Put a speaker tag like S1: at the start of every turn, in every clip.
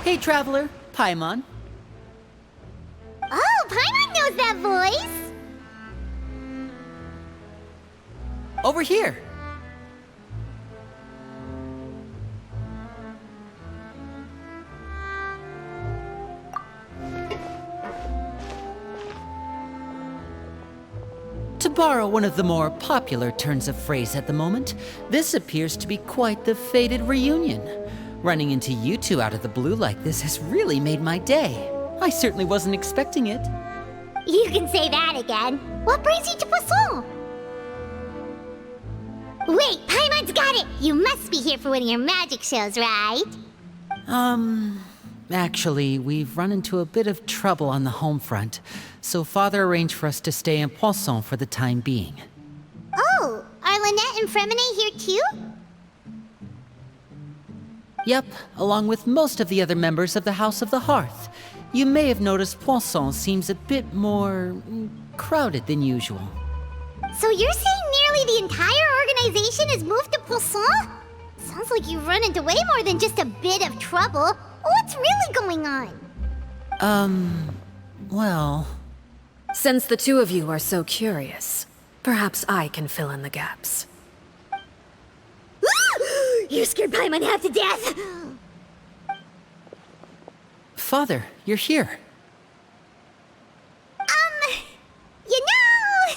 S1: Hey, traveler, Paimon.
S2: Oh, Paimon knows that voice!
S1: Over here. To borrow one of the more popular turns of phrase at the moment, this appears to be quite the fated reunion. Running into you two out of the blue like this has really made my day. I certainly wasn't expecting it.
S2: You can say that again. What brings you to Poisson? Wait, Paimon's got it! You must be here for one of your magic shows, right?
S1: Actually, we've run into a bit of trouble on the home front, so Father arranged for us to stay in Poisson for the time being.
S2: Oh, are Lynette and Fremine here too?
S1: Yep, along with most of the other members of the House of the Hearth. You may have noticed Poisson seems a bit more crowded than usual.
S2: So you're saying nearly the entire organization has moved to Poisson? Sounds like you've run into way more than just a bit of trouble. What's really going on?
S1: Well...
S3: Since the two of you are so curious, perhaps I can fill in the gaps.
S2: You scared Paimon half to death!
S1: Father, you're here.
S2: You know...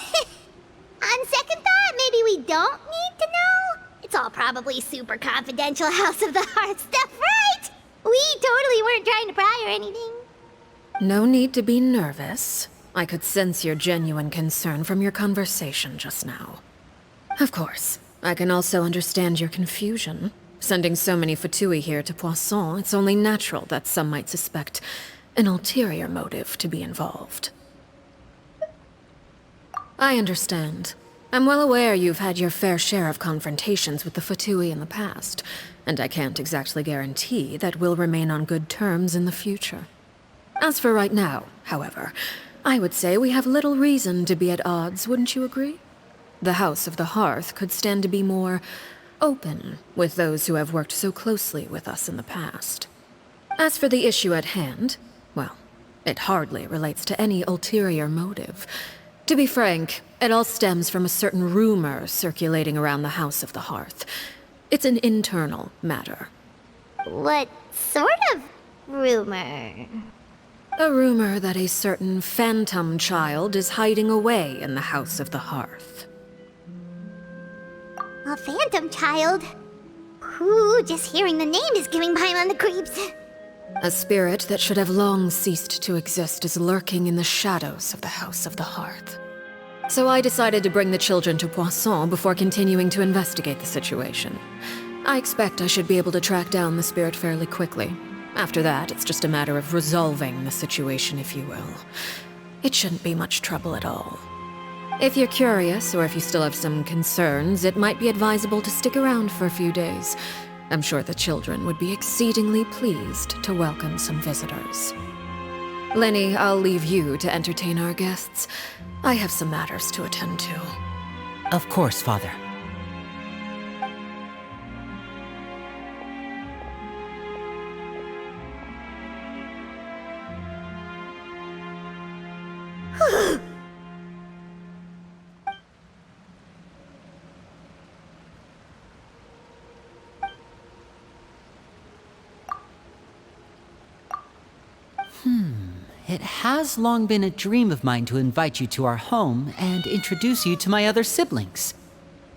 S2: on second thought, maybe we don't need to know? It's all probably super confidential House of the Hearth stuff, right? We totally weren't trying to pry or anything.
S3: No need to be nervous. I could sense your genuine concern from your conversation just now. Of course, I can also understand your confusion. Sending so many Fatui here to Poisson, it's only natural that some might suspect an ulterior motive to be involved. I understand. I'm well aware you've had your fair share of confrontations with the Fatui in the past, and I can't exactly guarantee that we'll remain on good terms in the future. As for right now, however, I would say we have little reason to be at odds, wouldn't you agree? The House of the Hearth could stand to be more open with those who have worked so closely with us in the past. As for the issue at hand, well, it hardly relates to any ulterior motive. To be frank, it all stems from a certain rumor circulating around the House of the Hearth. It's an internal matter.
S2: What sort of rumor?
S3: A rumor that a certain phantom child is hiding away in the House of the Hearth.
S2: A phantom child? Ooh, just hearing the name is giving Paimon the creeps.
S3: A spirit that should have long ceased to exist is lurking in the shadows of the House of the Hearth. So I decided to bring the children to Poisson before continuing to investigate the situation. I expect I should be able to track down the spirit fairly quickly. After that, it's just a matter of resolving the situation, if you will. It shouldn't be much trouble at all. If you're curious, or if you still have some concerns, it might be advisable to stick around for a few days. I'm sure the children would be exceedingly pleased to welcome some visitors. Lenny, I'll leave you to entertain our guests. I have some matters to attend to.
S1: Of course, Father. It has long been a dream of mine to invite you to our home and introduce you to my other siblings.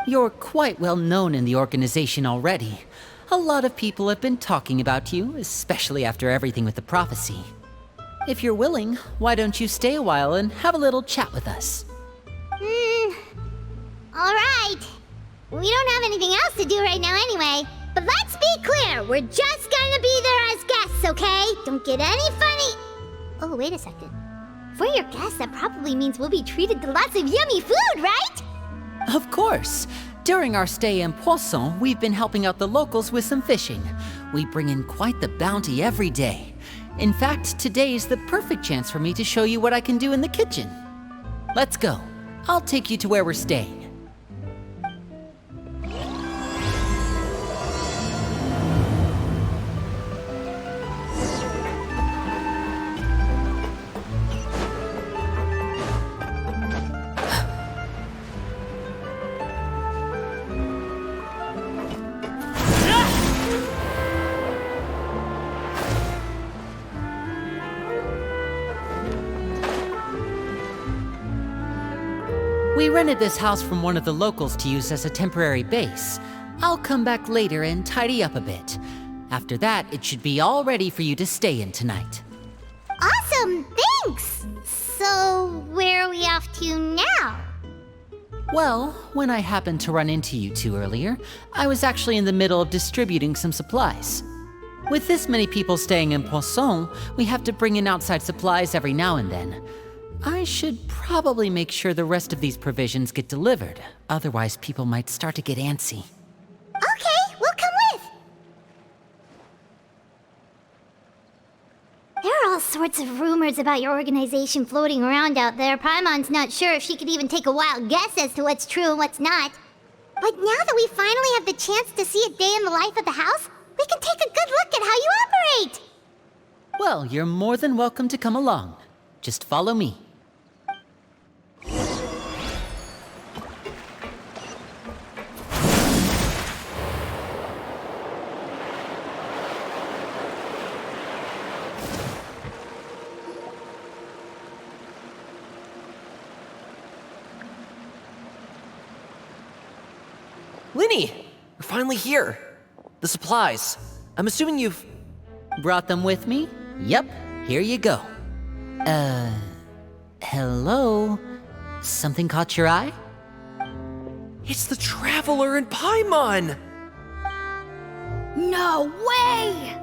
S1: You're quite well known in the organization already. A lot of people have been talking about you, especially after everything with the prophecy. If you're willing, why don't you stay a while and have a little chat with us?
S2: Alright. We don't have anything else to do right now anyway. But let's be clear, we're just gonna be there as guests, okay? Don't get any funny... Oh, wait a second. For your guests, that probably means we'll be treated to lots of yummy food, right?
S1: Of course. During our stay in Poisson, we've been helping out the locals with some fishing. We bring in quite the bounty every day. In fact, today's the perfect chance for me to show you what I can do in the kitchen. Let's go. I'll take you to where we're staying. We rented this house from one of the locals to use as a temporary base. I'll come back later and tidy up a bit. After that, it should be all ready for you to stay in tonight.
S2: Awesome, thanks! So, where are we off to now?
S1: Well, when I happened to run into you two earlier, I was actually in the middle of distributing some supplies. With this many people staying in Poisson, we have to bring in outside supplies every now and then. I should probably make sure the rest of these provisions get delivered, otherwise people might start to get antsy.
S2: Okay, we'll come with! There are all sorts of rumors about your organization floating around out there. Paimon's not sure if she could even take a wild guess as to what's true and what's not. But now that we finally have the chance to see a day in the life of the house, we can take a good look at how you operate!
S1: Well, you're more than welcome to come along. Just follow me.
S4: Linny! You're finally here! The supplies. I'm assuming you've...
S1: Brought them with me? Yep, here you go. Hello? Something caught your eye?
S4: It's the Traveler in Paimon!
S2: No way!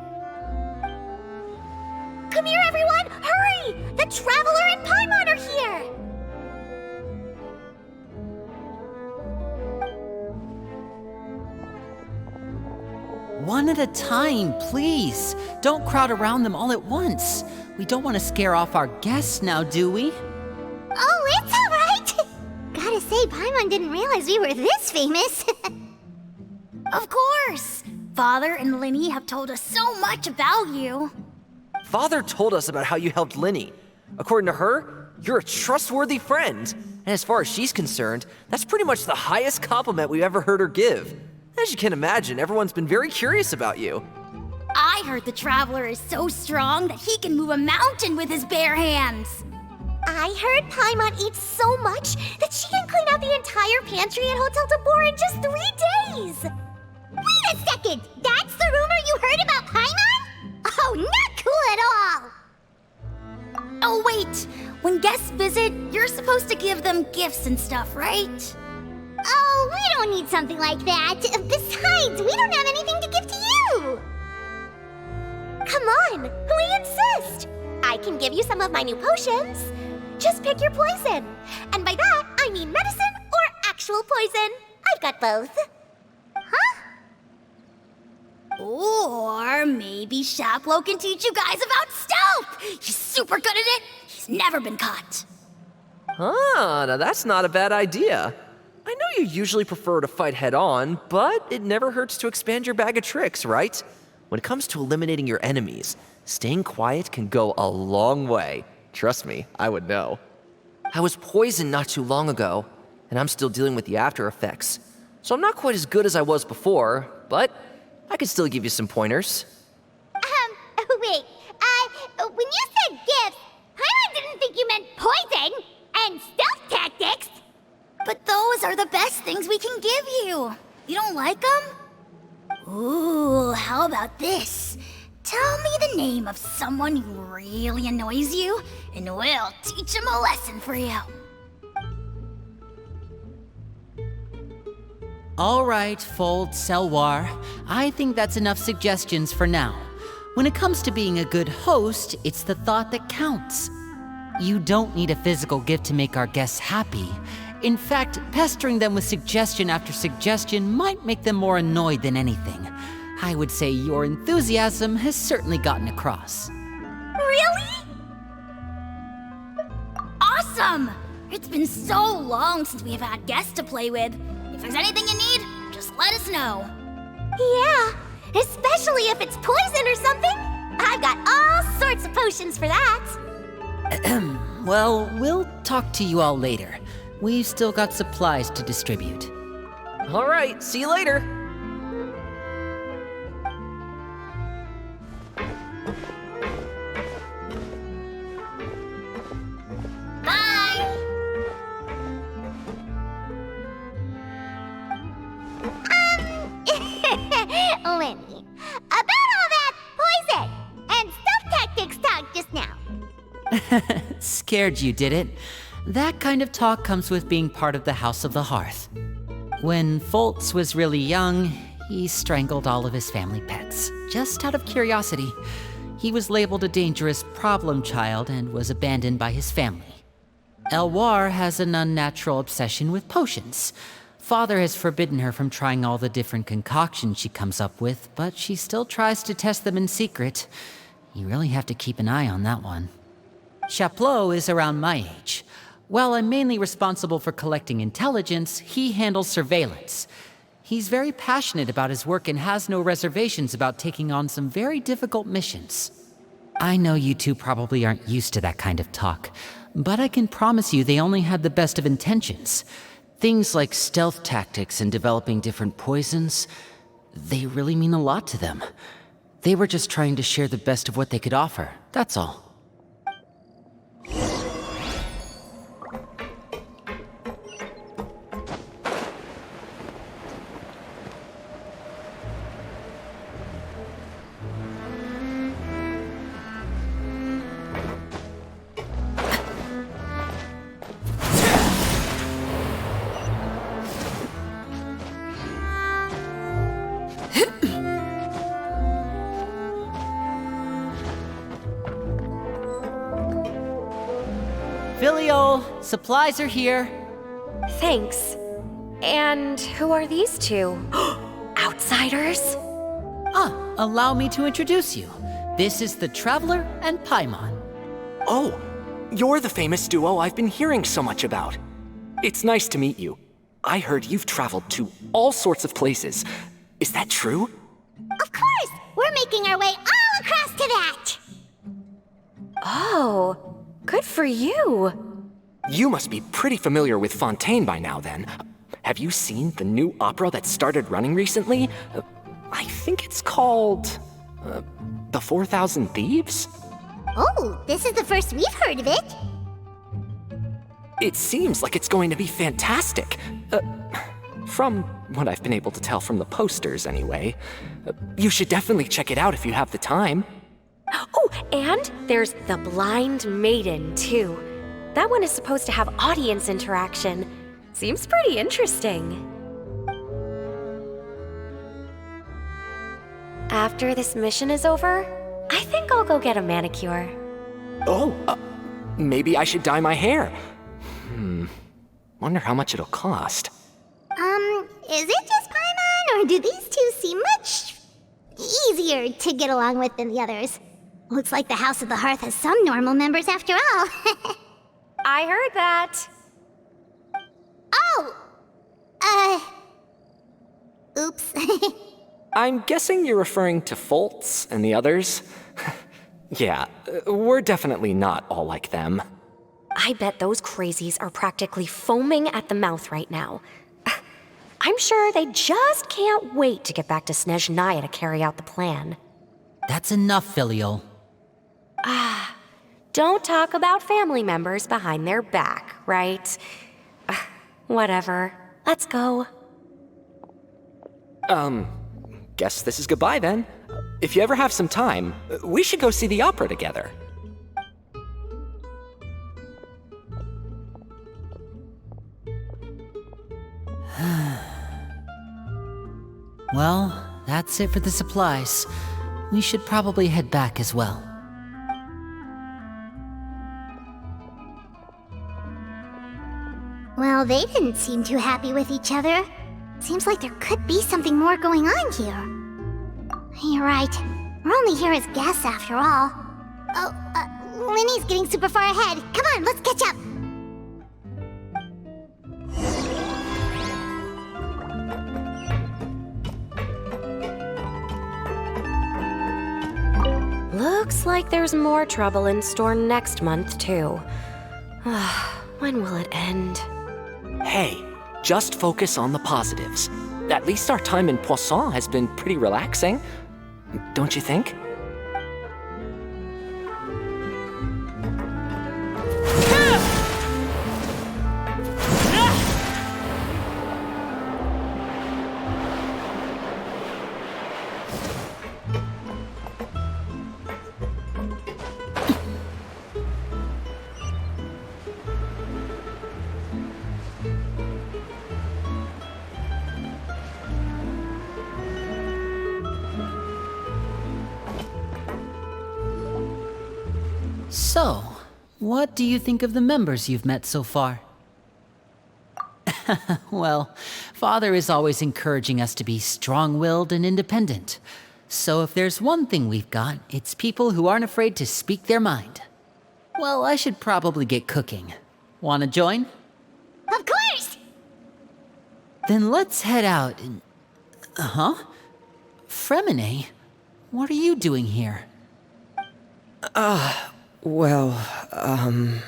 S2: Come here, everyone! Hurry! The Traveler and Paimon are here!
S1: One at a time, please. Don't crowd around them all at once. We don't want to scare off our guests now, do we?
S2: Oh, it's all right! Gotta say, Paimon didn't realize we were this famous.
S5: Of course! Father and Linny have told us so much about you.
S4: Father told us about how you helped Linny. According to her, you're a trustworthy friend. And as far as she's concerned, that's pretty much the highest compliment we've ever heard her give. As you can imagine, everyone's been very curious about you.
S5: I heard the Traveler is so strong that he can move a mountain with his bare hands.
S2: I heard Paimon eats so much that she can clean out the entire pantry at Hotel de Boer in just 3 days! Wait a second! That's the rumor you heard about Paimon? Oh, not cool at all!
S5: Oh wait, when guests visit, you're supposed to give them gifts and stuff, right?
S2: Oh, we don't need something like that. Besides, we don't have anything to give to you! Come on, we insist! I can give you some of my new potions. Just pick your poison. And by that, I mean medicine or actual poison. I've got both. Huh?
S5: Or maybe Shaplo can teach you guys about stealth! He's super good at it! He's never been caught!
S4: Ah, now that's not a bad idea. I know you usually prefer to fight head-on, but it never hurts to expand your bag of tricks, right? When it comes to eliminating your enemies, staying quiet can go a long way. Trust me, I would know. I was poisoned not too long ago, and I'm still dealing with the after effects. So I'm not quite as good as I was before, but I could still give you some pointers.
S2: Wait, when you said gifts, Paimon didn't think you meant poison and stealth tactics.
S5: But those are the best things we can give you. You don't like them? Ooh, how about this? Tell me the name of someone who really annoys you, and we'll teach him a lesson for you.
S1: All right, Fold Selwar. I think that's enough suggestions for now. When it comes to being a good host, it's the thought that counts. You don't need a physical gift to make our guests happy. In fact, pestering them with suggestion after suggestion might make them more annoyed than anything. I would say your enthusiasm has certainly gotten across.
S5: Really? Awesome! It's been so long since we have had guests to play with. If there's anything you need, just let us know.
S2: Yeah, especially if it's poison or something. I've got all sorts of potions for that.
S1: Well, we'll talk to you all later. We've still got supplies to distribute.
S4: All right, see you later.
S5: Bye!
S2: Lenny, about all that poison and stealth tactics talk just now.
S1: Scared you, did it? That kind of talk comes with being part of the House of the Hearth. When Foltz was really young, he strangled all of his family pets, just out of curiosity. He was labeled a dangerous problem child and was abandoned by his family. Elwar has an unnatural obsession with potions. Father has forbidden her from trying all the different concoctions she comes up with, but she still tries to test them in secret. You really have to keep an eye on that one. Chaplot is around my age. While I'm mainly responsible for collecting intelligence, he handles surveillance. He's very passionate about his work and has no reservations about taking on some very difficult missions. I know you two probably aren't used to that kind of talk, but I can promise you they only had the best of intentions. Things like stealth tactics and developing different poisons, they really mean a lot to them. They were just trying to share the best of what they could offer, that's all. Filial, supplies are here.
S6: Thanks. And who are these two? Outsiders?
S1: Allow me to introduce you. This is the Traveler and Paimon.
S7: Oh, you're the famous duo I've been hearing so much about. It's nice to meet you. I heard you've traveled to all sorts of places. Is that true?
S2: Of course! We're making our way all across to that!
S6: Oh, good for you.
S7: You must be pretty familiar with Fontaine by now, then. Have you seen the new opera that started running recently? I think it's called... The 4,000 Thieves?
S2: Oh, this is the first we've heard of it.
S7: It seems like it's going to be fantastic. From what I've been able to tell from the posters, anyway. You should definitely check it out if you have the time.
S6: Oh, and there's The Blind Maiden, too. That one is supposed to have audience interaction. Seems pretty interesting. After this mission is over, I think I'll go get a manicure.
S7: Oh, maybe I should dye my hair. Wonder how much it'll cost.
S2: Is it just Paimon, or do these two seem much easier to get along with than the others? Looks like the House of the Hearth has some normal members after all.
S6: I heard that.
S2: Oh! Oops.
S7: I'm guessing you're referring to Foltz and the others? Yeah, we're definitely not all like them.
S6: I bet those crazies are practically foaming at the mouth right now. I'm sure they just can't wait to get back to Snezhnaya to carry out the plan.
S1: That's enough, Filial.
S6: Don't talk about family members behind their back, right? Whatever. Let's go.
S7: Guess this is goodbye then. If you ever have some time, we should go see the opera together.
S1: Well, that's it for the supplies. We should probably head back as well.
S2: Well, they didn't seem too happy with each other. Seems like there could be something more going on here. You're right. We're only here as guests after all. Oh, Linny's getting super far ahead. Come on, let's catch up.
S6: Looks like there's more trouble in store next month, too. When will it end?
S7: Hey, just focus on the positives. At least our time in Poisson has been pretty relaxing. Don't you think?
S1: So, what do you think of the members you've met so far? Well, Father is always encouraging us to be strong-willed and independent. So if there's one thing we've got, it's people who aren't afraid to speak their mind. Well, I should probably get cooking. Wanna join?
S2: Of course!
S1: Then let's head out and... Huh? Fremine? What are you doing here?
S8: Well,
S2: Fremine,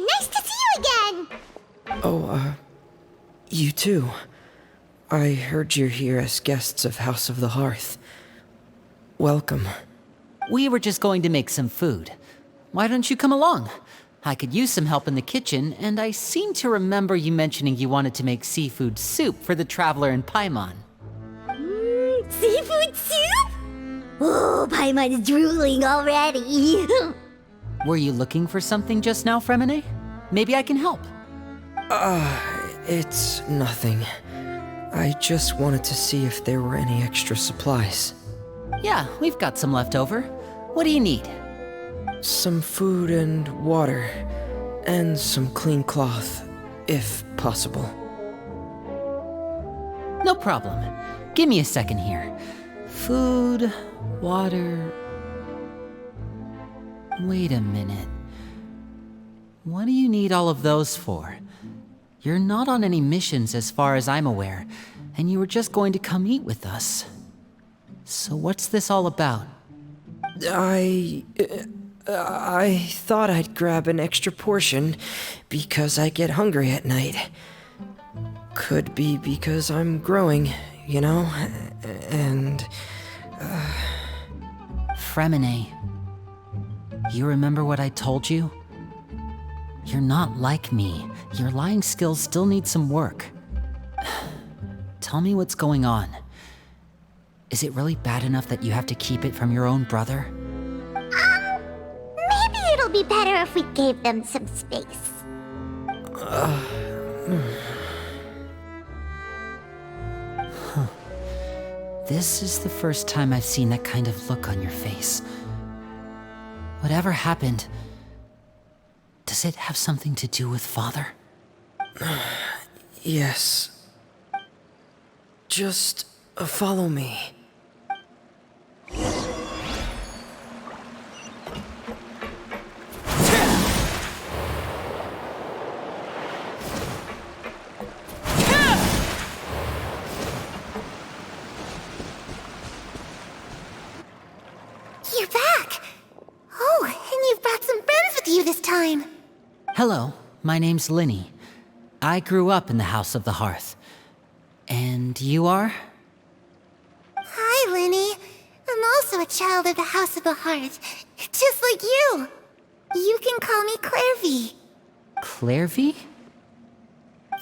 S2: nice to see you again!
S8: you too. I heard you're here as guests of House of the Hearth. Welcome.
S1: We were just going to make some food. Why don't you come along? I could use some help in the kitchen, and I seem to remember you mentioning you wanted to make seafood soup for the traveler in Paimon.
S2: Seafood soup? Oh, Paimon's drooling already.
S1: Were you looking for something just now, Fremine? Maybe I can help.
S8: It's nothing. I just wanted to see if there were any extra supplies.
S1: Yeah, we've got some left over. What do you need?
S8: Some food and water, and some clean cloth, if possible.
S1: No problem. Give me a second here. Food, water... Wait a minute. What do you need all of those for? You're not on any missions as far as I'm aware, and you were just going to come eat with us. So what's this all about?
S8: I thought I'd grab an extra portion because I get hungry at night. Could be because I'm growing, you know, and...
S1: Fremine, you remember what I told you? You're not like me. Your lying skills still need some work. Tell me what's going on. Is it really bad enough that you have to keep it from your own brother?
S2: Maybe it'll be better if we gave them some space.
S1: This is the first time I've seen that kind of look on your face. Whatever happened, does it have something to do with Father?
S8: Yes. Just follow me.
S2: You're back! Oh, and you've brought some friends with you this time.
S1: Hello, my name's Linny. I grew up in the House of the Hearth. And you are?
S2: Hi, Linny. I'm also a child of the House of the Hearth, just like you. You can call me Clairvy.
S1: Clairvy?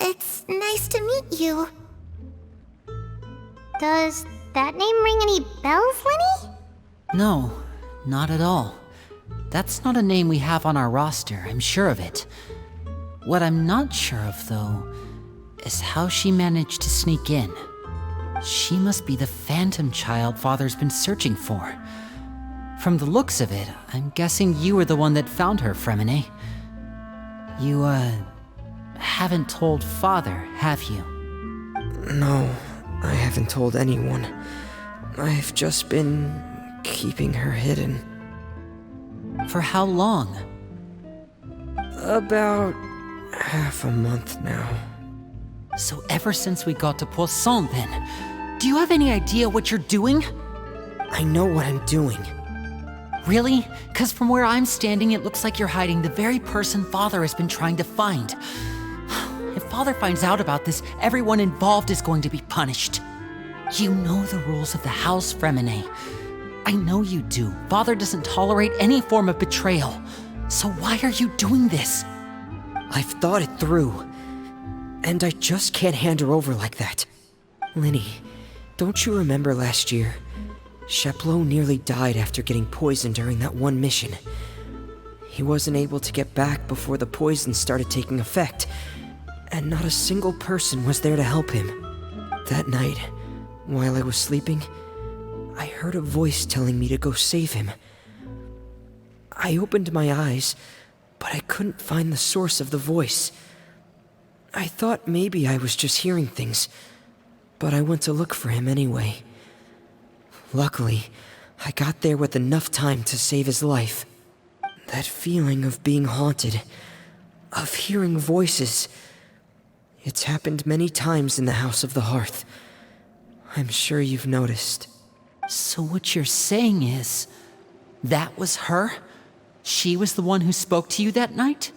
S2: It's nice to meet you. Does that name ring any bells, Linny?
S1: No, not at all. That's not a name we have on our roster, I'm sure of it. What I'm not sure of, though, is how she managed to sneak in. She must be the phantom child Father's been searching for. From the looks of it, I'm guessing you were the one that found her, Fremine. You, haven't told Father, have you?
S8: No, I haven't told anyone. I've just been keeping her hidden.
S1: For how long?
S8: About half a month now.
S1: So ever since we got to Poisson then, do you have any idea what you're doing?
S8: I know what I'm doing.
S1: Really? 'Cause from where I'm standing, it looks like you're hiding the very person Father has been trying to find. If Father finds out about this, everyone involved is going to be punished. You know the rules of the house, Fremine. I know you do. Father doesn't tolerate any form of betrayal. So why are you doing this?
S8: I've thought it through. And I just can't hand her over like that. Linny, don't you remember last year? Sheplo nearly died after getting poisoned during that one mission. He wasn't able to get back before the poison started taking effect, and not a single person was there to help him. That night, while I was sleeping, I heard a voice telling me to go save him. I opened my eyes, but I couldn't find the source of the voice. I thought maybe I was just hearing things, but I went to look for him anyway. Luckily, I got there with enough time to save his life. That feeling of being haunted, of hearing voices, it's happened many times in the House of the Hearth. I'm sure you've noticed.
S1: So what you're saying is, that was her? She was the one who spoke to you that night?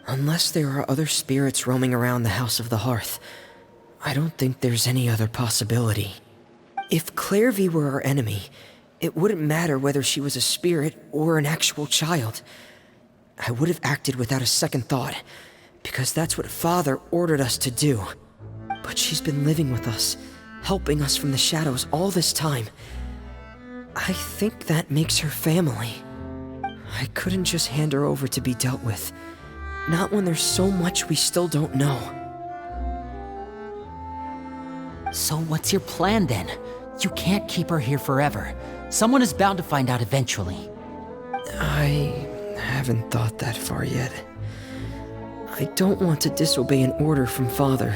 S8: Unless there are other spirits roaming around the House of the Hearth, I don't think there's any other possibility. If Clairvy were our enemy, it wouldn't matter whether she was a spirit or an actual child. I would have acted without a second thought, because that's what Father ordered us to do. But she's been living with us, helping us from the shadows all this time. I think that makes her family. I couldn't just hand her over to be dealt with. Not when there's so much we still don't know.
S1: So what's your plan then? You can't keep her here forever. Someone is bound to find out eventually.
S8: I haven't thought that far yet. I don't want to disobey an order from Father,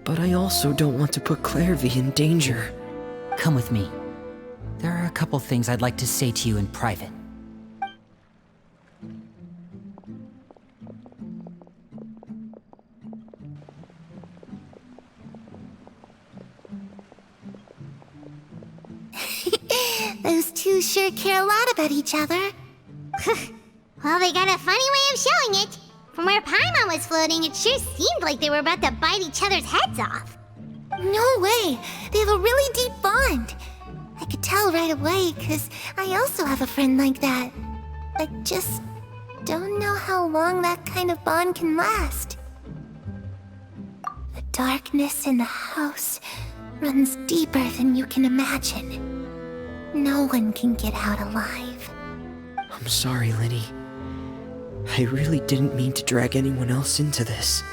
S8: but I also don't want to put Clairvy in danger.
S1: Come with me. There are a couple things I'd like to say to you in private.
S2: Those two sure care a lot about each other. Well, they got a funny way of showing it. From where Paimon was floating, it sure seemed like they were about to bite each other's heads off.
S5: No way! They have a really deep bond. I could tell right away, because I also have a friend like that. I just don't know how long that kind of bond can last. The darkness in the house runs deeper than you can imagine. No one can get out alive.
S8: I'm sorry, Linny. I really didn't mean to drag anyone else into this.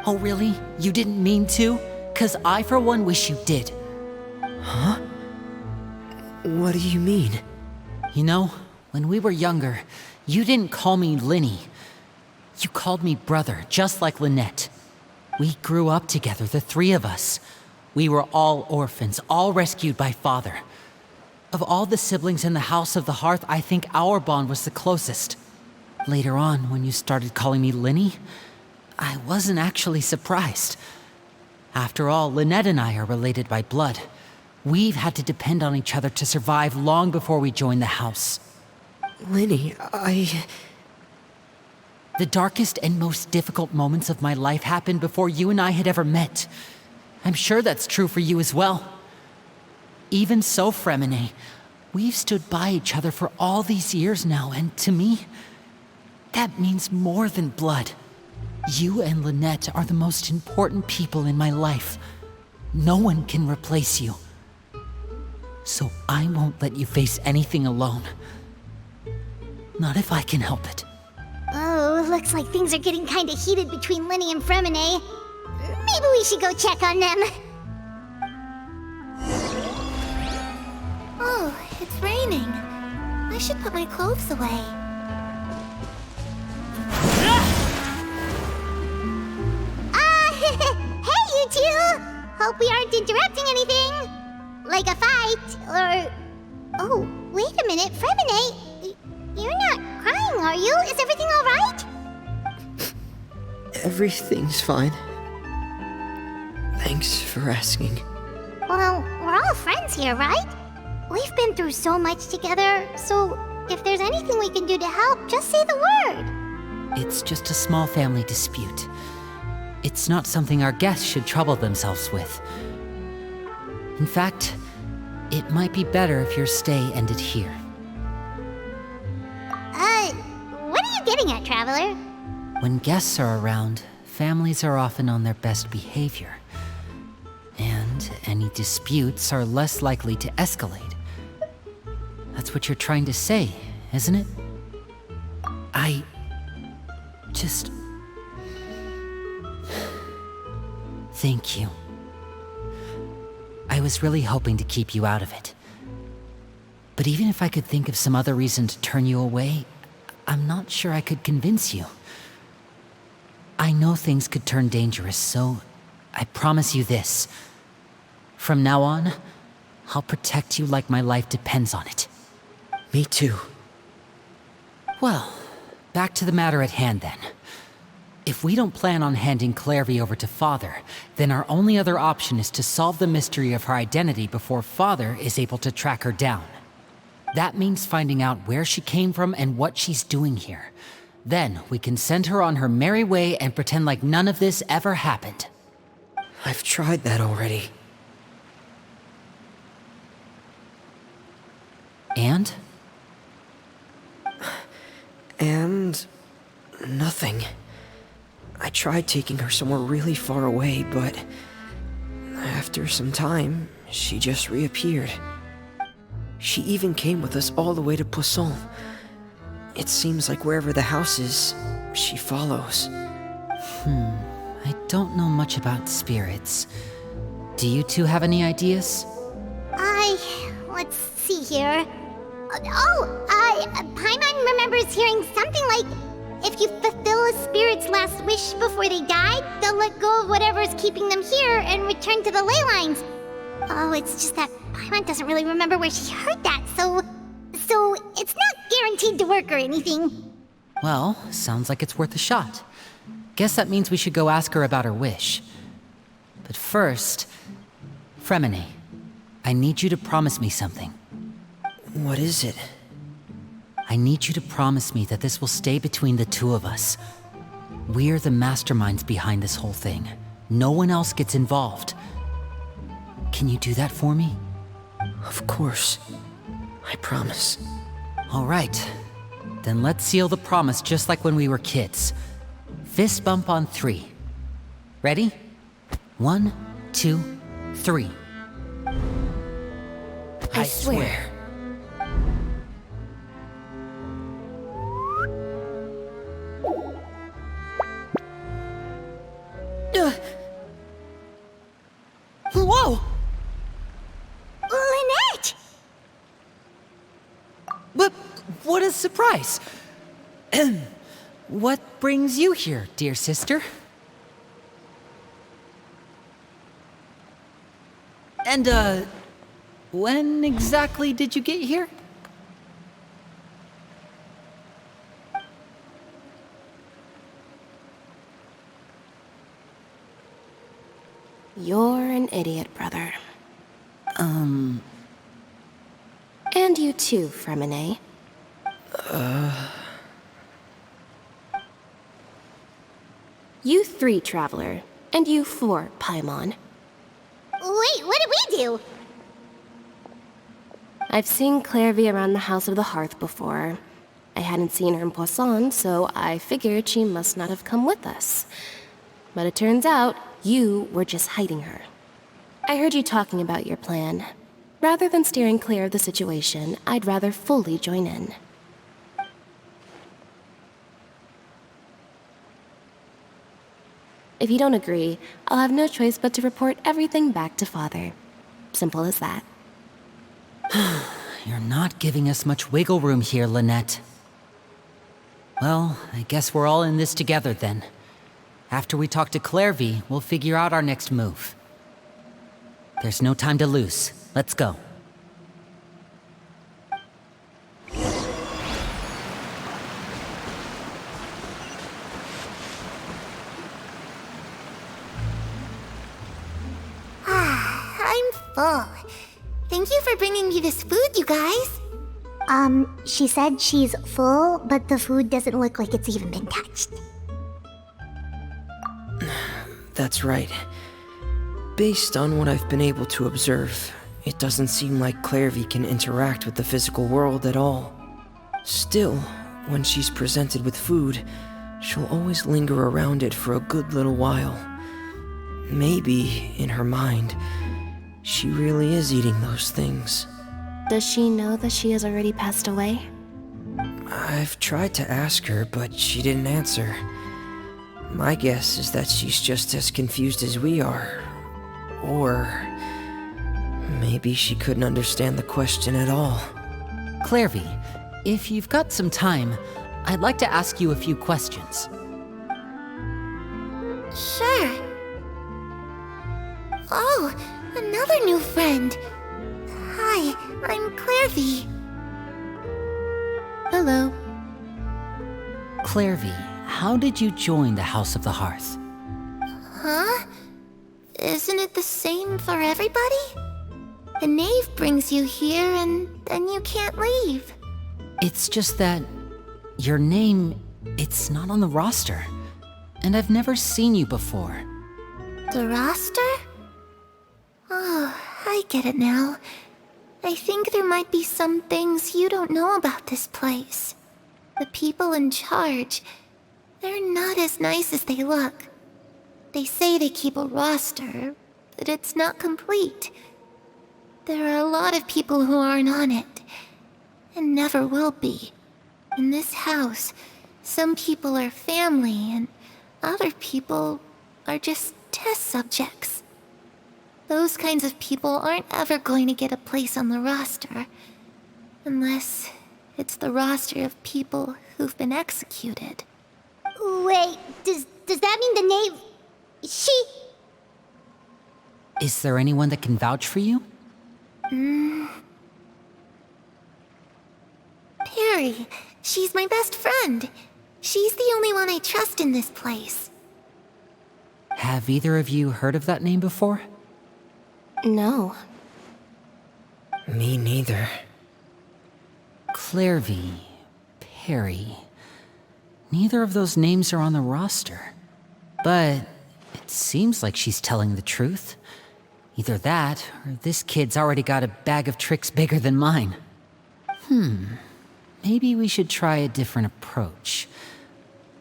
S1: Oh really? You didn't mean to? 'Cause I for one wish you did.
S8: Huh? What do you mean?
S1: You know, when we were younger, you didn't call me Linny. You called me brother, just like Lynette. We grew up together, the three of us. We were all orphans, all rescued by Father. Of all the siblings in the House of the Hearth, I think our bond was the closest. Later on, when you started calling me Linny, I wasn't actually surprised. After all, Lynette and I are related by blood. We've had to depend on each other to survive long before we joined the house.
S8: Linny,
S1: The darkest and most difficult moments of my life happened before you and I had ever met. I'm sure that's true for you as well. Even so, Fremine, we've stood by each other for all these years now, and to me, that means more than blood. You and Lynette are the most important people in my life. No one can replace you. So I won't let you face anything alone. Not if I can help it.
S2: Oh, looks like things are getting kinda heated between Linny and Fremine. Maybe we should go check on them.
S5: Oh, it's raining. I should put my clothes away.
S2: Hey, you two! Hope we aren't interrupting anything. Like like a fight, or... Oh, wait a minute, Fremine, you're not crying, are you? Is everything alright?
S8: Everything's fine. Thanks for asking.
S2: Well, we're all friends here, right? We've been through so much together, so if there's anything we can do to help, just say the word.
S1: It's just a small family dispute. It's not something our guests should trouble themselves with. In fact, it might be better if your stay ended here.
S2: What are you getting at, Traveler?
S1: When guests are around, families are often on their best behavior. And any disputes are less likely to escalate. That's what you're trying to say, isn't it? I just... Thank you. I was really hoping to keep you out of it. But even if I could think of some other reason to turn you away, I'm not sure I could convince you. I know things could turn dangerous, so I promise you this. From now on, I'll protect you like my life depends on it.
S8: Me too.
S1: Well, back to the matter at hand then. If we don't plan on handing Clairvy over to Father, then our only other option is to solve the mystery of her identity before Father is able to track her down. That means finding out where she came from and what she's doing here. Then we can send her on her merry way and pretend like none of this ever happened.
S8: I've tried that already.
S1: And?
S8: And... nothing. I tried taking her somewhere really far away, but... after some time, she just reappeared. She even came with us all the way to Poisson. It seems like wherever the house is, she follows.
S1: I don't know much about spirits. Do you two have any ideas?
S2: Let's see here. Paimon remembers hearing something like, if you fulfill a spirit's last wish before they die, they'll let go of whatever's keeping them here and return to the ley lines. Oh, it's just that Paimon doesn't really remember where she heard that, so it's not guaranteed to work or anything.
S1: Well, sounds like it's worth a shot. Guess that means we should go ask her about her wish. But first, Fremine, I need you to promise me something.
S8: What is it?
S1: I need you to promise me that this will stay between the two of us. We're the masterminds behind this whole thing. No one else gets involved. Can you do that for me?
S8: Of course. I promise.
S1: All right. Then let's seal the promise just like when we were kids. Fist bump on 3. Ready? 1, 2, 3.
S8: I swear.
S1: Whoa!
S2: Lynette!
S1: But what a surprise! What brings you here, dear sister? And, when exactly did you get here?
S6: You're an idiot, brother. And you too, Fremine. You 3, Traveler. And you 4, Paimon.
S2: Wait, what did we do?
S6: I've seen Clairvy around the House of the Hearth before. I hadn't seen her in Poisson, so I figured she must not have come with us. But it turns out, you were just hiding her. I heard you talking about your plan. Rather than steering clear of the situation, I'd rather fully join in. If you don't agree, I'll have no choice but to report everything back to Father. Simple as that.
S1: You're not giving us much wiggle room here, Lynette. Well, I guess we're all in this together then. After we talk to Clairvy, we'll figure out our next move. There's no time to lose. Let's go.
S5: I'm full. Thank you for bringing me this food, you guys.
S2: She said she's full, but the food doesn't look like it's even been touched.
S8: That's right. Based on what I've been able to observe, it doesn't seem like Clairvy can interact with the physical world at all. Still, when she's presented with food, she'll always linger around it for a good little while. Maybe, in her mind, she really is eating those things.
S6: Does she know that she has already passed away?
S8: I've tried to ask her, but she didn't answer. My guess is that she's just as confused as we are. Or maybe she couldn't understand the question at all.
S1: Clairvy, if you've got some time, I'd like to ask you a few questions.
S5: Sure. Oh, another new friend. Hi, I'm Clairvy.
S6: Hello.
S1: Clairvy, how did you join the House of the Hearth?
S5: Huh? Isn't it the same for everybody? A knave brings you here and then you can't leave.
S1: It's just that your name, it's not on the roster. And I've never seen you before.
S5: The roster? Oh, I get it now. I think there might be some things you don't know about this place. The people in charge, they're not as nice as they look. They say they keep a roster, but it's not complete. There are a lot of people who aren't on it, and never will be. In this house, some people are family, and other people are just test subjects. Those kinds of people aren't ever going to get a place on the roster, unless it's the roster of people who've been executed.
S2: Wait, does that mean the knave... She...
S1: Is there anyone that can vouch for you?
S5: Perry, she's my best friend. She's the only one I trust in this place.
S1: Have either of you heard of that name before?
S6: No.
S8: Me neither.
S1: Clairvy, Perry. Neither of those names are on the roster. But it seems like she's telling the truth. Either that, or this kid's already got a bag of tricks bigger than mine. Maybe we should try a different approach.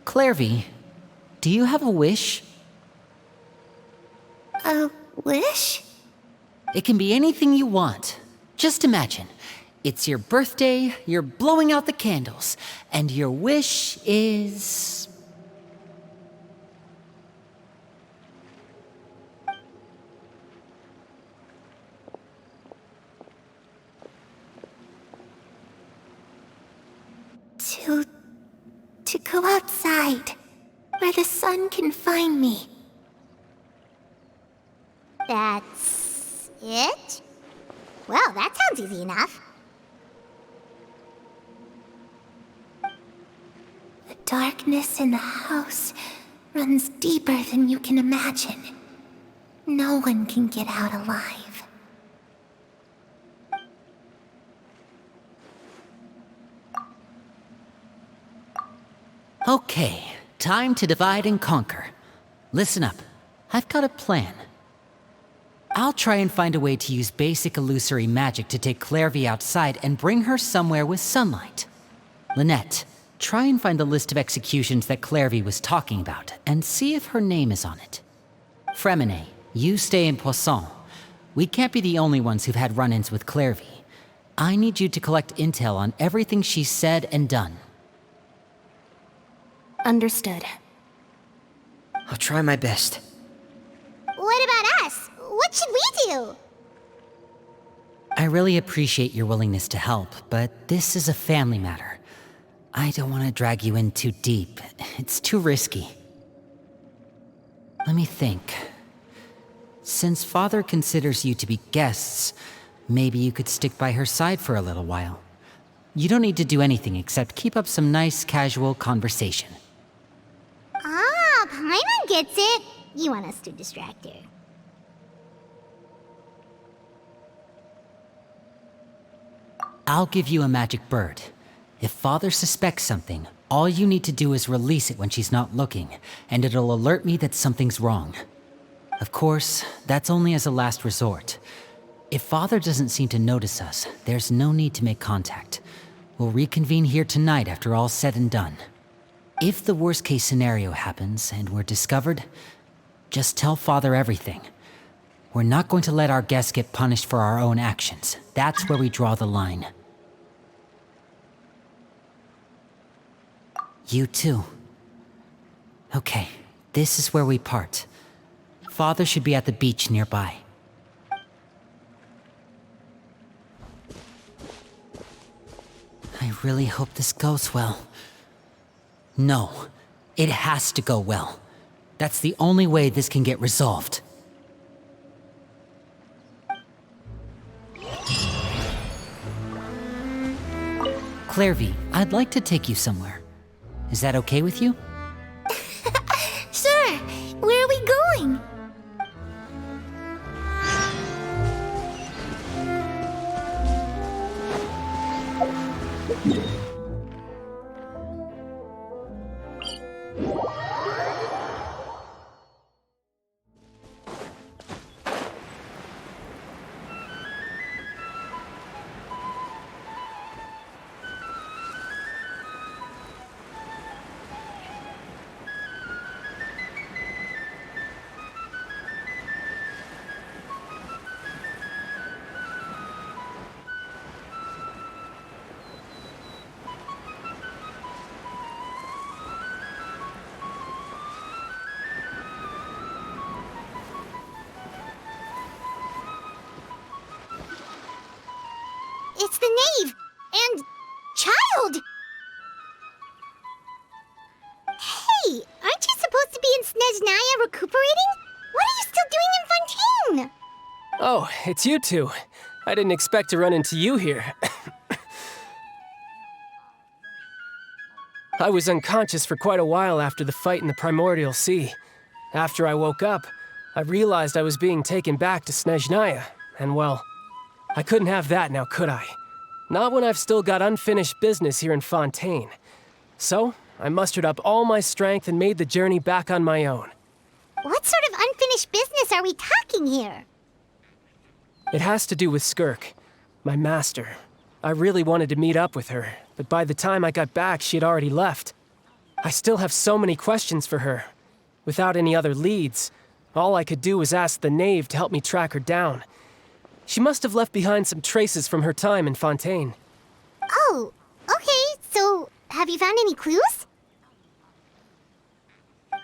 S1: Clairvy, do you have a wish?
S5: A wish?
S1: It can be anything you want. Just imagine. It's your birthday, you're blowing out the candles, and your wish is...
S5: To go outside, where the sun can find me.
S2: That's... it? Well, that sounds easy enough.
S5: The darkness in the house runs deeper than you can imagine. No one can get out alive.
S1: Okay, time to divide and conquer. Listen up, I've got a plan. I'll try and find a way to use basic illusory magic to take Clairvy outside and bring her somewhere with sunlight. Lynette, try and find the list of executions that Clairvy was talking about, and see if her name is on it. Fremine, you stay in Poisson. We can't be the only ones who've had run-ins with Clairvy. I need you to collect intel on everything she's said and done.
S6: Understood.
S8: I'll try my best.
S2: What about us? What should we do?
S1: I really appreciate your willingness to help, but this is a family matter. I don't want to drag you in too deep. It's too risky. Let me think. Since Father considers you to be guests, Maybe you could stick by her side for a little while. You don't need to do anything except keep up some nice, casual conversation.
S2: Ah, Paimon gets it. You want us to distract her.
S1: I'll give you a magic bird. If Father suspects something, all you need to do is release it when she's not looking, and it'll alert me that something's wrong. Of course, that's only as a last resort. If Father doesn't seem to notice us, there's no need to make contact. We'll reconvene here tonight after all's said and done. If the worst-case scenario happens and we're discovered, just tell Father everything. We're not going to let our guests get punished for our own actions. That's where we draw the line. You too. Okay, this is where we part. Father should be at the beach nearby. I really hope this goes well. No, it has to go well. That's the only way this can get resolved. Clairvy, I'd like to take you somewhere. Is that okay with you?
S5: Sure. Where are we going?
S2: It's the knave! And... child! Hey, aren't you supposed to be in Snezhnaya recuperating? What are you still doing in Fontaine?
S9: Oh, it's you two. I didn't expect to run into you here. I was unconscious for quite a while after the fight in the Primordial Sea. After I woke up, I realized I was being taken back to Snezhnaya, and well, I couldn't have that now, could I? Not when I've still got unfinished business here in Fontaine. So, I mustered up all my strength and made the journey back on my own.
S2: What sort of unfinished business are we talking here?
S9: It has to do with Skirk, my master. I really wanted to meet up with her, but by the time I got back, she had already left. I still have so many questions for her. Without any other leads, all I could do was ask the knave to help me track her down. She must have left behind some traces from her time in Fontaine.
S2: Oh, okay, so have you found any clues?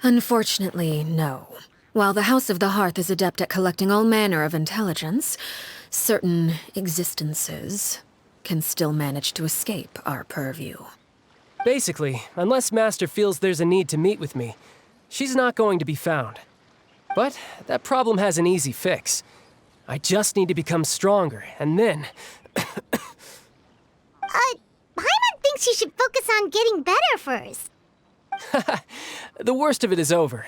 S3: Unfortunately, no. While the House of the Hearth is adept at collecting all manner of intelligence, certain existences can still manage to escape our purview.
S9: Basically, unless Master feels there's a need to meet with me, she's not going to be found. But that problem has an easy fix. I just need to become stronger, and then...
S2: Paimon thinks you should focus on getting better first.
S9: The worst of it is over.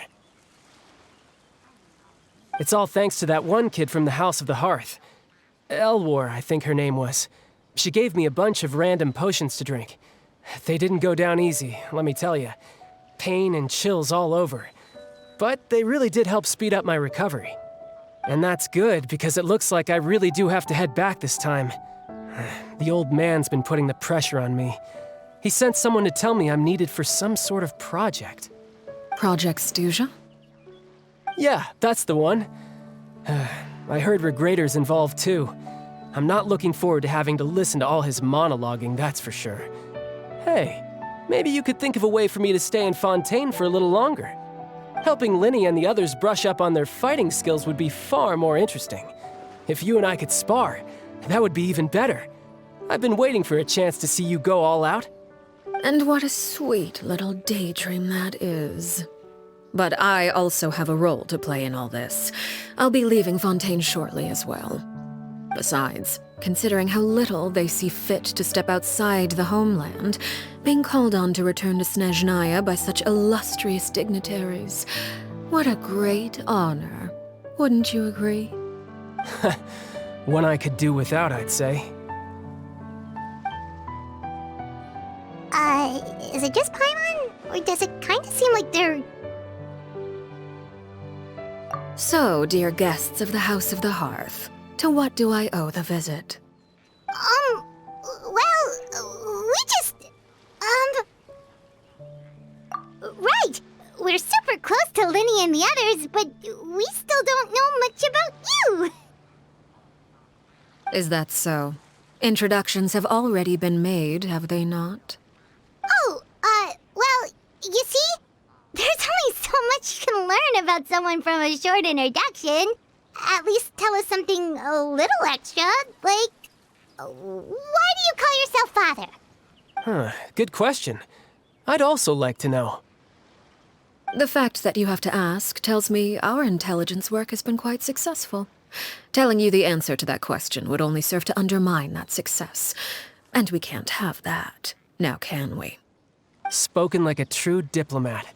S9: It's all thanks to that one kid from the House of the Hearth. Elwar, I think her name was. She gave me a bunch of random potions to drink. They didn't go down easy, let me tell you. Pain and chills all over. But they really did help speed up my recovery. And that's good, because it looks like I really do have to head back this time. The old man's been putting the pressure on me. He sent someone to tell me I'm needed for some sort of project.
S3: Project Stuja?
S9: Yeah, that's the one. I heard Regrader's involved too. I'm not looking forward to having to listen to all his monologuing, that's for sure. Hey, maybe you could think of a way for me to stay in Fontaine for a little longer. Helping Linny and the others brush up on their fighting skills would be far more interesting. If you and I could spar, that would be even better. I've been waiting for a chance to see you go all out.
S3: And what a sweet little daydream that is. But I also have a role to play in all this. I'll be leaving Fontaine shortly as well. Besides, considering how little they see fit to step outside the homeland, being called on to return to Snezhnaya by such illustrious dignitaries, what a great honor. Wouldn't you agree?
S9: One I could do without, I'd say.
S2: Is it just Paimon? Or does it kind of seem like they're...
S3: So, dear guests of the House of the Hearth, to what do I owe the visit?
S2: Well, we just... Right! We're super close to Linny and the others, but we still don't know much about you!
S3: Is that so? Introductions have already been made, have they not?
S2: Oh, well, you see? There's only so much you can learn about someone from a short introduction. At least tell us something a little extra, like... Why do you call yourself father?
S9: Huh, good question. I'd also like to know.
S3: The fact that you have to ask tells me our intelligence work has been quite successful. Telling you the answer to that question would only serve to undermine that success. And we can't have that, now can we?
S9: Spoken like a true diplomat.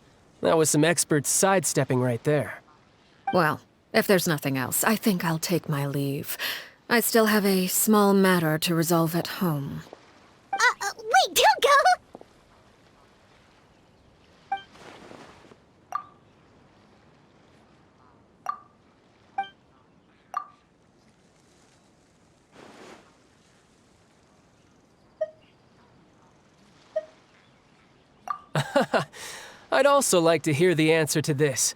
S9: That was some expert sidestepping right there.
S3: Well, if there's nothing else, I think I'll take my leave. I still have a small matter to resolve at home.
S2: Wait, don't go!
S9: I'd also like to hear the answer to this.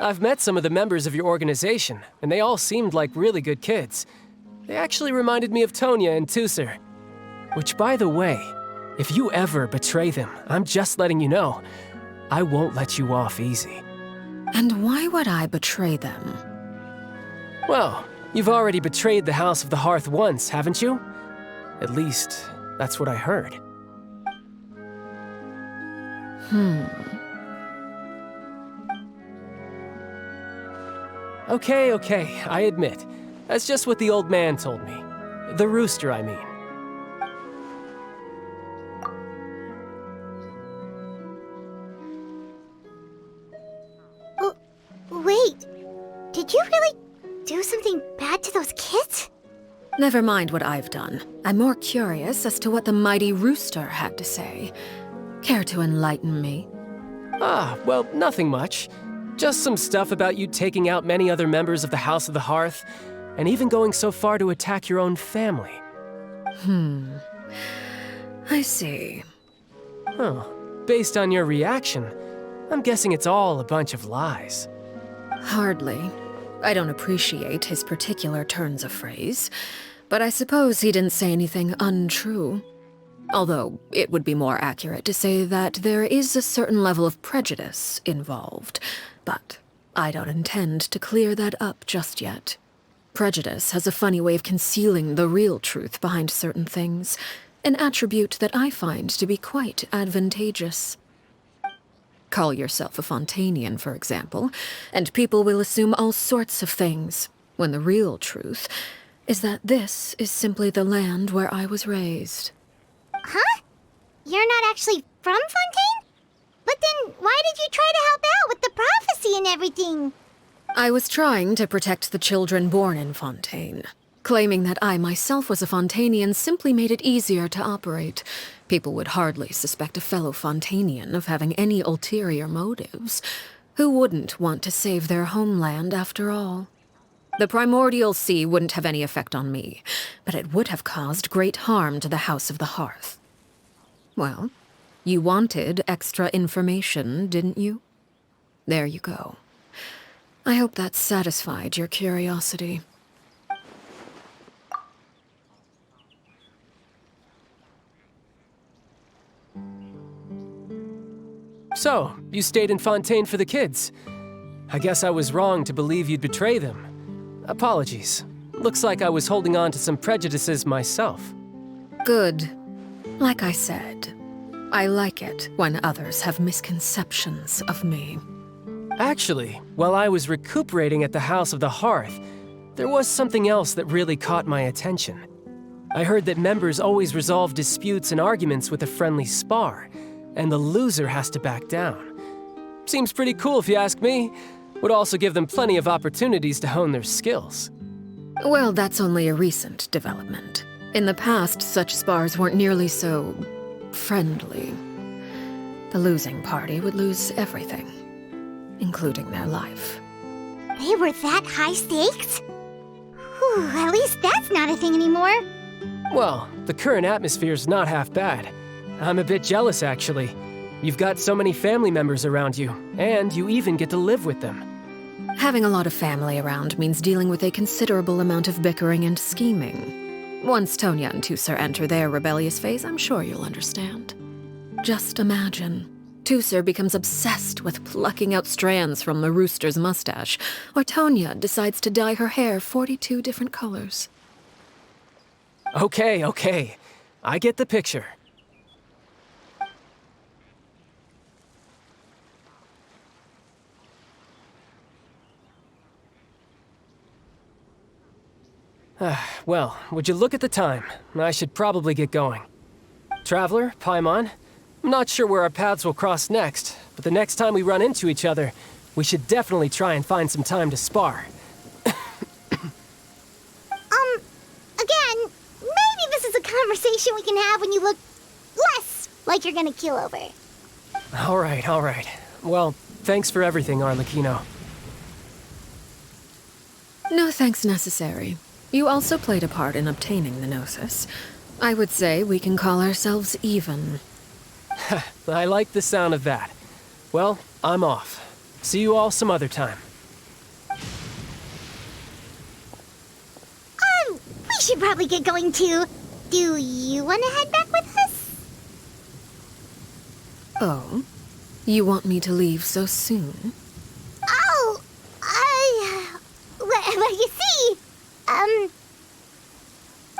S9: I've met some of the members of your organization, and they all seemed like really good kids. They actually reminded me of Tonya and Tusser. Which, by the way, if you ever betray them, I'm just letting you know, I won't let you off easy.
S3: And why would I betray them?
S9: Well, you've already betrayed the House of the Hearth once, haven't you? At least, that's what I heard. Okay, I admit. That's just what the old man told me. The rooster, I mean.
S2: Wait, did you really do something bad to those kids?
S3: Never mind what I've done. I'm more curious as to what the mighty rooster had to say. Care to enlighten me?
S9: Well, nothing much. Just some stuff about you taking out many other members of the House of the Hearth, and even going so far to attack your own family.
S3: I see.
S9: Huh. Based on your reaction, I'm guessing it's all a bunch of lies.
S3: Hardly. I don't appreciate his particular turns of phrase, but I suppose he didn't say anything untrue. Although, it would be more accurate to say that there is a certain level of prejudice involved, but I don't intend to clear that up just yet. Prejudice has a funny way of concealing the real truth behind certain things, an attribute that I find to be quite advantageous. Call yourself a Fontanian, for example, and people will assume all sorts of things, when the real truth is that this is simply the land where I was raised.
S2: Huh? You're not actually from Fontaine? But then why did you try to help out with the prophecy and everything?
S3: I was trying to protect the children born in Fontaine. Claiming that I myself was a Fontanian simply made it easier to operate. People would hardly suspect a fellow Fontanian of having any ulterior motives. Who wouldn't want to save their homeland after all? The primordial sea wouldn't have any effect on me, but it would have caused great harm to the House of the Hearth. Well, you wanted extra information, didn't you? There you go. I hope that satisfied your curiosity.
S9: So, you stayed in Fontaine for the kids. I guess I was wrong to believe you'd betray them. Apologies. Looks like I was holding on to some prejudices myself.
S3: Good. Like I said, I like it when others have misconceptions of me.
S9: Actually, while I was recuperating at the House of the Hearth, there was something else that really caught my attention. I heard that members always resolve disputes and arguments with a friendly spar, and the loser has to back down. Seems pretty cool if you ask me. Would also give them plenty of opportunities to hone their skills.
S3: Well, that's only a recent development. In the past, such spars weren't nearly so friendly. The losing party would lose everything, including their life.
S2: They were that high stakes? Whew, at least that's not a thing anymore.
S9: Well, the current atmosphere's not half bad. I'm a bit jealous, actually. You've got so many family members around you, and you even get to live with them.
S3: Having a lot of family around means dealing with a considerable amount of bickering and scheming. Once Tonya and Tusser enter their rebellious phase, I'm sure you'll understand. Just imagine. Tusser becomes obsessed with plucking out strands from the rooster's mustache, or Tonya decides to dye her hair 42 different colors.
S9: Okay. I get the picture. Well, would you look at the time? I should probably get going. Traveler, Paimon, I'm not sure where our paths will cross next, but the next time we run into each other, we should definitely try and find some time to spar.
S2: Again, maybe this is a conversation we can have when you look less like you're gonna keel over.
S9: All right. Well, thanks for everything, Arlecchino.
S3: No thanks necessary. You also played a part in obtaining the Gnosis. I would say we can call ourselves even.
S9: I like the sound of that. Well, I'm off. See you all some other time.
S2: We should probably get going too. Do you want to head back with us?
S3: Oh? You want me to leave so soon?
S2: Oh, well, you see,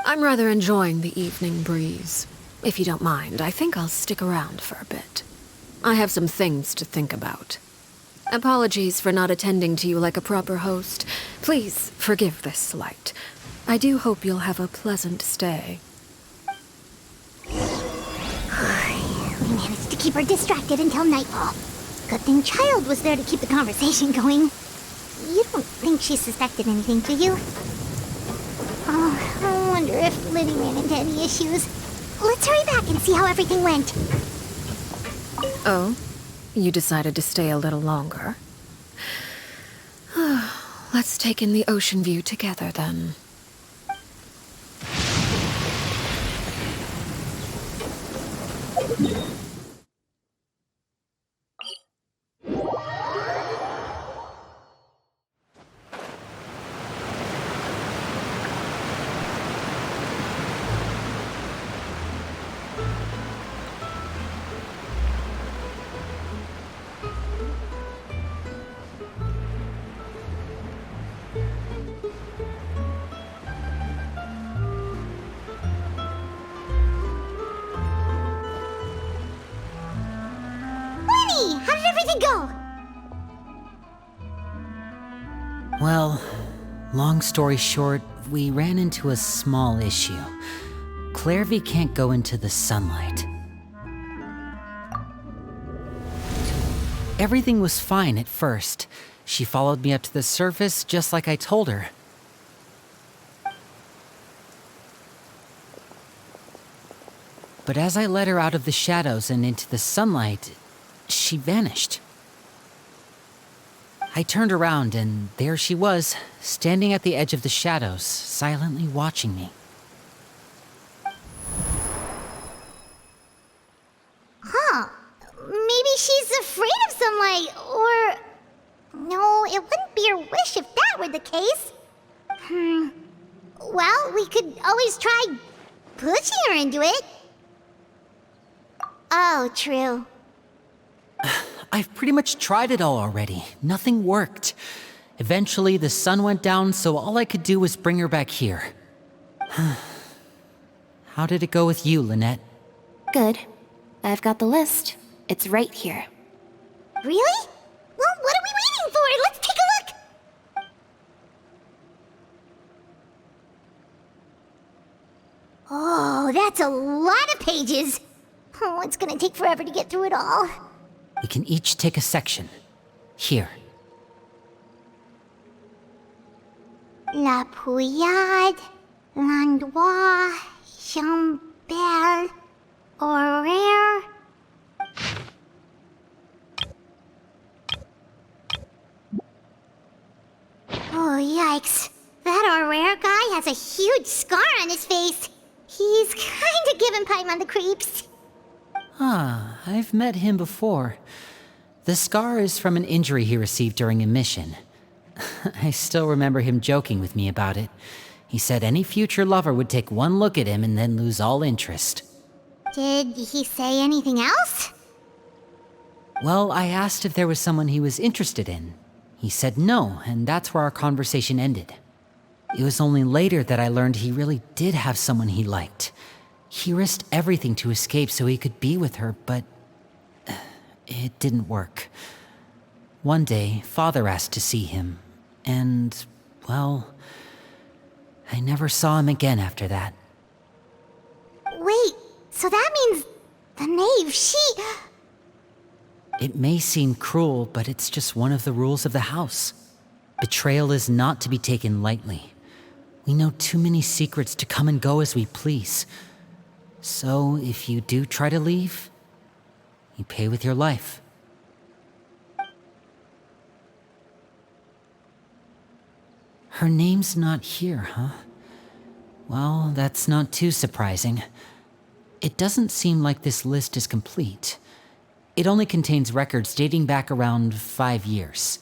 S3: I'm rather enjoying the evening breeze. If you don't mind, I think I'll stick around for a bit. I have some things to think about. Apologies for not attending to you like a proper host. Please forgive this slight. I do hope you'll have a pleasant stay.
S2: We managed to keep her distracted until nightfall. Good thing Child was there to keep the conversation going. You don't think she suspected anything, do you? Oh, I wonder if Liddy ran into any issues. Let's hurry back and see how everything went.
S3: Oh? You decided to stay a little longer? Let's take in the ocean view together, then.
S2: How did everything go?
S1: Well, long story short, we ran into a small issue. Clairvy can't go into the sunlight. Everything was fine at first. She followed me up to the surface just like I told her. But as I led her out of the shadows and into the sunlight, she vanished. I turned around and there she was, standing at the edge of the shadows, silently watching me.
S2: Huh. Maybe she's afraid of sunlight, or... No, it wouldn't be her wish if that were the case. Well, we could always try pushing her into it. Oh, true.
S1: I've pretty much tried it all already. Nothing worked. Eventually, the sun went down, so all I could do was bring her back here. How did it go with you, Lynette?
S6: Good. I've got the list. It's right here.
S2: Really? Well, what are we waiting for? Let's take a look! Whoa, that's a lot of pages. Oh, it's gonna take forever to get through it all.
S1: We can each take a section. Here.
S2: La Pouillade, L'Endroit, Chambert, Horaire. Oh, yikes. That Horaire guy has a huge scar on his face. He's kinda giving Paimon the creeps.
S1: Ah, I've met him before. The scar is from an injury he received during a mission. I still remember him joking with me about it. He said any future lover would take one look at him and then lose all interest.
S2: Did he say anything else?
S1: Well, I asked if there was someone he was interested in. He said no, and that's where our conversation ended. It was only later that I learned he really did have someone he liked. He risked everything to escape so he could be with her, but it didn't work. One day, Father asked to see him, and, well, I never saw him again after that.
S2: Wait, so that means the knave,
S1: It may seem cruel, but it's just one of the rules of the house. Betrayal is not to be taken lightly. We know too many secrets to come and go as we please. So, if you do try to leave, you pay with your life. Her name's not here, huh? Well, that's not too surprising. It doesn't seem like this list is complete. It only contains records dating back around 5 years.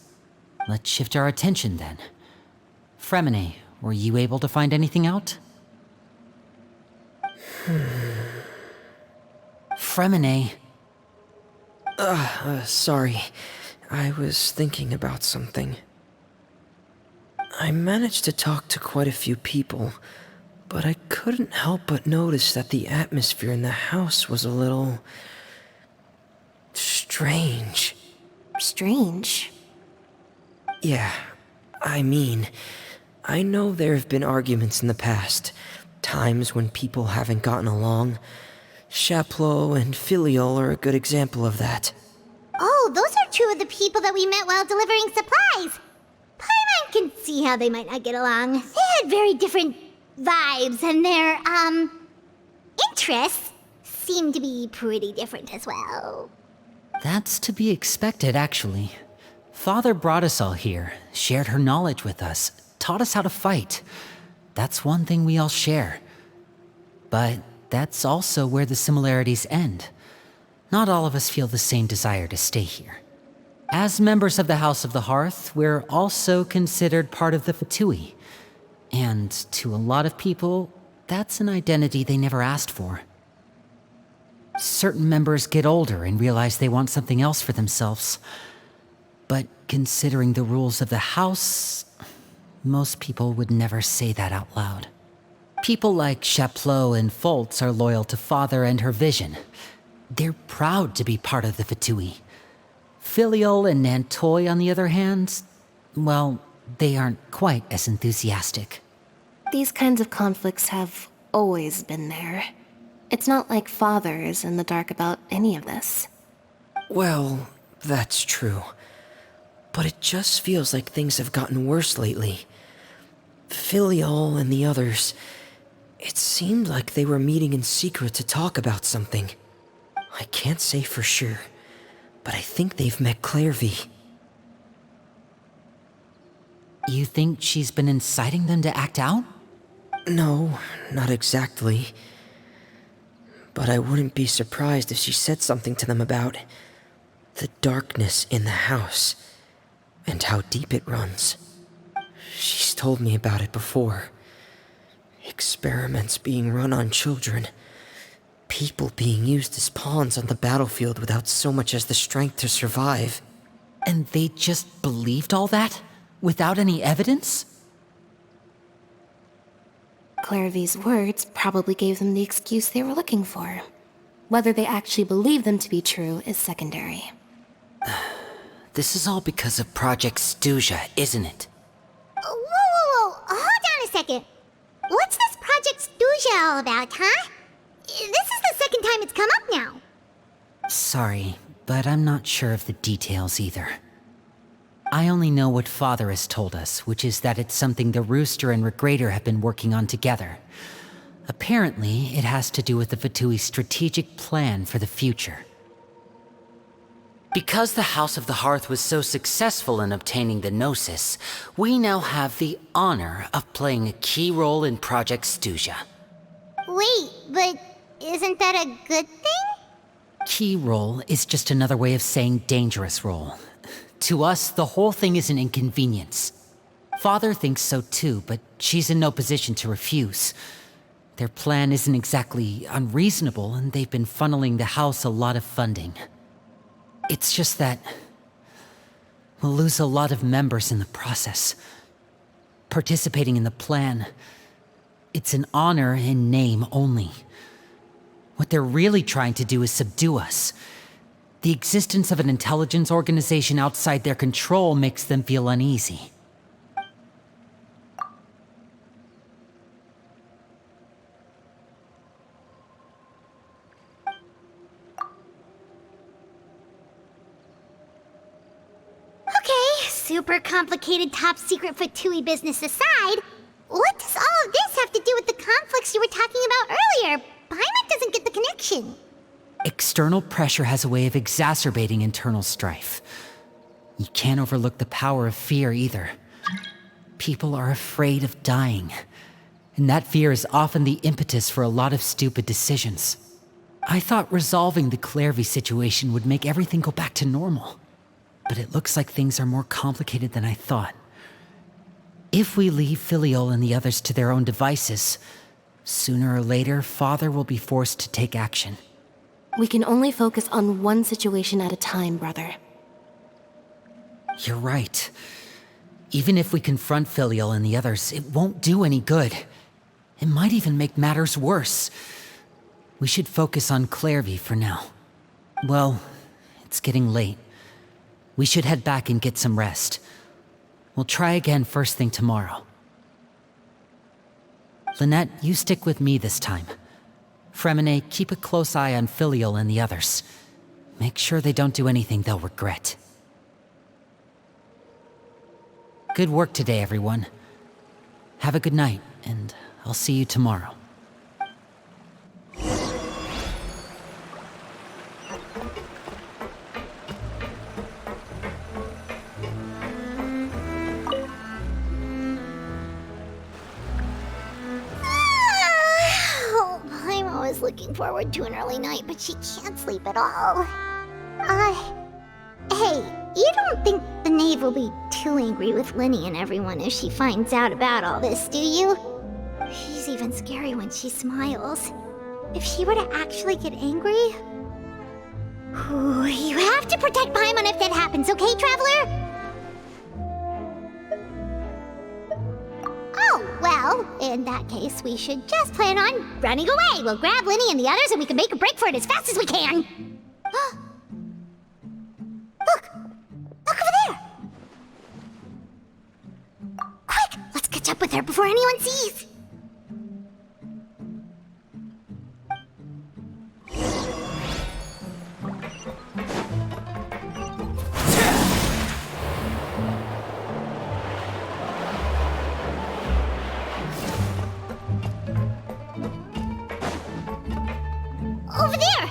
S1: Let's shift our attention then. Fremine, were you able to find anything out? Fremine.
S8: Sorry. I was thinking about something. I managed to talk to quite a few people, but I couldn't help but notice that the atmosphere in the house was a little strange.
S6: Strange.
S8: Yeah, I mean, I know there have been arguments in the past, times when people haven't gotten along. Chaplot and Filial are a good example of that.
S2: Oh, those are two of the people that we met while delivering supplies. Paimon can see how they might not get along. They had very different vibes, and their, interests seem to be pretty different as well.
S1: That's to be expected, actually. Father brought us all here, shared her knowledge with us, taught us how to fight. That's one thing we all share. But that's also where the similarities end. Not all of us feel the same desire to stay here. As members of the House of the Hearth, we're also considered part of the Fatui. And to a lot of people, that's an identity they never asked for. Certain members get older and realize they want something else for themselves. But considering the rules of the house, most people would never say that out loud. People like Chaplot and Foltz are loyal to Father and her vision. They're proud to be part of the Fatui. Filial and Nantoy, on the other hand, well, they aren't quite as enthusiastic.
S6: These kinds of conflicts have always been there. It's not like Father is in the dark about any of this.
S8: Well, that's true. But it just feels like things have gotten worse lately. Filial and the others, it seemed like they were meeting in secret to talk about something. I can't say for sure, but I think they've met Clairvy.
S1: You think she's been inciting them to act out?
S8: No, not exactly. But I wouldn't be surprised if she said something to them about the darkness in the house and how deep it runs. She's told me about it before. Experiments being run on children. People being used as pawns on the battlefield without so much as the strength to survive.
S1: And they just believed all that? Without any evidence?
S6: Clairvy's words probably gave them the excuse they were looking for. Whether they actually believe them to be true is secondary.
S1: This is all because of Project Stuja, isn't it?
S2: Whoa, hold on a second. What's this Project Stuja all about, huh? This is the second time it's come up now.
S1: Sorry, but I'm not sure of the details either. I only know what Father has told us, which is that it's something the Rooster and Regrader have been working on together. Apparently, it has to do with the Fatui's strategic plan for the future. Because the House of the Hearth was so successful in obtaining the Gnosis, we now have the honor of playing a key role in Project Stuja.
S2: Wait, but isn't that a good thing?
S1: Key role is just another way of saying dangerous role. To us, the whole thing is an inconvenience. Father thinks so too, but she's in no position to refuse. Their plan isn't exactly unreasonable, and they've been funneling the house a lot of funding. It's just that we'll lose a lot of members in the process. Participating in the plan, it's an honor in name only. What they're really trying to do is subdue us. The existence of an intelligence organization outside their control makes them feel uneasy.
S2: Super complicated top secret Fatui business aside, what does all of this have to do with the conflicts you were talking about earlier? Paimon doesn't get the connection.
S1: External pressure has a way of exacerbating internal strife. You can't overlook the power of fear either. People are afraid of dying, and that fear is often the impetus for a lot of stupid decisions. I thought resolving the Clairvy situation would make everything go back to normal. But it looks like things are more complicated than I thought. If we leave Filiol and the others to their own devices, sooner or later, Father will be forced to take action.
S6: We can only focus on one situation at a time, brother.
S1: You're right. Even if we confront Filiol and the others, it won't do any good. It might even make matters worse. We should focus on Clairvy for now. Well, it's getting late. We should head back and get some rest. We'll try again first thing tomorrow. Lynette, you stick with me this time. Fremine, keep a close eye on Filiol and the others. Make sure they don't do anything they'll regret. Good work today, everyone. Have a good night, and I'll see you tomorrow.
S2: Looking forward to an early night, but she can't sleep at all. Hey, you don't think the knave will be too angry with Linny and everyone if she finds out about all this, do you? She's even scary when she smiles. If she were to actually get angry... Ooh, you have to protect Paimon if that happens, okay, Traveler? Oh, well, in that case, we should just plan on running away. We'll grab Linny and the others and we can make a break for it as fast as we can. Look! Look over there! Quick! Let's catch up with her before anyone sees! Over there!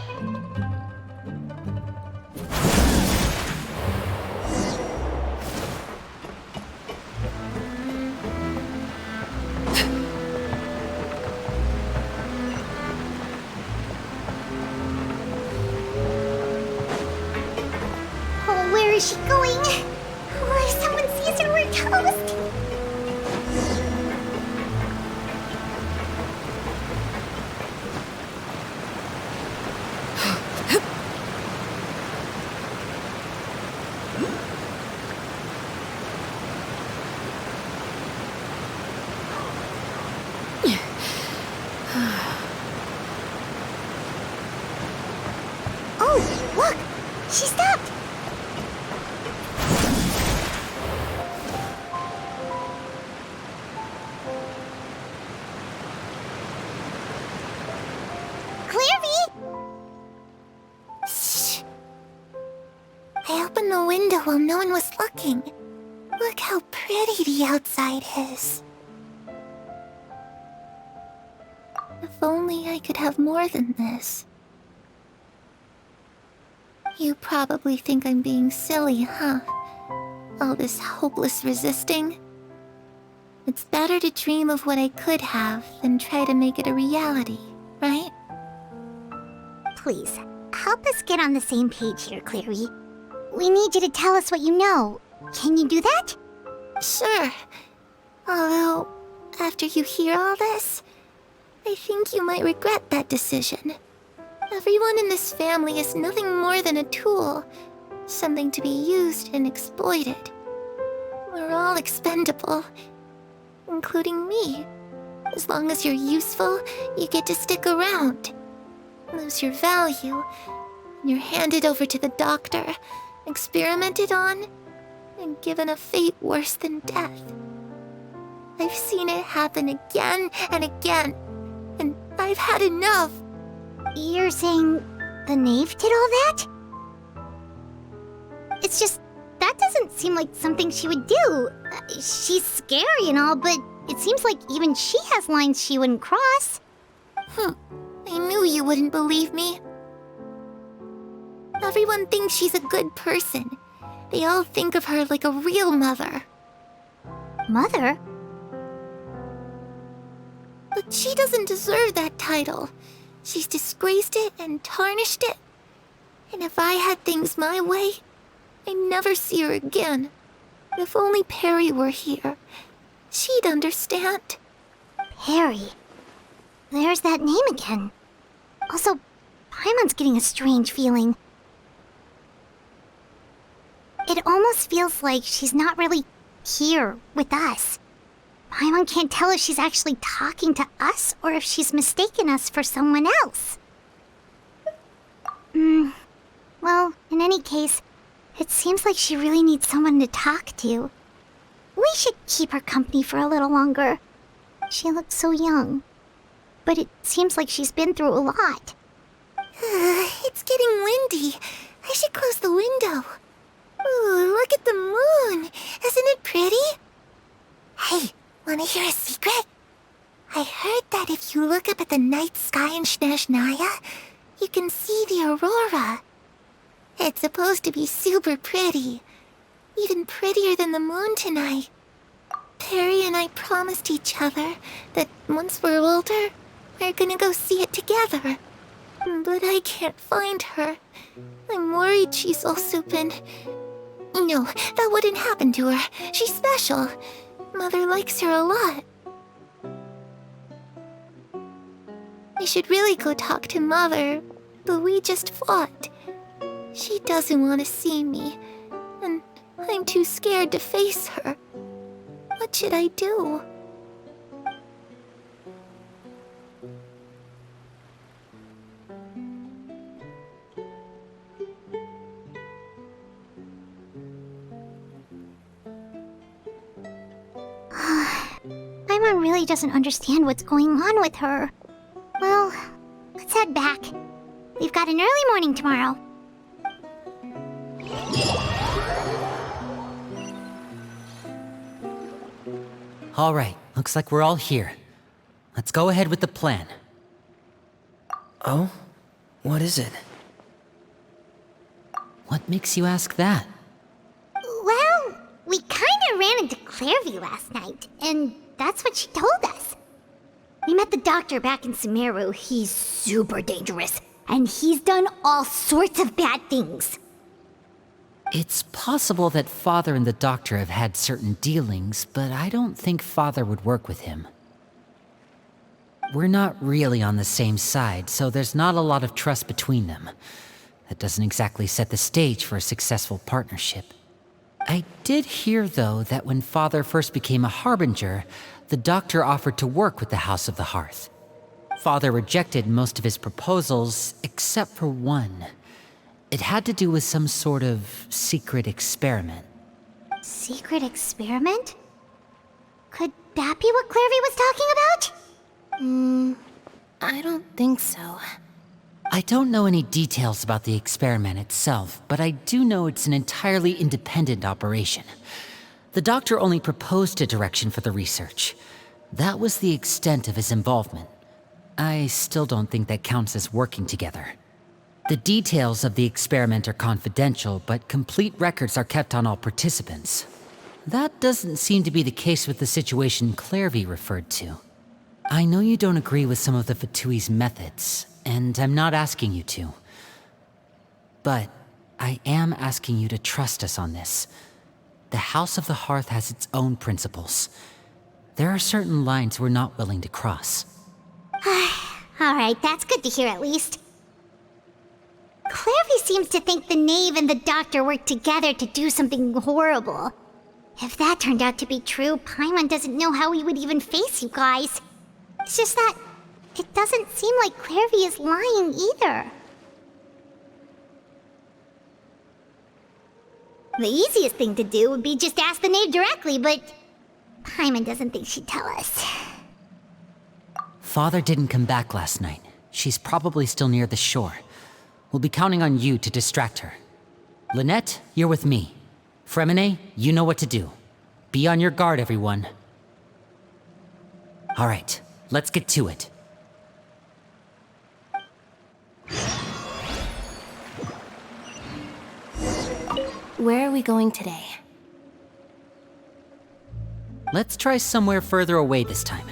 S5: while no one was looking. Look how pretty the outside is. If only I could have more than this. You probably think I'm being silly, huh? All this hopeless resisting. It's better to dream of what I could have than try to make it a reality, right?
S2: Please, help us get on the same page here, Clary. We need you to tell us what you know. Can you do that?
S5: Sure. Although, after you hear all this, I think you might regret that decision. Everyone in this family is nothing more than a tool, something to be used and exploited. We're all expendable, including me. As long as you're useful, you get to stick around. Lose your value, and you're handed over to the doctor, experimented on, and given a fate worse than death. I've seen it happen again and again, and I've had enough.
S2: You're saying the knave did all that? It's just, that doesn't seem like something she would do. She's scary and all, but it seems like even she has lines she wouldn't cross.
S5: I knew you wouldn't believe me. Everyone thinks she's a good person. They all think of her like a real mother.
S2: Mother?
S5: But she doesn't deserve that title. She's disgraced it and tarnished it. And if I had things my way, I'd never see her again. If only Perry were here, she'd understand.
S2: Perry. There's that name again. Also, Paimon's getting a strange feeling. It almost feels like she's not really here with us. Paimon can't tell if she's actually talking to us or if she's mistaken us for someone else. Well, in any case, it seems like she really needs someone to talk to. We should keep her company for a little longer. She looks so young. But it seems like she's been through a lot.
S5: It's getting windy. I should close the window. Ooh, look at the moon. Isn't it pretty? Hey, wanna hear a secret? I heard that if you look up at the night sky in Snezhnaya, you can see the aurora. It's supposed to be super pretty. Even prettier than the moon tonight. Perry and I promised each other that once we're older, we're gonna go see it together. But I can't find her. I'm worried she's also been... No, that wouldn't happen to her. She's special. Mother likes her a lot. I should really go talk to Mother, but we just fought. She doesn't want to see me, and I'm too scared to face her. What should I do?
S2: Paimon really doesn't understand what's going on with her. Well, let's head back. We've got an early morning tomorrow.
S1: All right, looks like we're all here. Let's go ahead with the plan.
S8: Oh? What is it?
S1: What makes you ask that?
S2: Well, we kinda ran into Clairview last night, and that's what she told us. We met the doctor back in Sumeru. He's super dangerous, and he's done all sorts of bad things.
S1: It's possible that Father and the Doctor have had certain dealings, but I don't think Father would work with him. We're not really on the same side, so there's not a lot of trust between them. That doesn't exactly set the stage for a successful partnership. I did hear, though, that when Father first became a Harbinger, the Doctor offered to work with the House of the Hearth. Father rejected most of his proposals, except for one. It had to do with some sort of secret experiment.
S2: Secret experiment? Could that be what Clairview was talking about?
S6: I don't think so.
S1: I I don't know any details about the experiment itself, but I do know it's an entirely independent operation. The doctor only proposed a direction for the research. That was the extent of his involvement. I still don't think that counts as working together. The details of the experiment are confidential, but complete records are kept on all participants. That doesn't seem to be the case with the situation Clairvy referred to. I know you don't agree with some of the Fatui's methods, and I'm not asking you to. But I am asking you to trust us on this. The House of the Hearth has its own principles. There are certain lines we're not willing to cross.
S2: Alright, that's good to hear at least. Clairvy seems to think the knave and the doctor work together to do something horrible. If that turned out to be true, Paimon doesn't know how he would even face you guys. It's just that it doesn't seem like Clairvy is lying either. The easiest thing to do would be just ask the knave directly, but Paimon doesn't think she'd tell us.
S1: Father didn't come back last night. She's probably still near the shore. We'll be counting on you to distract her. Lynette, you're with me. Fremine, you know what to do. Be on your guard, everyone. All right, let's get to it.
S6: Where are we going today?
S1: Let's try somewhere further away this time.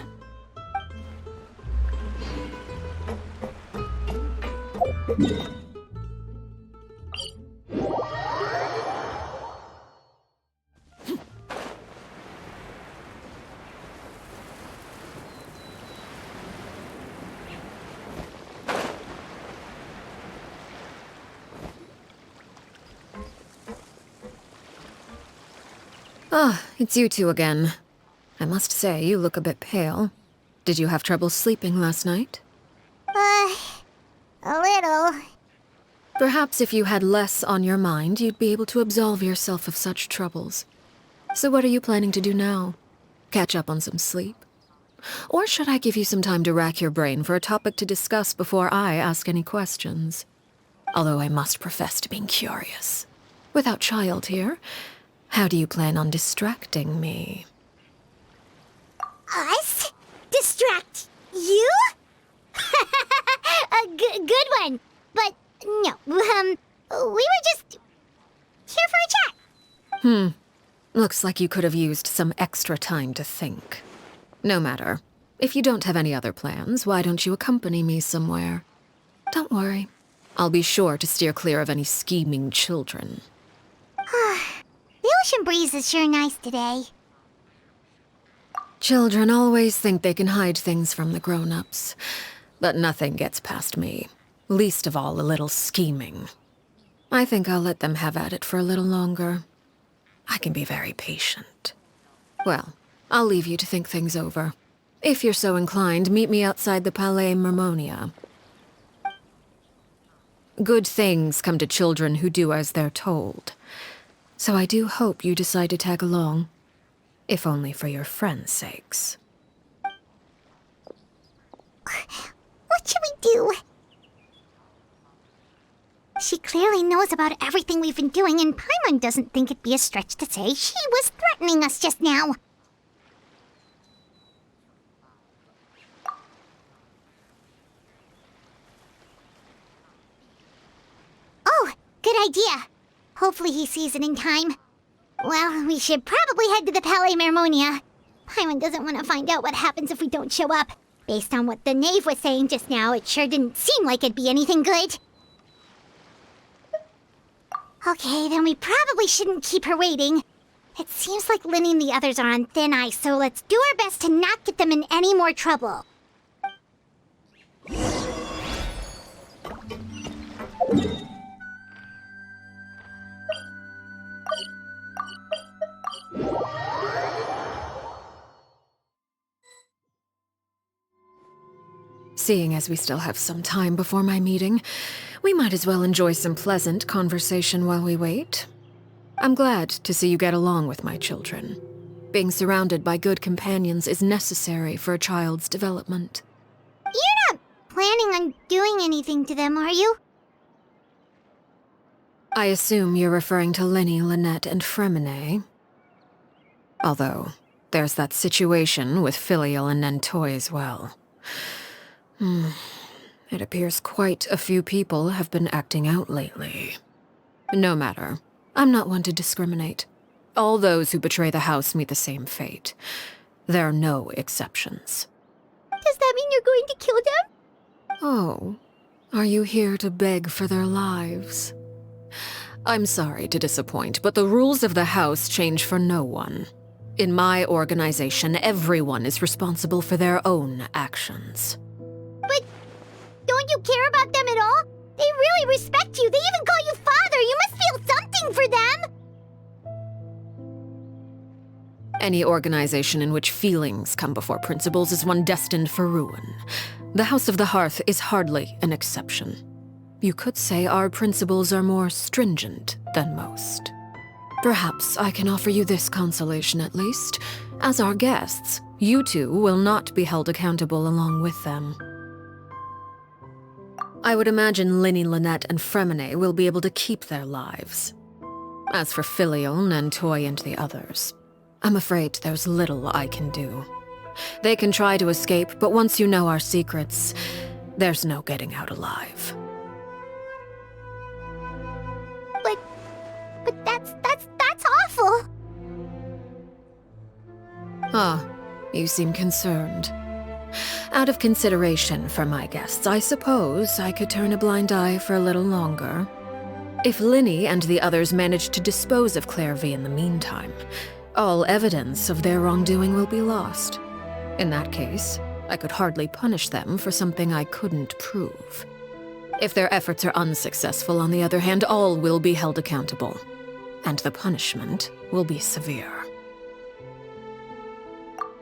S3: Ah, it's you two again. I must say, you look a bit pale. Did you have trouble sleeping last night?
S2: A little.
S3: Perhaps if you had less on your mind, you'd be able to absolve yourself of such troubles. So what are you planning to do now? Catch up on some sleep? Or should I give you some time to rack your brain for a topic to discuss before I ask any questions? Although I must profess to being curious. Without Child here, how do you plan on distracting me?
S2: Us? Distract you? A good one. But no, we were just here for a chat.
S3: Looks like you could have used some extra time to think. No matter. If you don't have any other plans, why don't you accompany me somewhere? Don't worry. I'll be sure to steer clear of any scheming children.
S2: The ocean breeze is sure nice today.
S3: Children always think they can hide things from the grown-ups. But nothing gets past me. Least of all a little scheming. I think I'll let them have at it for a little longer. I can be very patient. Well, I'll leave you to think things over. If you're so inclined, meet me outside the Palais Mermonia. Good things come to children who do as they're told. So I do hope you decide to tag along. If only for your friends' sakes.
S2: What should we do? She clearly knows about everything we've been doing, and Paimon doesn't think it'd be a stretch to say she was threatening us just now. Oh, good idea. Hopefully he sees it in time. Well, we should probably head to the Palais Mermonia. Paimon doesn't want to find out what happens if we don't show up. Based on what the knave was saying just now, it sure didn't seem like it'd be anything good. Okay, then we probably shouldn't keep her waiting. It seems like Lynn and the others are on thin ice, so let's do our best to not get them in any more trouble.
S3: Seeing as we still have some time before my meeting, we might as well enjoy some pleasant conversation while we wait. I'm glad to see you get along with my children. Being surrounded by good companions is necessary for a child's development.
S2: You're not planning on doing anything to them, are you?
S3: I assume you're referring to Linny, Lynette, and Fremine. Although, there's that situation with Filial and Nentoy as well. It appears quite a few people have been acting out lately. No matter. I'm not one to discriminate. All those who betray the house meet the same fate. There are no exceptions.
S2: Does that mean you're going to kill them?
S3: Oh, are you here to beg for their lives? I'm sorry to disappoint, but the rules of the house change for no one. In my organization, everyone is responsible for their own actions.
S2: But don't you care about them at all? They really respect you. They even call you father. You must feel something for them.
S3: Any organization in which feelings come before principles is one destined for ruin. The House of the Hearth is hardly an exception. You could say our principles are more stringent than most. Perhaps I can offer you this consolation at least. As our guests, you two will not be held accountable along with them. I would imagine Linny, Lynette, and Fremine will be able to keep their lives. As for Filial, Nentoy, and the others, I'm afraid there's little I can do. They can try to escape, but once you know our secrets, there's no getting out alive.
S2: But that's awful.
S3: Ah, you seem concerned. Out of consideration for my guests, I suppose I could turn a blind eye for a little longer. If Linny and the others manage to dispose of Clairvy in the meantime, all evidence of their wrongdoing will be lost. In that case, I could hardly punish them for something I couldn't prove. If their efforts are unsuccessful, on the other hand, all will be held accountable. And the punishment will be severe.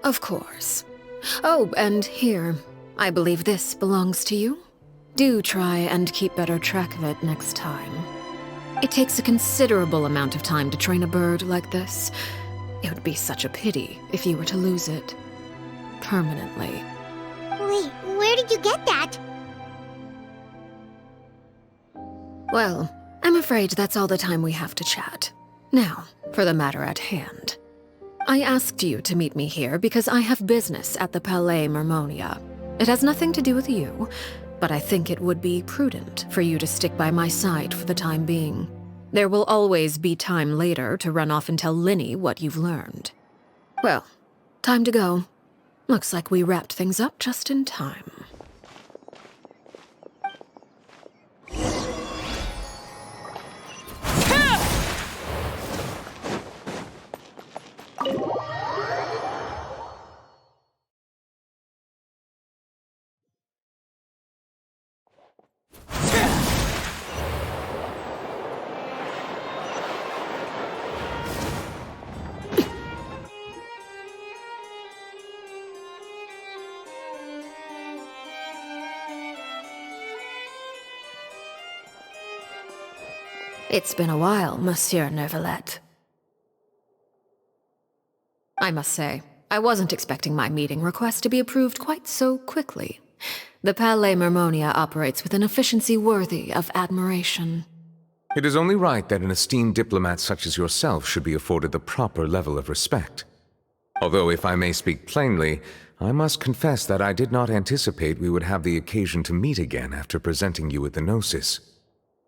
S3: Of course. Oh, and here, I believe this belongs to you. Do try and keep better track of it next time. It takes a considerable amount of time to train a bird like this. It would be such a pity if you were to lose it. Permanently.
S2: Wait, where did you get that?
S3: Well, I'm afraid that's all the time we have to chat. Now, for the matter at hand. I asked you to meet me here because I have business at the Palais Mermonia. It has nothing to do with you, but I think it would be prudent for you to stick by my side for the time being. There will always be time later to run off and tell Linny what you've learned. Well, time to go. Looks like we wrapped things up just in time. It's been a while, Monsieur Neuvillette. I must say, I wasn't expecting my meeting request to be approved quite so quickly. The Palais Mermonia operates with an efficiency worthy of admiration.
S10: It is only right that an esteemed diplomat such as yourself should be afforded the proper level of respect. Although, if I may speak plainly, I must confess that I did not anticipate we would have the occasion to meet again after presenting you with the Gnosis.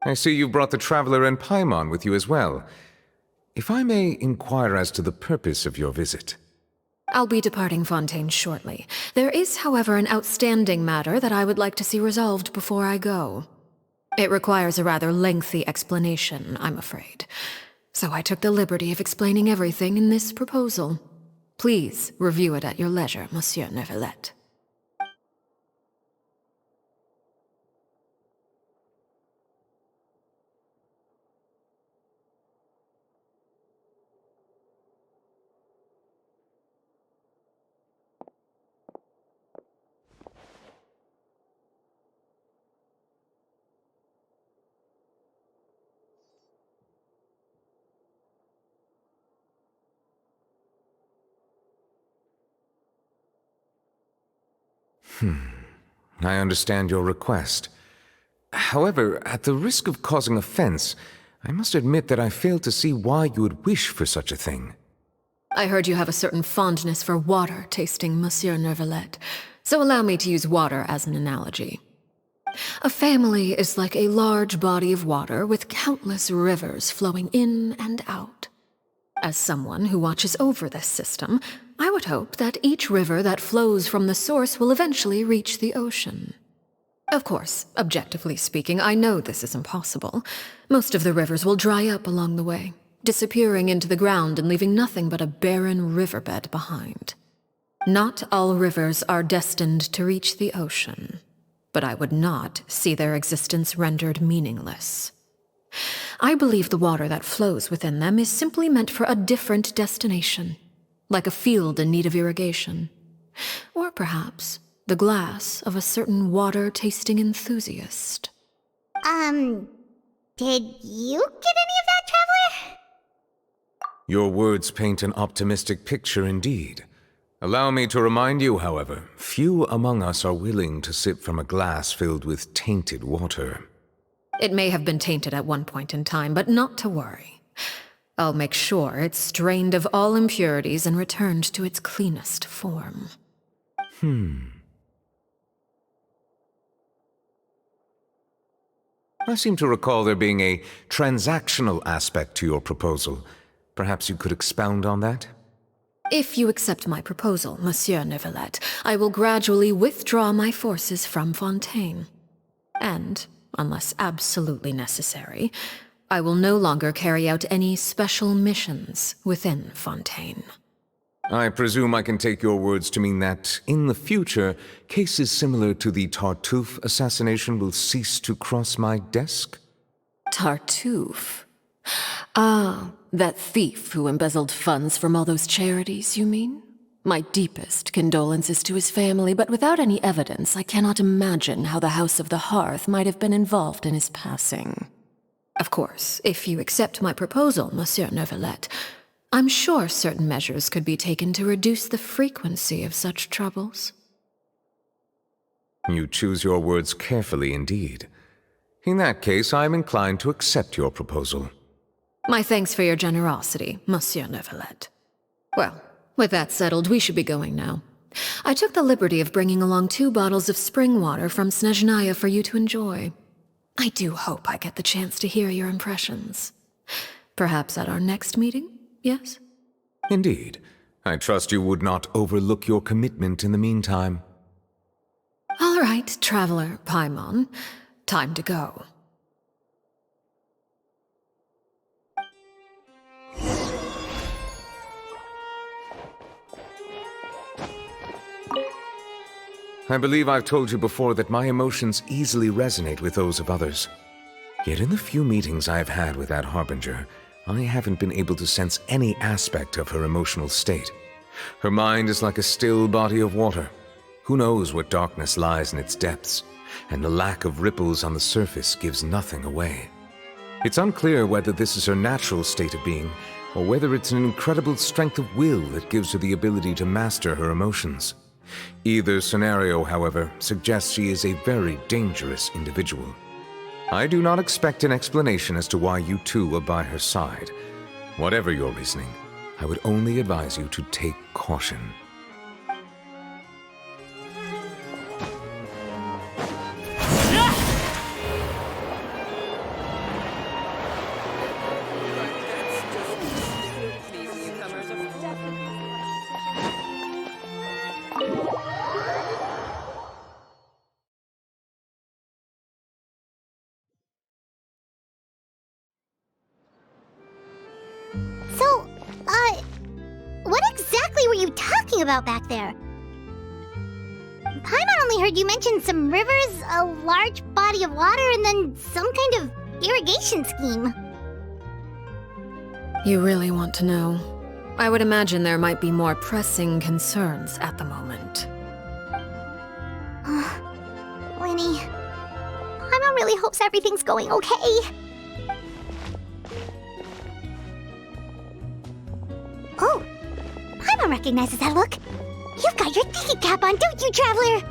S10: I see you brought the Traveler and Paimon with you as well. If I may inquire as to the purpose of your visit.
S3: I'll be departing Fontaine shortly. There is, however, an outstanding matter that I would like to see resolved before I go. It requires a rather lengthy explanation, I'm afraid. So I took the liberty of explaining everything in this proposal. Please review it at your leisure, Monsieur Neuvillette.
S10: I understand your request. However, at the risk of causing offense, I must admit that I fail to see why you would wish for such a thing.
S3: I heard you have a certain fondness for water tasting, Monsieur Neuvillette, so allow me to use water as an analogy. A family is like a large body of water with countless rivers flowing in and out. As someone who watches over this system, I would hope that each river that flows from the source will eventually reach the ocean. Of course, objectively speaking, I know this is impossible. Most of the rivers will dry up along the way, disappearing into the ground and leaving nothing but a barren riverbed behind. Not all rivers are destined to reach the ocean, but I would not see their existence rendered meaningless. I believe the water that flows within them is simply meant for a different destination, like a field in need of irrigation. Or perhaps the glass of a certain water-tasting enthusiast.
S2: Did you get any of that, Traveler?
S10: Your words paint an optimistic picture indeed. Allow me to remind you, however, few among us are willing to sip from a glass filled with tainted water.
S3: It may have been tainted at one point in time, but not to worry. I'll make sure it's strained of all impurities and returned to its cleanest form.
S10: I seem to recall there being a transactional aspect to your proposal. Perhaps you could expound on that?
S3: If you accept my proposal, Monsieur Neuvillette, I will gradually withdraw my forces from Fontaine. And, unless absolutely necessary, I will no longer carry out any special missions within Fontaine.
S10: I presume I can take your words to mean that, in the future, cases similar to the Tartuffe assassination will cease to cross my desk?
S3: Tartuffe? Ah, that thief who embezzled funds from all those charities, you mean? My deepest condolences to his family, but without any evidence, I cannot imagine how the House of the Hearth might have been involved in his passing. Of course, if you accept my proposal, Monsieur Neuvillette, I'm sure certain measures could be taken to reduce the frequency of such troubles.
S10: You choose your words carefully indeed. In that case, I am inclined to accept your proposal.
S3: My thanks for your generosity, Monsieur Neuvillette. Well, with that settled, we should be going now. I took the liberty of bringing along 2 bottles of spring water from Snezhnaya for you to enjoy. I do hope I get the chance to hear your impressions. Perhaps at our next meeting, yes?
S10: Indeed. I trust you would not overlook your commitment in the meantime.
S3: All right, Traveler Paimon. Time to go.
S10: I believe I've told you before that my emotions easily resonate with those of others. Yet in the few meetings I've had with that Harbinger, I haven't been able to sense any aspect of her emotional state. Her mind is like a still body of water. Who knows what darkness lies in its depths, and the lack of ripples on the surface gives nothing away. It's unclear whether this is her natural state of being, or whether it's an incredible strength of will that gives her the ability to master her emotions. Either scenario, however, suggests she is a very dangerous individual. I do not expect an explanation as to why you two are by her side. Whatever your reasoning, I would only advise you to take caution.
S2: So, what exactly were you talking about back there? Paimon only heard you mention some rivers, a large body of water, and then some kind of irrigation scheme.
S3: You really want to know? I would imagine there might be more pressing concerns at the moment.
S2: Winnie, Paimon really hopes everything's going okay. Oh, Paimon recognizes that look. You've got your thinking cap on, don't you, Traveler?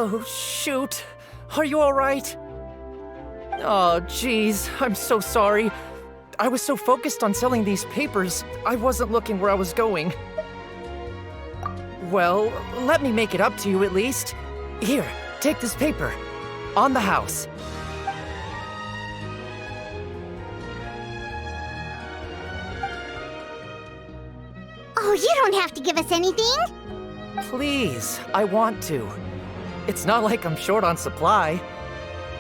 S11: Oh, shoot. Are you alright? Oh, jeez, I'm so sorry. I was so focused on selling these papers, I wasn't looking where I was going. Well, let me make it up to you at least. Here, take this paper. On the house.
S2: Oh, you don't have to give us anything.
S11: Please, I want to. It's not like I'm short on supply.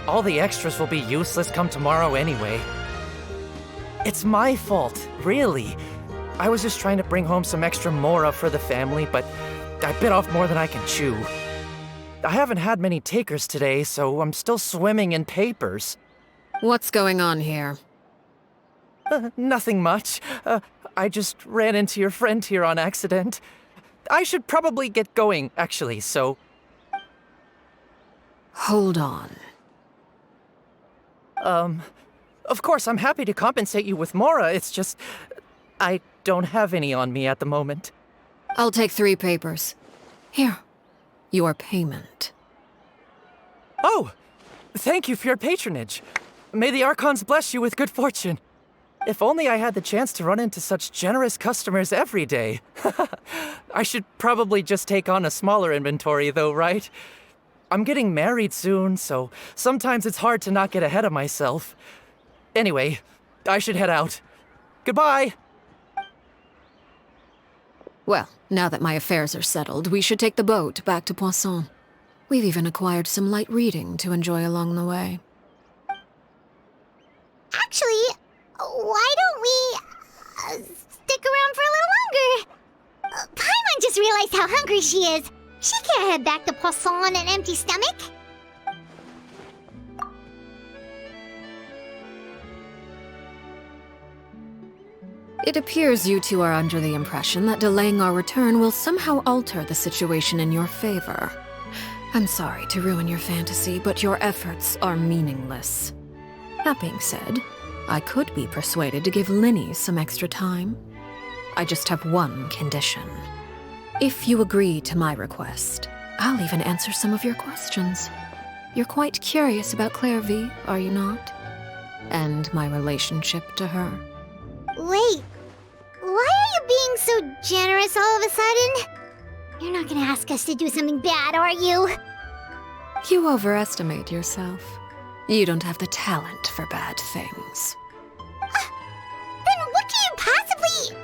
S11: All the extras will be useless come tomorrow anyway. It's my fault, really. I was just trying to bring home some extra mora for the family, but I bit off more than I can chew. I haven't had many takers today, so I'm still swimming in papers.
S3: What's going on here?
S11: Nothing much. I just ran into your friend here on accident. I should probably get going, actually, so...
S3: Hold on.
S11: Of course, I'm happy to compensate you with mora, it's just... I don't have any on me at the moment.
S3: I'll take 3 papers. Here. Your payment.
S11: Oh! Thank you for your patronage. May the Archons bless you with good fortune. If only I had the chance to run into such generous customers every day. I should probably just take on a smaller inventory though, right? I'm getting married soon, so sometimes it's hard to not get ahead of myself. Anyway, I should head out. Goodbye!
S3: Well, now that my affairs are settled, we should take the boat back to Poisson. We've even acquired some light reading to enjoy along the way.
S2: Actually, why don't we stick around for a little longer? Paimon just realized how hungry she is. She can't head back to Poisson on an empty stomach.
S3: It appears you two are under the impression that delaying our return will somehow alter the situation in your favor. I'm sorry to ruin your fantasy, but your efforts are meaningless. That being said, I could be persuaded to give Linny some extra time. I just have one condition. If you agree to my request, I'll even answer some of your questions. You're quite curious about Clairvy, are you not? And my relationship to her.
S2: Wait, why are you being so generous all of a sudden? You're not gonna ask us to do something bad, are you?
S3: You overestimate yourself. You don't have the talent for bad things.
S2: Then what can you possibly...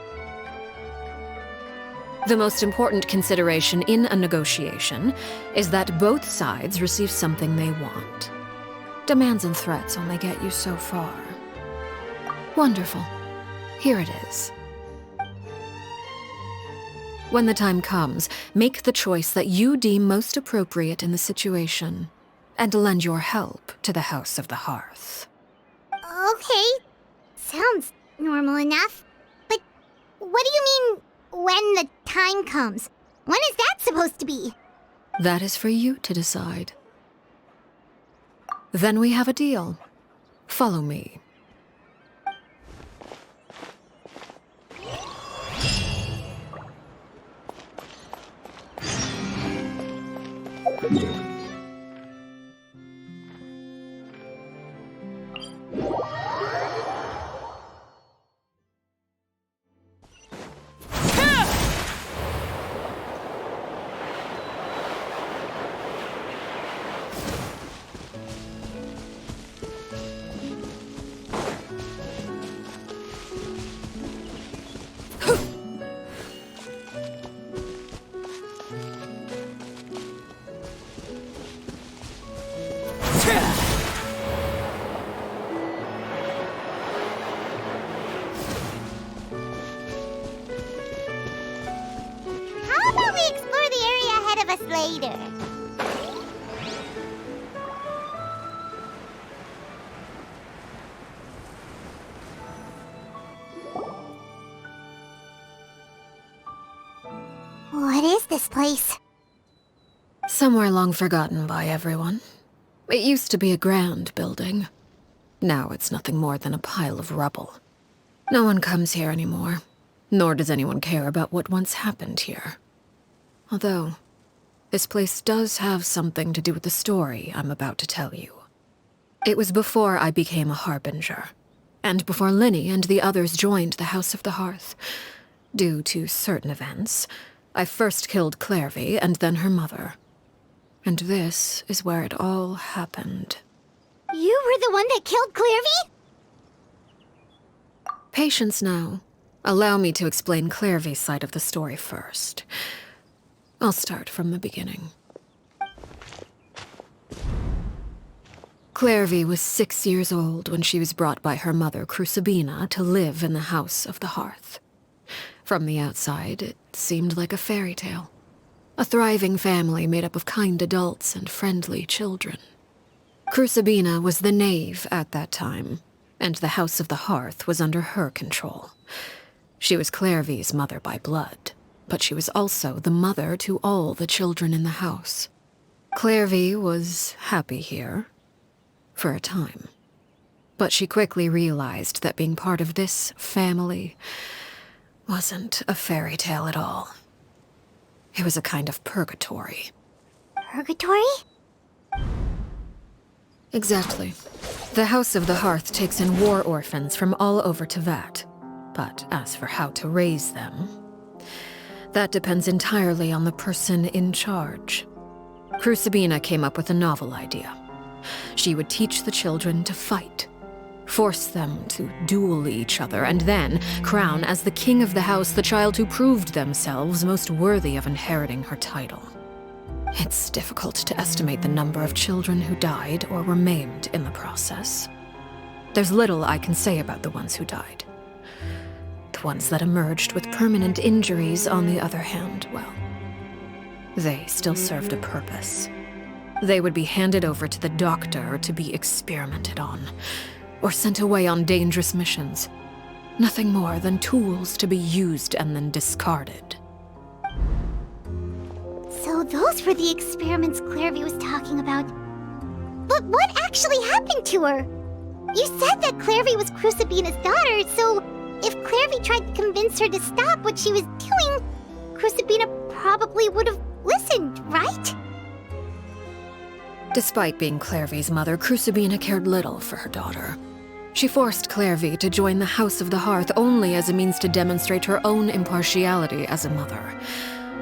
S3: The most important consideration in a negotiation is that both sides receive something they want. Demands and threats only get you so far. Wonderful. Here it is. When the time comes, make the choice that you deem most appropriate in the situation, and lend your help to the House of the Hearth.
S2: Okay, sounds normal enough. But what do you mean, when the time comes? When is that supposed to be?
S3: That is for you to decide. Then we have a deal. Follow me.
S2: How about we explore the area ahead of us later? What is this place?
S3: Somewhere long forgotten by everyone. It used to be a grand building. Now it's nothing more than a pile of rubble. No one comes here anymore, nor does anyone care about what once happened here. Although, this place does have something to do with the story I'm about to tell you. It was before I became a Harbinger, and before Linny and the others joined the House of the Hearth. Due to certain events, I first killed Clairvy and then her mother. And this is where it all happened.
S2: You were the one that killed Clairvy?
S3: Patience now. Allow me to explain Clairvy's side of the story first. I'll start from the beginning. Clairvy was 6 years old when she was brought by her mother, Crucibina, to live in the House of the Hearth. From the outside, it seemed like a fairy tale. A thriving family made up of kind adults and friendly children. Crucibina was the knave at that time, and the House of the Hearth was under her control. She was Clairvy's mother by blood, but she was also the mother to all the children in the house. Clairvy was happy here, for a time. But she quickly realized that being part of this family wasn't a fairy tale at all. It was a kind of purgatory.
S2: Purgatory?
S3: Exactly. The House of the Hearth takes in war orphans from all over Tevat. But as for how to raise them, that depends entirely on the person in charge. Crucibina came up with a novel idea. She would teach the children to fight, force them to duel each other, and then crown as the king of the house the child who proved themselves most worthy of inheriting her title. It's difficult to estimate the number of children who died or were maimed in the process. There's little I can say about the ones who died. The ones that emerged with permanent injuries, on the other hand, well, they still served a purpose. They would be handed over to the doctor to be experimented on, or sent away on dangerous missions. Nothing more than tools to be used and then discarded.
S2: So those were the experiments Clairvy was talking about. But what actually happened to her? You said that Clairvy was Crucibina's daughter, so if Clairvy tried to convince her to stop what she was doing, Crucibina probably would have listened, right?
S3: Despite being Clairvy's mother, Crucibina cared little for her daughter. She forced Clairvy to join the House of the Hearth only as a means to demonstrate her own impartiality as a mother,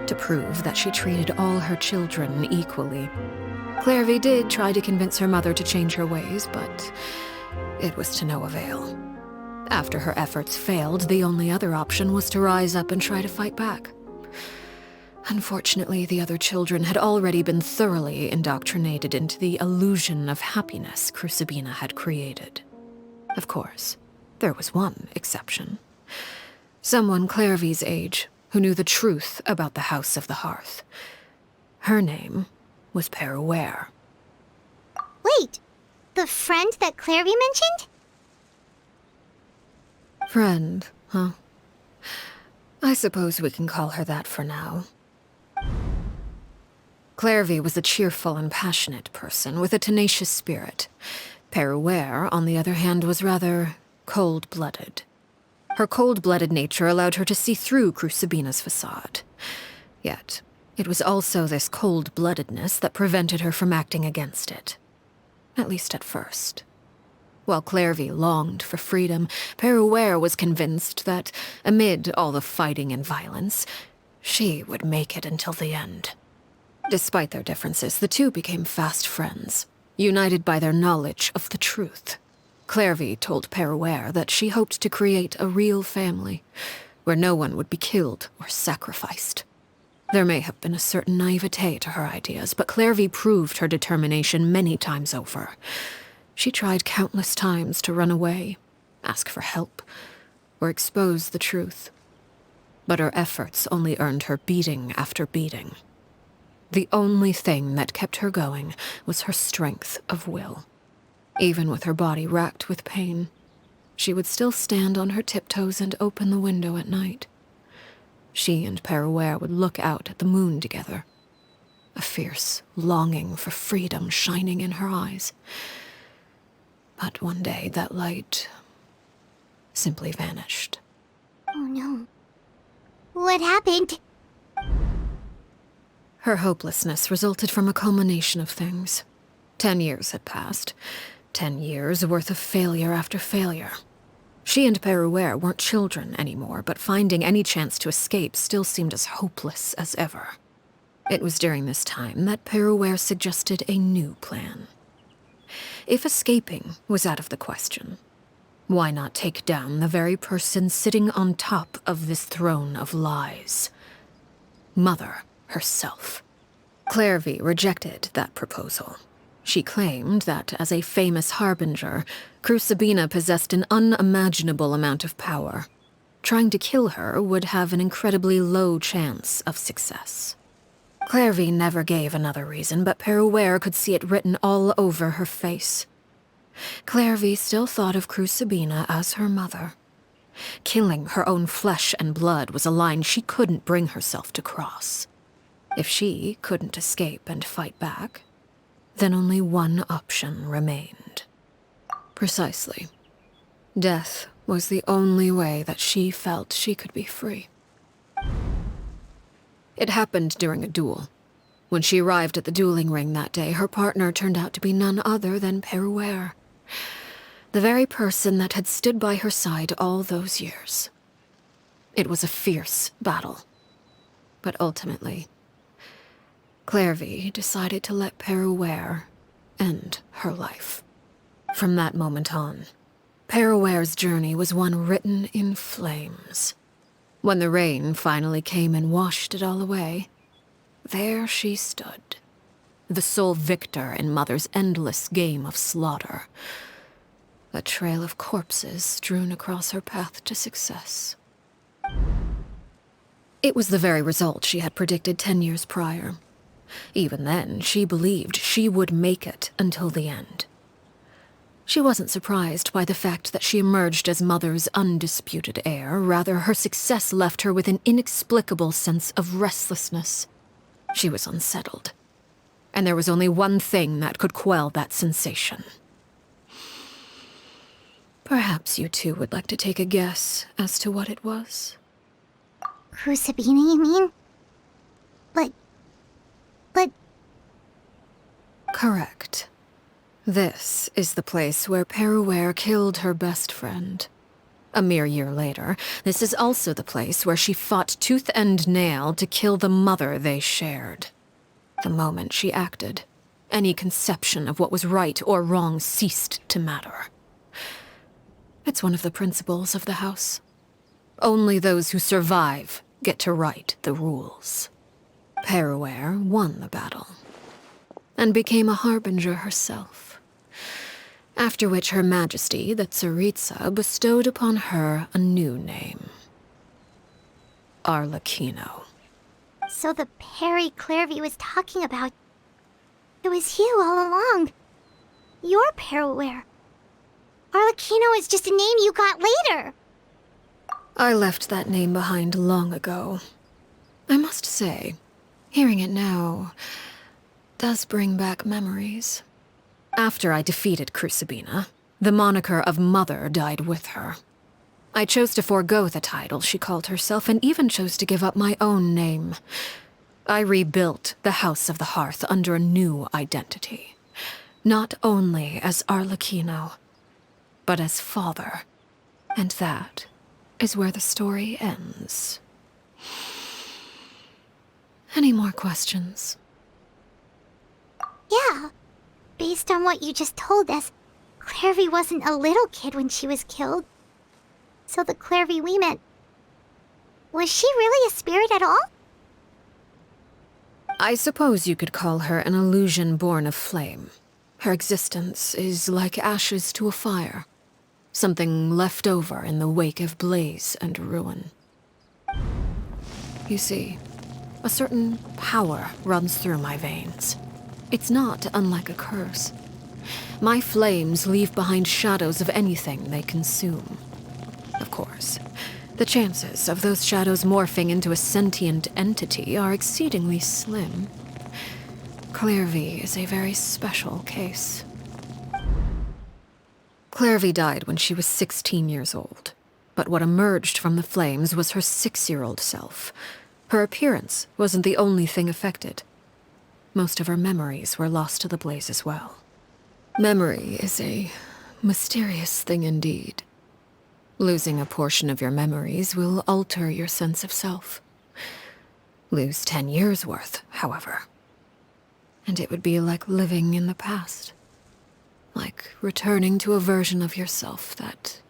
S3: to prove that she treated all her children equally. Clairvy did try to convince her mother to change her ways, but it was to no avail. After her efforts failed, the only other option was to rise up and try to fight back. Unfortunately, the other children had already been thoroughly indoctrinated into the illusion of happiness Crucibina had created. Of course, there was one exception. Someone Clairvy's age who knew the truth about the House of the Hearth. Her name was Peruere.
S2: Wait, the friend that Clairvy mentioned?
S3: Friend, huh? I suppose we can call her that for now. Clairvy was a cheerful and passionate person with a tenacious spirit. Peruere, on the other hand, was rather cold-blooded. Her cold-blooded nature allowed her to see through Crucibina's facade. Yet, it was also this cold-bloodedness that prevented her from acting against it. At least at first. While Clairvy longed for freedom, Peruere was convinced that, amid all the fighting and violence, she would make it until the end. Despite their differences, the two became fast friends, united by their knowledge of the truth. Clairvy told Peruere that she hoped to create a real family, where no one would be killed or sacrificed. There may have been a certain naivete to her ideas, but Clairvy proved her determination many times over. She tried countless times to run away, ask for help, or expose the truth. But her efforts only earned her beating after beating. The only thing that kept her going was her strength of will. Even with her body racked with pain, she would still stand on her tiptoes and open the window at night. She and Peruere would look out at the moon together, a fierce longing for freedom shining in her eyes. But one day that light simply vanished.
S2: Oh no. What happened?
S3: Her hopelessness resulted from a culmination of things. 10 years had passed. 10 years worth of failure after failure. She and Perouer weren't children anymore, but finding any chance to escape still seemed as hopeless as ever. It was during this time that Perouer suggested a new plan. If escaping was out of the question, why not take down the very person sitting on top of this throne of lies? Mother herself. Clairvy rejected that proposal. She claimed that, as a famous harbinger, Crucibina possessed an unimaginable amount of power. Trying to kill her would have an incredibly low chance of success. Clairvy never gave another reason, but Perouer could see it written all over her face. Clairvy still thought of Crucibina as her mother. Killing her own flesh and blood was a line she couldn't bring herself to cross. If she couldn't escape and fight back, then only one option remained. Precisely. Death was the only way that she felt she could be free. It happened during a duel. When she arrived at the dueling ring that day, her partner turned out to be none other than Perouer. The very person that had stood by her side all those years. It was a fierce battle. But ultimately, Clairvy decided to let Perouer end her life. From that moment on, Perouer's journey was one written in flames. When the rain finally came and washed it all away, there she stood, the sole victor in Mother's endless game of slaughter. A trail of corpses strewn across her path to success. It was the very result she had predicted 10 years prior. Even then, she believed she would make it until the end. She wasn't surprised by the fact that she emerged as Mother's undisputed heir. Rather, her success left her with an inexplicable sense of restlessness. She was unsettled. And there was only one thing that could quell that sensation. Perhaps you two would like to take a guess as to what it was?
S2: Crucibina, you mean? But...
S3: Correct. This is the place where Perouer killed her best friend. A mere year later, this is also the place where she fought tooth and nail to kill the mother they shared. The moment she acted, any conception of what was right or wrong ceased to matter. It's one of the principles of the house. Only those who survive get to write the rules. Perouer won the battle, and became a harbinger herself. After which Her Majesty, the Tsaritsa, bestowed upon her a new name. Arlecchino.
S2: So the Perry Clairvy was talking about... It was you all along. You're Perouer. Arlecchino is just a name you got later.
S3: I left that name behind long ago. I must say, hearing it now does bring back memories. After I defeated Crucibina, the moniker of Mother died with her. I chose to forego the title she called herself, and even chose to give up my own name. I rebuilt the House of the Hearth under a new identity. Not only as Arlecchino, but as father. And that is where the story ends. Any more questions?
S2: Yeah. Based on what you just told us, Clairvy wasn't a little kid when she was killed. So the Clairvy we met... Was she really a spirit at all?
S3: I suppose you could call her an illusion born of flame. Her existence is like ashes to a fire. Something left over in the wake of blaze and ruin. You see, a certain power runs through my veins. It's not unlike a curse. My flames leave behind shadows of anything they consume. Of course, the chances of those shadows morphing into a sentient entity are exceedingly slim. Clairvy is a very special case. Clairvy died when she was 16 years old. But what emerged from the flames was her 6-year-old self. Her appearance wasn't the only thing affected. Most of her memories were lost to the blaze as well. Memory is a mysterious thing indeed. Losing a portion of your memories will alter your sense of self. Lose 10 years' worth, however, and it would be like living in the past. Like returning to a version of yourself that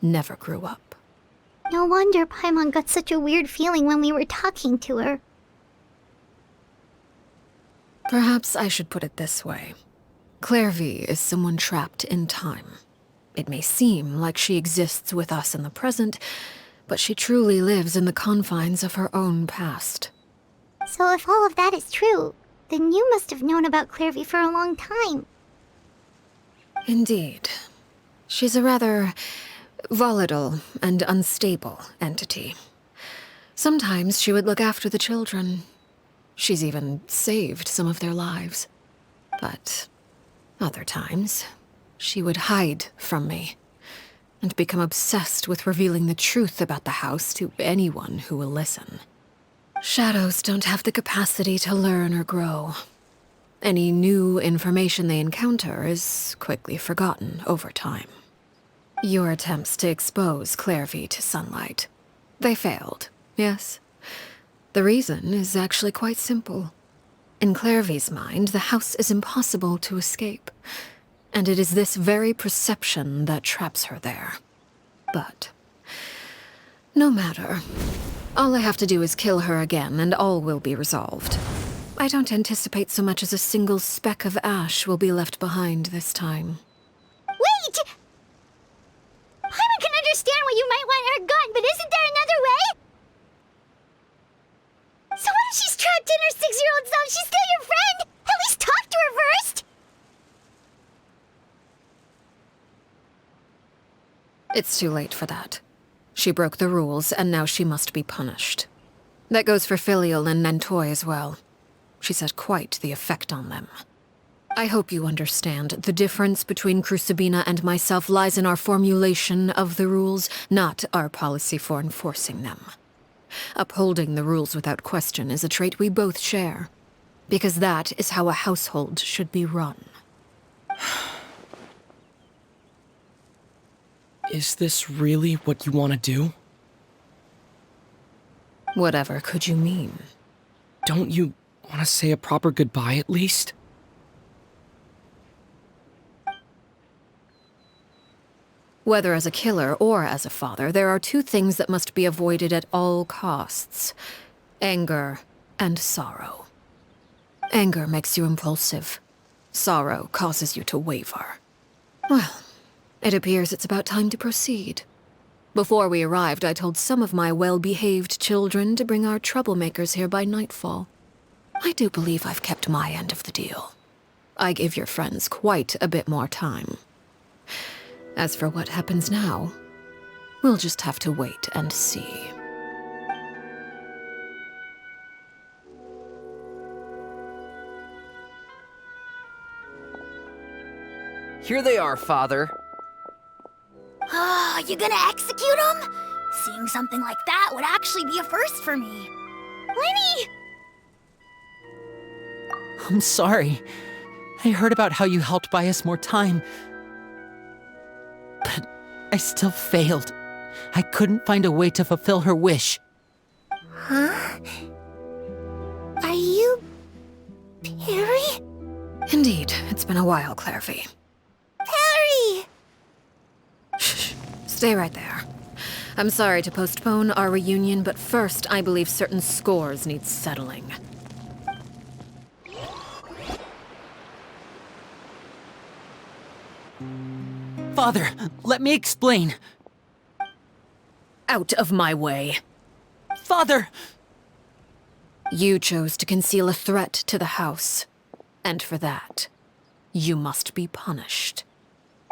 S3: never grew up.
S2: No wonder Paimon got such a weird feeling when we were talking to her.
S3: Perhaps I should put it this way. Clairvy is someone trapped in time. It may seem like she exists with us in the present, but she truly lives in the confines of her own past.
S2: So if all of that is true, then you must have known about Clairvy for a long time.
S3: Indeed. She's a rather volatile and unstable entity. Sometimes she would look after the children. She's even saved some of their lives. But other times, she would hide from me and become obsessed with revealing the truth about the house to anyone who will listen. Shadows don't have the capacity to learn or grow. Any new information they encounter is quickly forgotten over time. Your attempts to expose Clairvy to sunlight. They failed, yes. The reason is actually quite simple. In Clairvy's mind, the house is impossible to escape, and it is this very perception that traps her there. But no matter. All I have to do is kill her again, and all will be resolved. I don't anticipate so much as a single speck of ash will be left behind this time.
S2: Wait! Paimon can understand why you might want her gone, but isn't there another way? So what if she's trapped in her 6-year-old self? She's still your friend! At least talk to her first!
S3: It's too late for that. She broke the rules, and now she must be punished. That goes for Filial and Nantoy as well. She's had quite the effect on them. I hope you understand. The difference between Crucibina and myself lies in our formulation of the rules, not our policy for enforcing them. Upholding the rules without question is a trait we both share, because that is how a household should be run.
S11: Is this really what you want to do?
S3: Whatever could you mean?
S11: Don't you want to say a proper goodbye at least?
S3: Whether as a killer or as a father, there are two things that must be avoided at all costs: anger and sorrow. Anger makes you impulsive. Sorrow causes you to waver. Well, it appears it's about time to proceed. Before we arrived, I told some of my well-behaved children to bring our troublemakers here by nightfall. I do believe I've kept my end of the deal. I give your friends quite a bit more time. As for what happens now, we'll just have to wait and see.
S4: Here they are, Father.
S5: You gonna execute him? Seeing something like that would actually be a first for me.
S2: Winnie!
S1: I'm sorry. I heard about how you helped buy us more time. But I still failed. I couldn't find a way to fulfill her wish.
S2: Huh? Are you... Perry?
S3: Indeed, it's been a while, Clairvy.
S2: Perry!
S3: Shh, stay right there. I'm sorry to postpone our reunion, but first I believe certain scores need settling.
S1: Father, let me explain.
S3: Out of my way.
S1: Father!
S3: You chose to conceal a threat to the house, and for that, you must be punished.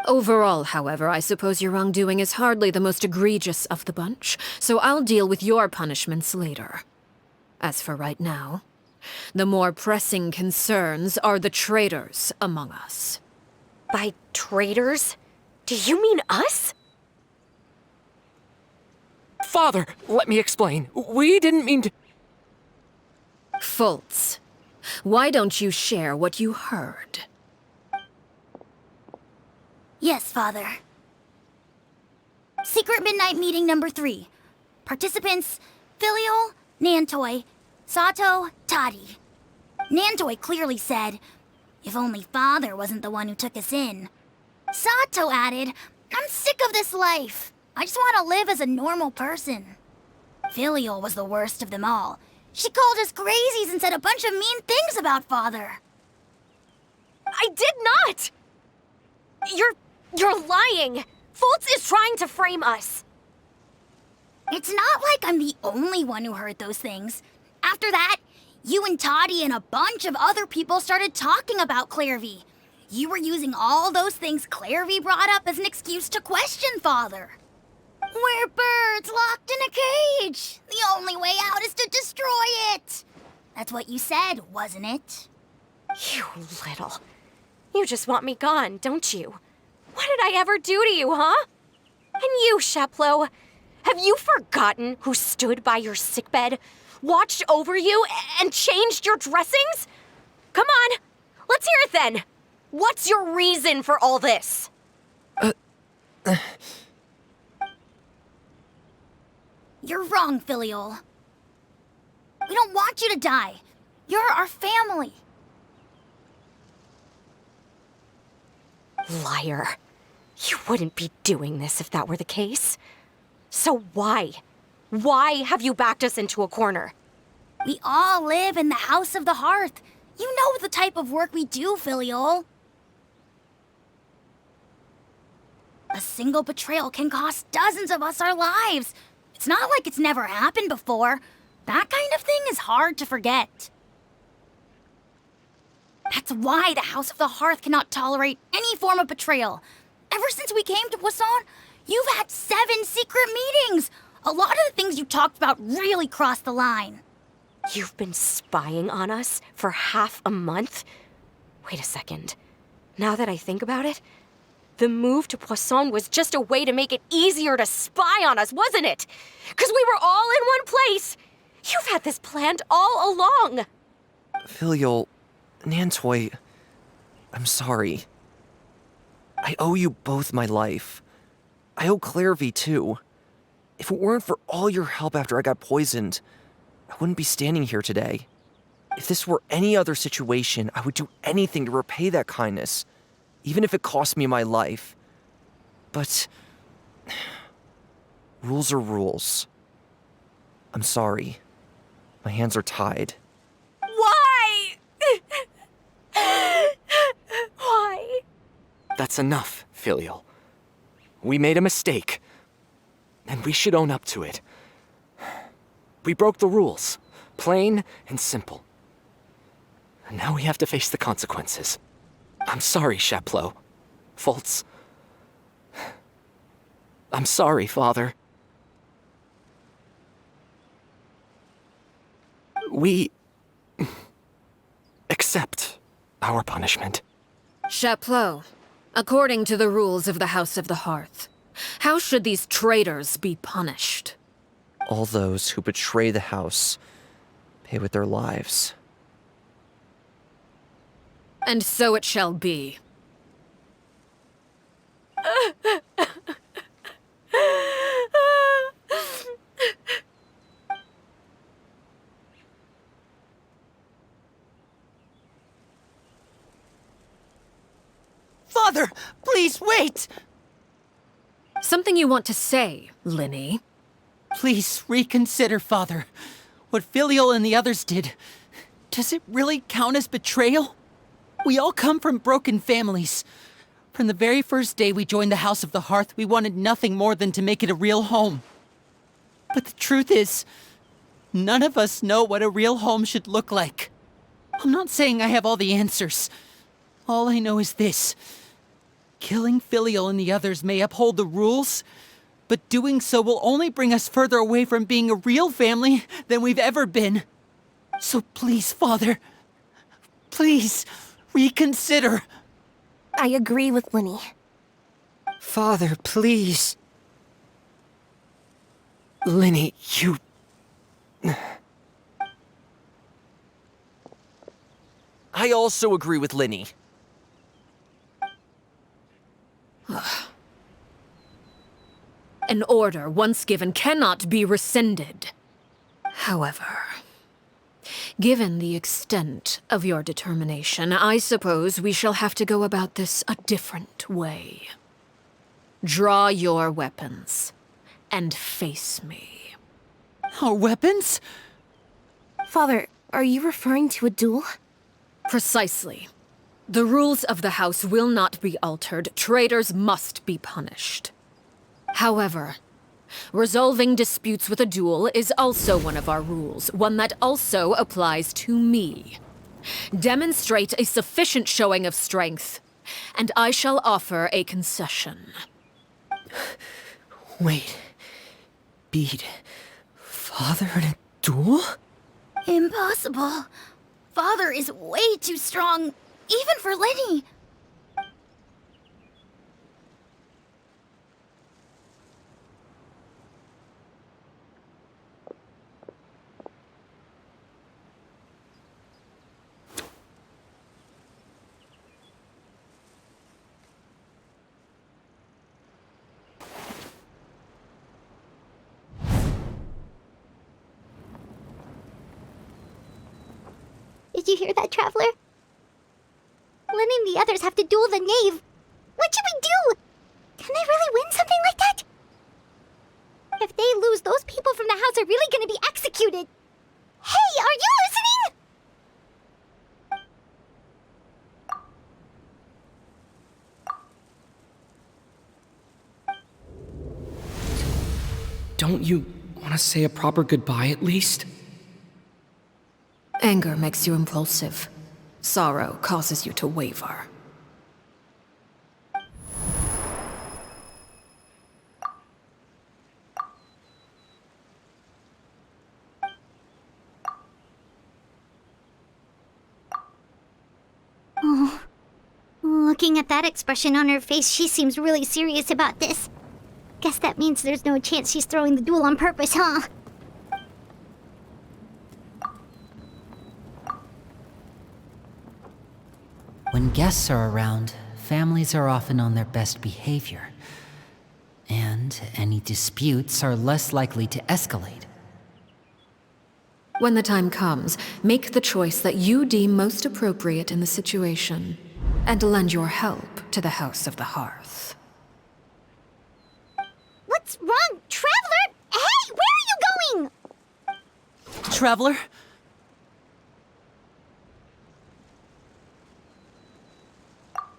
S3: Overall, however, I suppose your wrongdoing is hardly the most egregious of the bunch, so I'll deal with your punishments later. As for right now, the more pressing concerns are the traitors among us.
S12: By traitors? Do you mean us?
S7: Father, let me explain. We didn't mean to...
S3: Fultz, Why don't you share what you heard?
S5: Yes, Father. Secret Midnight Meeting number 3. Participants, Filial, Nantoi, Sato, Toddy. Nantoi clearly said, if only Father wasn't the one who took us in. Sato added, I'm sick of this life. I just want to live as a normal person. Filial was the worst of them all. She called us crazies and said a bunch of mean things about Father.
S12: I did not! You're lying! Fultz is trying to frame us.
S5: It's not like I'm the only one who heard those things. After that, you and Toddy and a bunch of other people started talking about Clairvy. You were using all those things Clairvy brought up as an excuse to question Father. We're birds locked in a cage. The only way out is to destroy it. That's what you said, wasn't it?
S12: You little. You just want me gone, don't you? What did I ever do to you, huh? And you, Sheplo, have you forgotten who stood by your sickbed, watched over you, and changed your dressings? Come on, let's hear it then. What's your reason for all this?
S5: You're wrong, Filial. We don't want you to die. You're our family.
S12: Liar. You wouldn't be doing this if that were the case. So why? Why have you backed us into a corner?
S5: We all live in the House of the Hearth. You know the type of work we do, Filial. A single betrayal can cost dozens of us our lives. It's not like it's never happened before. That kind of thing is hard to forget. That's why the House of the Hearth cannot tolerate any form of betrayal. Ever since we came to Poisson, you've had 7 secret meetings. A lot of the things you talked about really crossed the line.
S12: You've been spying on us for half a month? Wait a second. Now that I think about it, the move to Poisson was just a way to make it easier to spy on us, wasn't it? Because we were all in one place. You've had this planned all along.
S4: Filial, Nantoi, I'm sorry. I owe you both my life. I owe Clairvy too. If it weren't for all your help after I got poisoned, I wouldn't be standing here today. If this were any other situation, I would do anything to repay that kindness, even if it cost me my life. But rules are rules. I'm sorry. My hands are tied.
S12: Why? Why?
S7: That's enough, Filial. We made a mistake, and we should own up to it. We broke the rules, plain and simple. And now we have to face the consequences. I'm sorry, Sheplo. Fultz. I'm sorry, Father. We accept our punishment.
S3: Chapleau, according to the rules of the House of the Hearth, how should these traitors be punished?
S4: All those who betray the house pay with their lives.
S3: And so it shall be.
S1: Father, please wait!
S3: Something you want to say, Linny?
S1: Please reconsider, Father. What Filial and the others did, does it really count as betrayal? We all come from broken families. From the very first day we joined the House of the Hearth, we wanted nothing more than to make it a real home. But the truth is, none of us know what a real home should look like. I'm not saying I have all the answers. All I know is this. Killing Filial and the others may uphold the rules, but doing so will only bring us further away from being a real family than we've ever been. So please, Father, please reconsider.
S6: I agree with Linny.
S8: Father, please.
S7: Linny, you...
S4: I also agree with Linny.
S3: An order once given cannot be rescinded. However, given the extent of your determination, I suppose we shall have to go about this a different way. Draw your weapons and face me.
S1: Our weapons?
S6: Father, are you referring to a duel?
S3: Precisely. The rules of the house will not be altered. Traitors must be punished. However, resolving disputes with a duel is also one of our rules, one that also applies to me. Demonstrate a sufficient showing of strength, and I shall offer a concession.
S8: Wait. Beat Father in a duel?
S5: Impossible. Father is way too strong, even for Lenny.
S2: Did you hear that, Traveler? Lenny and the others have to duel the knave. What should we do? Can they really win something like that? If they lose, those people from the house are really gonna be executed. Hey, are you listening?
S13: Don't you want to say a proper goodbye at least?
S3: Anger makes you impulsive. Sorrow causes you to waver.
S2: Oh. Looking at that expression on her face, she seems really serious about this. Guess that means there's no chance she's throwing the duel on purpose, huh?
S1: When guests are around, families are often on their best behavior. And any disputes are less likely to escalate.
S3: When the time comes, make the choice that you deem most appropriate in the situation, and lend your help to the House of the Hearth.
S2: What's wrong, Traveler? Hey, where are you going?
S1: Traveler?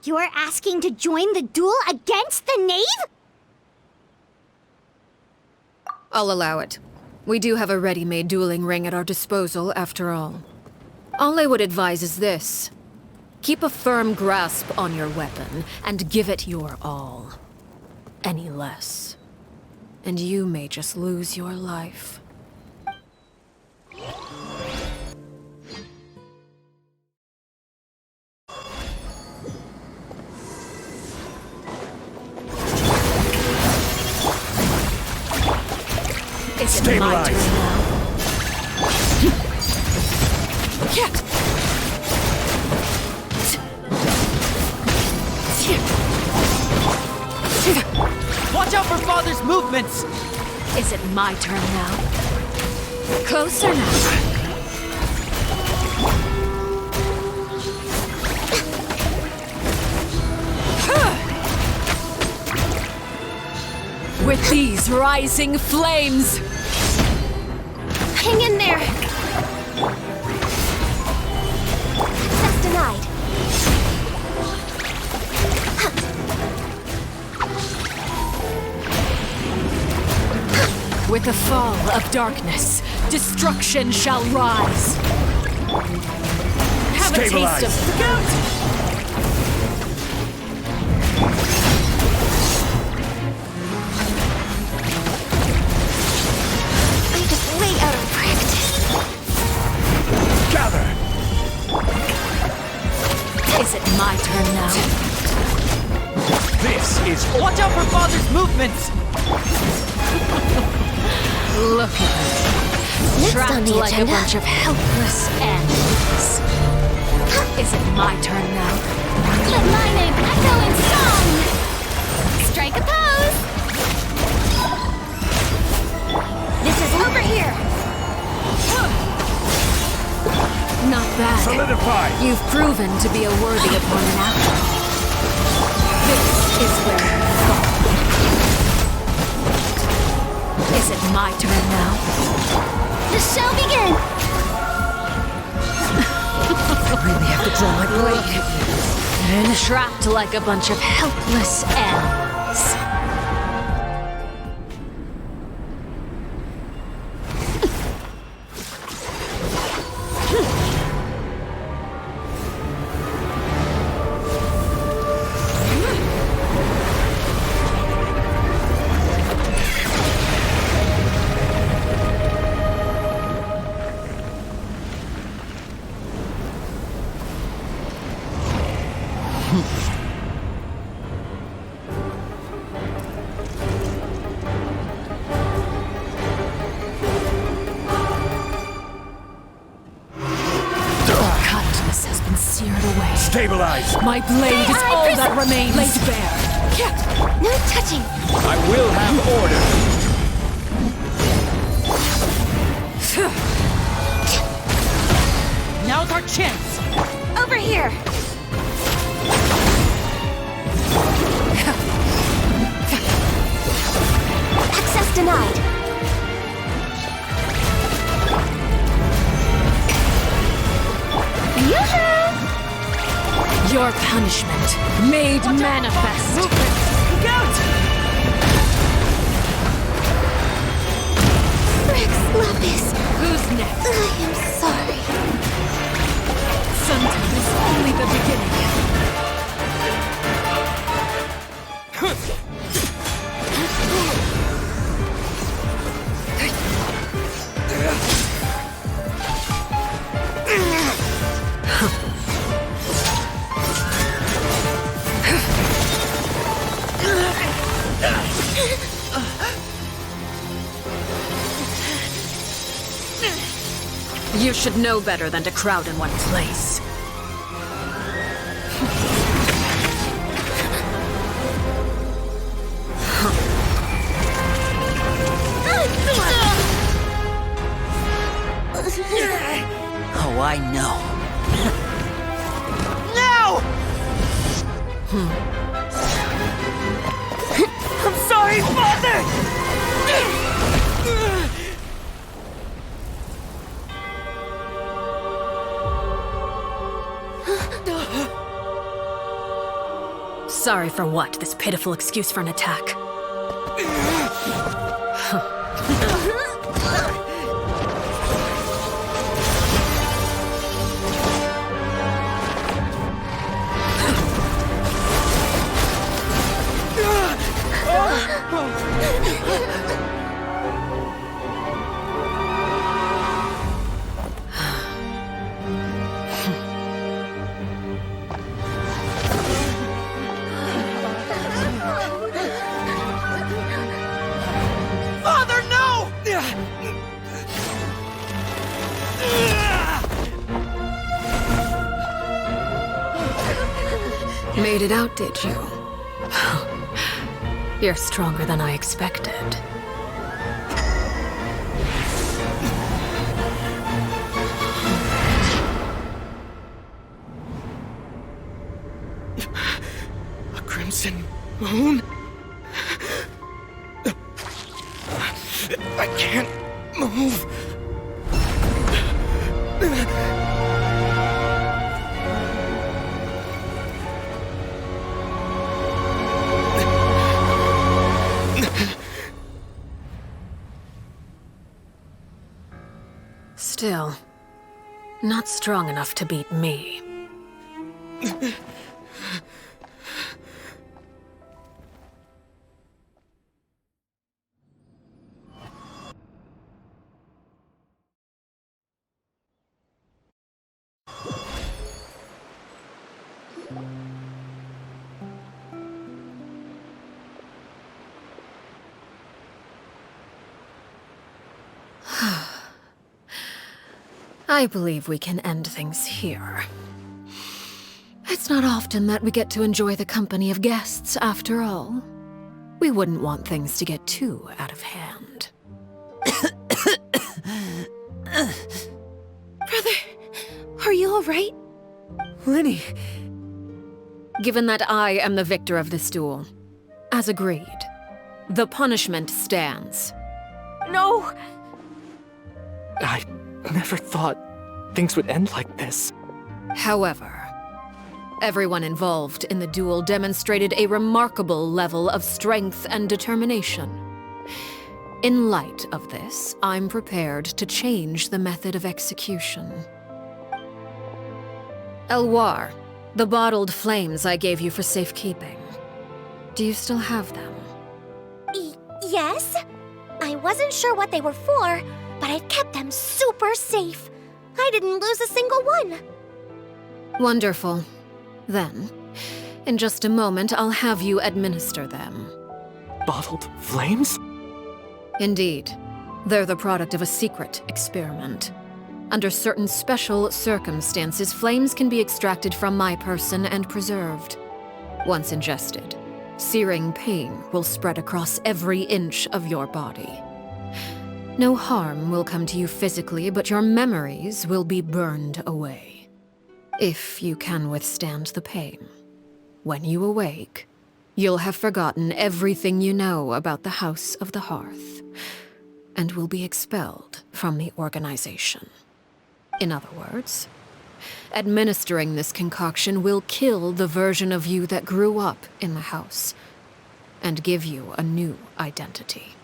S2: You're asking to join the duel against the knave?
S3: I'll allow it. We do have a ready-made dueling ring at our disposal, after all. All I would advise is this. Keep a firm grasp on your weapon, and give it your all. Any less, and you may just lose your life.
S14: Stabilize.
S1: Watch out for Father's movements!
S3: Is it my turn now? Closer now. With these rising flames!
S12: Hang in there! Access denied.
S3: With the fall of darkness, destruction shall rise. Have
S14: Stabilize.
S3: a taste of gout! Is it my turn now?
S14: This is...
S1: Watch out for Father's movements!
S3: Look at me.
S6: Next
S3: Trapped
S6: on the
S3: like
S6: agenda.
S3: a bunch of helpless animals. Is it my turn now?
S5: Let my name echo in song! Strike a pose! This is over here!
S3: Not bad.
S14: Solidify!
S3: You've proven to be a worthy opponent after all. This is where you fall. Is it my turn now?
S5: The show begins!
S3: I really have to draw my blade. And trapped like a bunch of helpless animals.
S14: Stabilize!
S3: My blade is all that remains. Laid bare.
S5: No touching!
S14: I will have order!
S1: Now's our chance!
S5: Over here! Access denied! Yoo-hoo!
S3: Your punishment made manifest.
S1: Look out!
S5: Rex Lapis!
S3: Who's next?
S5: I am sorry.
S3: Sometimes it's only the beginning. You should know better than to crowd in one place.
S1: Oh, I know.
S11: No! I'm sorry, Father!
S3: Sorry for what? This pitiful excuse for an attack.
S11: Father, no!
S3: Made it out, did you? You're stronger than I expected.
S13: A crimson moon? I can't move.
S3: Still, not strong enough to beat me. I believe we can end things here. It's not often that we get to enjoy the company of guests, after all. We wouldn't want things to get too out of hand.
S6: Brother, are you all right?
S11: Lenny!
S3: Given that I am the victor of this duel, as agreed, the punishment stands.
S12: No!
S7: I never thought things would end like this.
S3: However, everyone involved in the duel demonstrated a remarkable level of strength and determination. In light of this, I'm prepared to change the method of execution. Elwar, the bottled flames I gave you for safekeeping. Do you still have them?
S5: Yes? I wasn't sure what they were for, but I've kept them super safe. I didn't lose a single one.
S3: Wonderful. Then, in just a moment, I'll have you administer them.
S7: Bottled flames?
S3: Indeed. They're the product of a secret experiment. Under certain special circumstances, flames can be extracted from my person and preserved. Once ingested, searing pain will spread across every inch of your body. No harm will come to you physically, but your memories will be burned away. If you can withstand the pain. When you awake, you'll have forgotten everything you know about the House of the Hearth, and will be expelled from the organization. In other words, administering this concoction will kill the version of you that grew up in the house, and give you a new identity.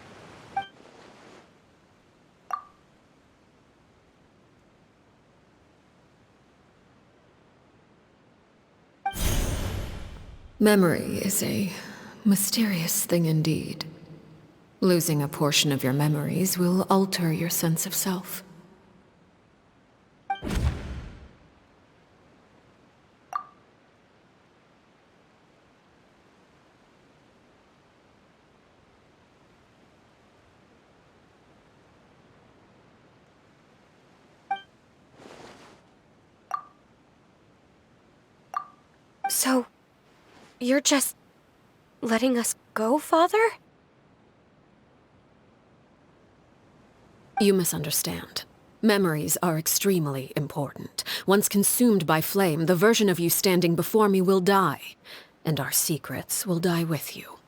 S3: Memory is a mysterious thing indeed. Losing a portion of your memories will alter your sense of self.
S12: So, you're just letting us go, Father?
S3: You misunderstand. Memories are extremely important. Once consumed by flame, the version of you standing before me will die, and our secrets will die with you.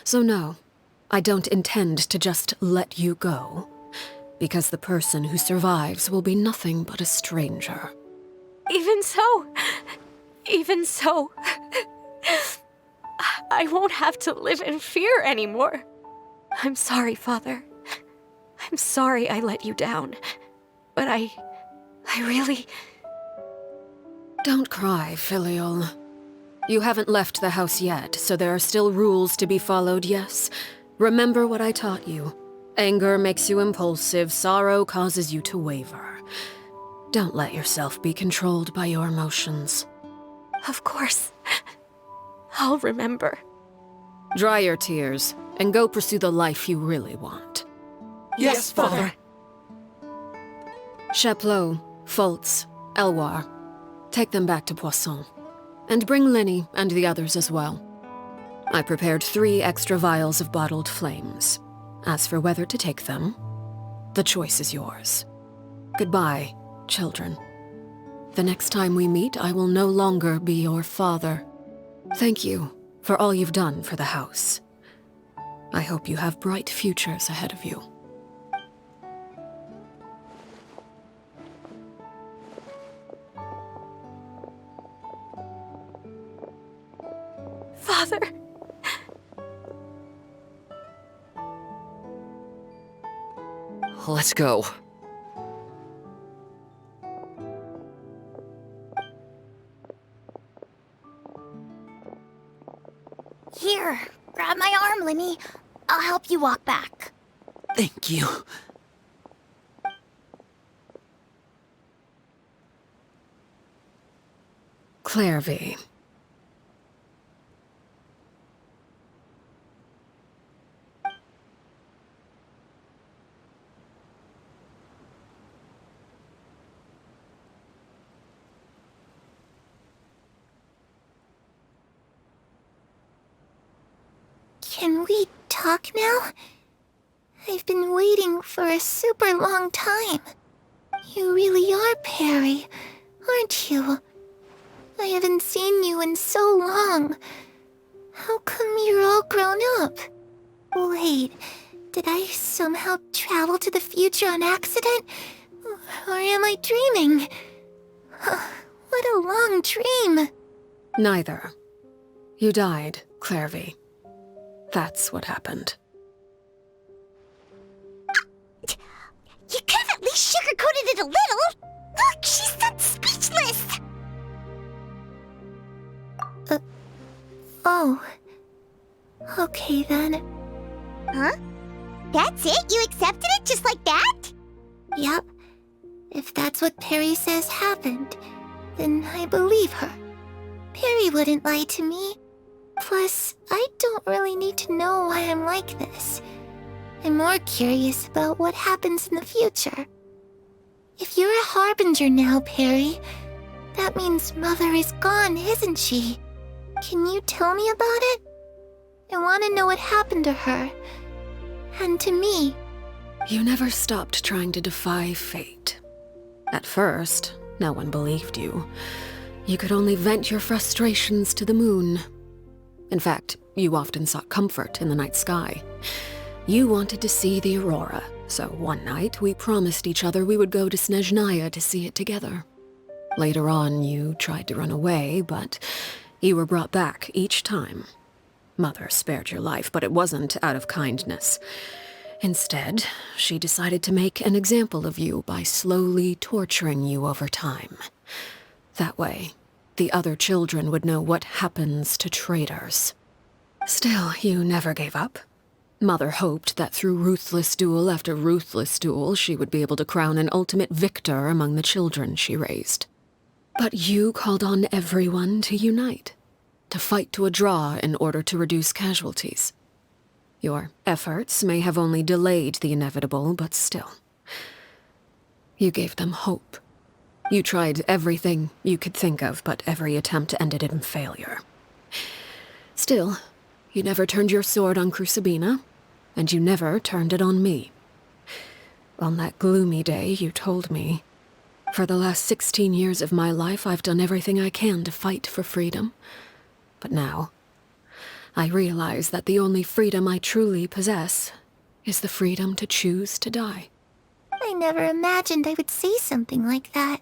S3: So no, I don't intend to just let you go, because the person who survives will be nothing but a stranger.
S12: Even so, I won't have to live in fear anymore. I'm sorry, Father. I'm sorry I let you down. But I really...
S3: Don't cry, Filial. You haven't left the house yet, so there are still rules to be followed, yes? Remember what I taught you. Anger makes you impulsive, sorrow causes you to waver. Don't let yourself be controlled by your emotions.
S12: Of course. I'll remember.
S3: Dry your tears, and go pursue the life you really want.
S11: Yes, Father.
S3: Chaplot, Foltz, Elwar, take them back to Poisson. And bring Lenny and the others as well. I prepared 3 extra vials of bottled flames. As for whether to take them, the choice is yours. Goodbye, children. The next time we meet, I will no longer be your father. Thank you for all you've done for the house. I hope you have bright futures ahead of you.
S12: Father.
S4: Let's go.
S5: Here, grab my arm, Lenny. I'll help you walk back.
S1: Thank you.
S3: Clairvy.
S15: Can we talk now? I've been waiting for a super long time. You really are Perry, aren't you? I haven't seen you in so long. How come you're all grown up? Wait, did I somehow travel to the future on accident? Or am I dreaming? What a long dream.
S3: Neither. You died, Clairvy. That's what happened.
S2: You could have at least sugarcoated it a little. Look, she's that speechless.
S15: Oh. Okay then.
S2: Huh? That's it? You accepted it just like that?
S15: Yep. If that's what Perry says happened, then I believe her. Perry wouldn't lie to me. Plus, I don't really need to know why I'm like this. I'm more curious about what happens in the future. If you're a harbinger now, Perry, that means Mother is gone, isn't she? Can you tell me about it? I want to know what happened to her. And to me.
S3: You never stopped trying to defy fate. At first, no one believed you. You could only vent your frustrations to the moon. In fact, you often sought comfort in the night sky. You wanted to see the aurora, so one night we promised each other we would go to Snezhnaya to see it together. Later on, you tried to run away, but you were brought back each time. Mother spared your life, but it wasn't out of kindness. Instead, she decided to make an example of you by slowly torturing you over time. That way, the other children would know what happens to traitors. Still, you never gave up. Mother hoped that through ruthless duel after ruthless duel, she would be able to crown an ultimate victor among the children she raised. But you called on everyone to unite, to fight to a draw in order to reduce casualties. Your efforts may have only delayed the inevitable, but still. You gave them hope. You tried everything you could think of, but every attempt ended in failure. Still, you never turned your sword on Crucibina, and you never turned it on me. On that gloomy day, you told me, "For the last 16 years of my life, I've done everything I can to fight for freedom. But now, I realize that the only freedom I truly possess is the freedom to choose to die."
S15: I never imagined I would say something like that.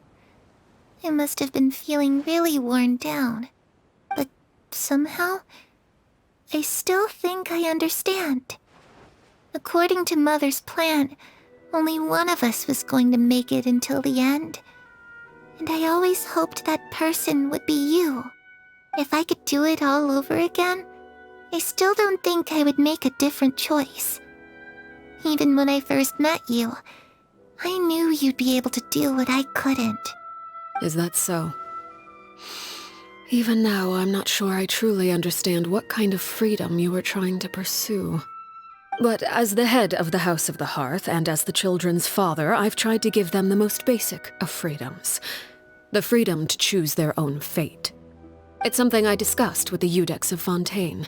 S15: I must have been feeling really worn down. But somehow, I still think I understand. According to Mother's plan, only one of us was going to make it until the end. And I always hoped that person would be you. If I could do it all over again, I still don't think I would make a different choice. Even when I first met you, I knew you'd be able to do what I couldn't.
S3: Is that so? Even now, I'm not sure I truly understand what kind of freedom you were trying to pursue. But as the head of the House of the Hearth, and as the children's father, I've tried to give them the most basic of freedoms. The freedom to choose their own fate. It's something I discussed with the Iudex of Fontaine.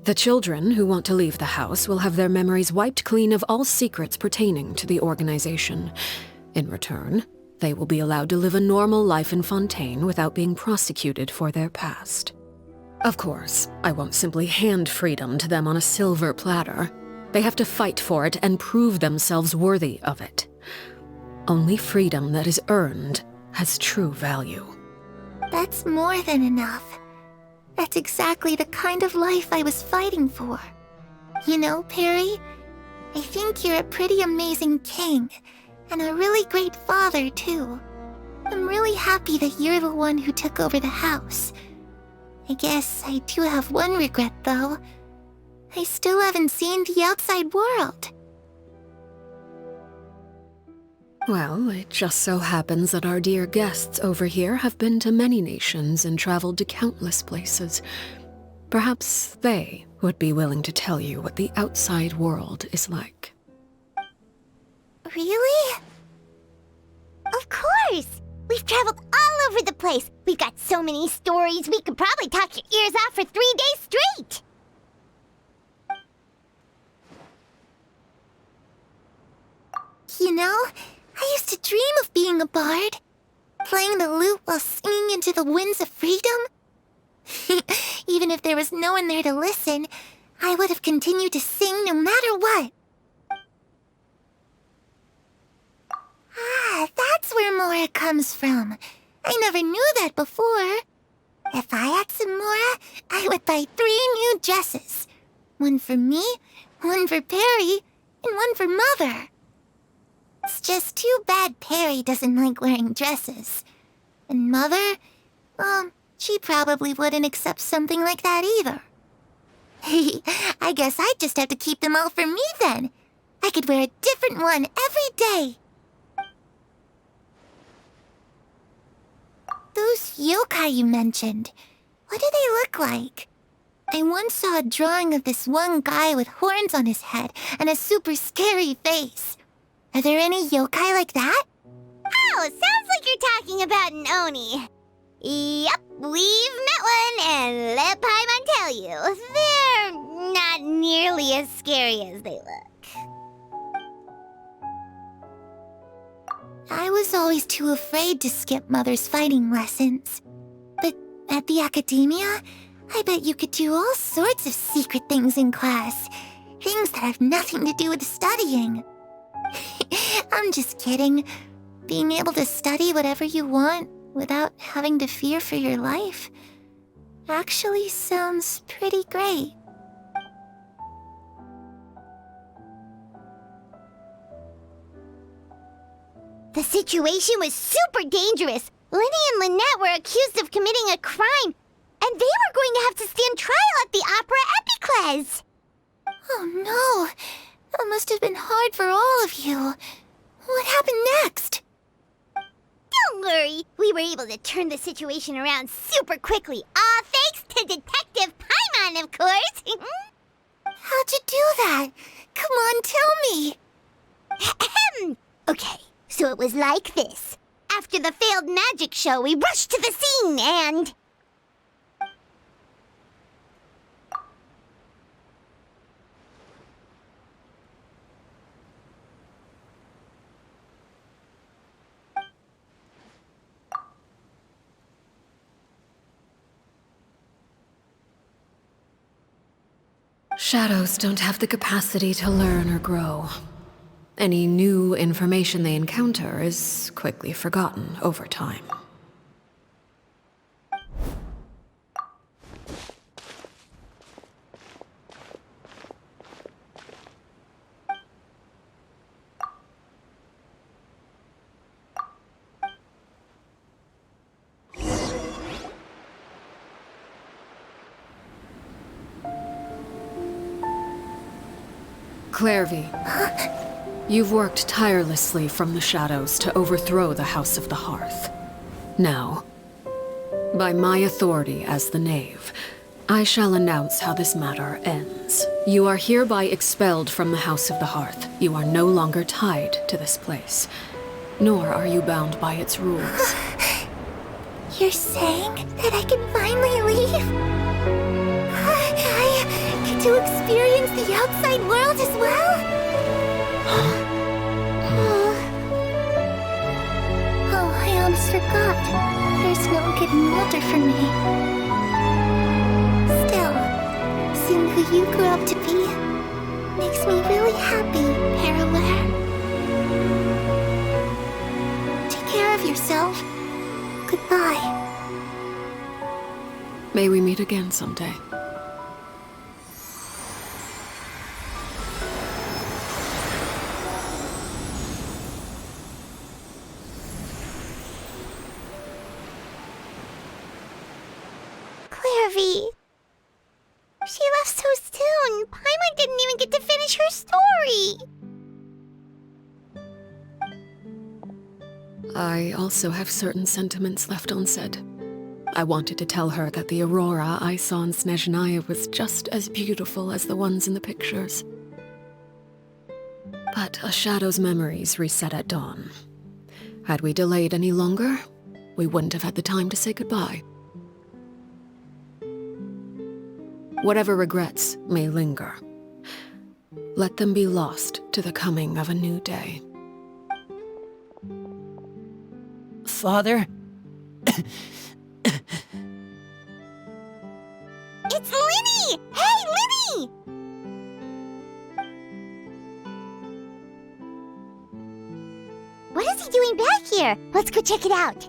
S3: The children who want to leave the house will have their memories wiped clean of all secrets pertaining to the organization. In return, they will be allowed to live a normal life in Fontaine without being prosecuted for their past. Of course, I won't simply hand freedom to them on a silver platter. They have to fight for it and prove themselves worthy of it. Only freedom that is earned has true value.
S15: That's more than enough. That's exactly the kind of life I was fighting for. You know, Perry, I think you're a pretty amazing king, and a really great father, too. I'm really happy that you're the one who took over the house. I guess I do have one regret, though. I still haven't seen the outside world.
S3: Well, it just so happens that our dear guests over here have been to many nations and traveled to countless places. Perhaps they would be willing to tell you what the outside world is like.
S2: Really? Of course! We've traveled all over the place. We've got so many stories, we could probably talk your ears off for 3 days straight.
S15: You know, I used to dream of being a bard. Playing the lute while singing into the winds of freedom. Even if there was no one there to listen, I would have continued to sing no matter what. Ah, that's where Mora comes from. I never knew that before. If I had some Mora, I would buy 3 new dresses. One for me, one for Perry, and one for Mother. It's just too bad Perry doesn't like wearing dresses. And Mother, well, she probably wouldn't accept something like that either. I guess I'd just have to keep them all for me then. I could wear a different one every day. Those yokai you mentioned, what do they look like? I once saw a drawing of this one guy with horns on his head and a super scary face. Are there any yokai like that?
S2: Oh, sounds like you're talking about an Oni. Yep, we've met one, and let Paimon tell you, they're not nearly as scary as they look.
S15: I was always too afraid to skip Mother's fighting lessons. But at the academia, I bet you could do all sorts of secret things in class. Things that have nothing to do with studying. I'm just kidding. Being able to study whatever you want without having to fear for your life actually sounds pretty great.
S2: The situation was super dangerous. Lenny and Lynette were accused of committing a crime, and they were going to have to stand trial at the Opera Epicles.
S15: Oh no! That must have been hard for all of you. What happened next?
S2: Don't worry, we were able to turn the situation around super quickly. All thanks to Detective Paimon, of course.
S15: How'd you do that? Come on, tell me.
S2: Okay, so it was like this. After the failed magic show, we rushed to the scene and...
S3: Shadows don't have the capacity to learn or grow. Any new information they encounter is quickly forgotten over time. Clairvy, you've worked tirelessly from the shadows to overthrow the House of the Hearth. Now, by my authority as the Knave, I shall announce how this matter ends. You are hereby expelled from the House of the Hearth. You are no longer tied to this place, nor are you bound by its rules.
S15: You're saying that I can finally leave? I get to experience the outside world as well? Oh, I almost forgot. There's no getting older for me. Still, seeing who you grew up to be makes me really happy, Paraware. Take care of yourself. Goodbye.
S3: May we meet again someday.
S2: Clairvy. She left so soon. Paimon didn't even get to finish her story.
S3: I also have certain sentiments left unsaid. I wanted to tell her that the aurora I saw in Snezhnaya was just as beautiful as the ones in the pictures. But a shadow's memories reset at dawn. Had we delayed any longer, we wouldn't have had the time to say goodbye. Whatever regrets may linger, let them be lost to the coming of a new day.
S1: Father?
S2: It's Linny! Hey, Linny! What is he doing back here? Let's go check it out.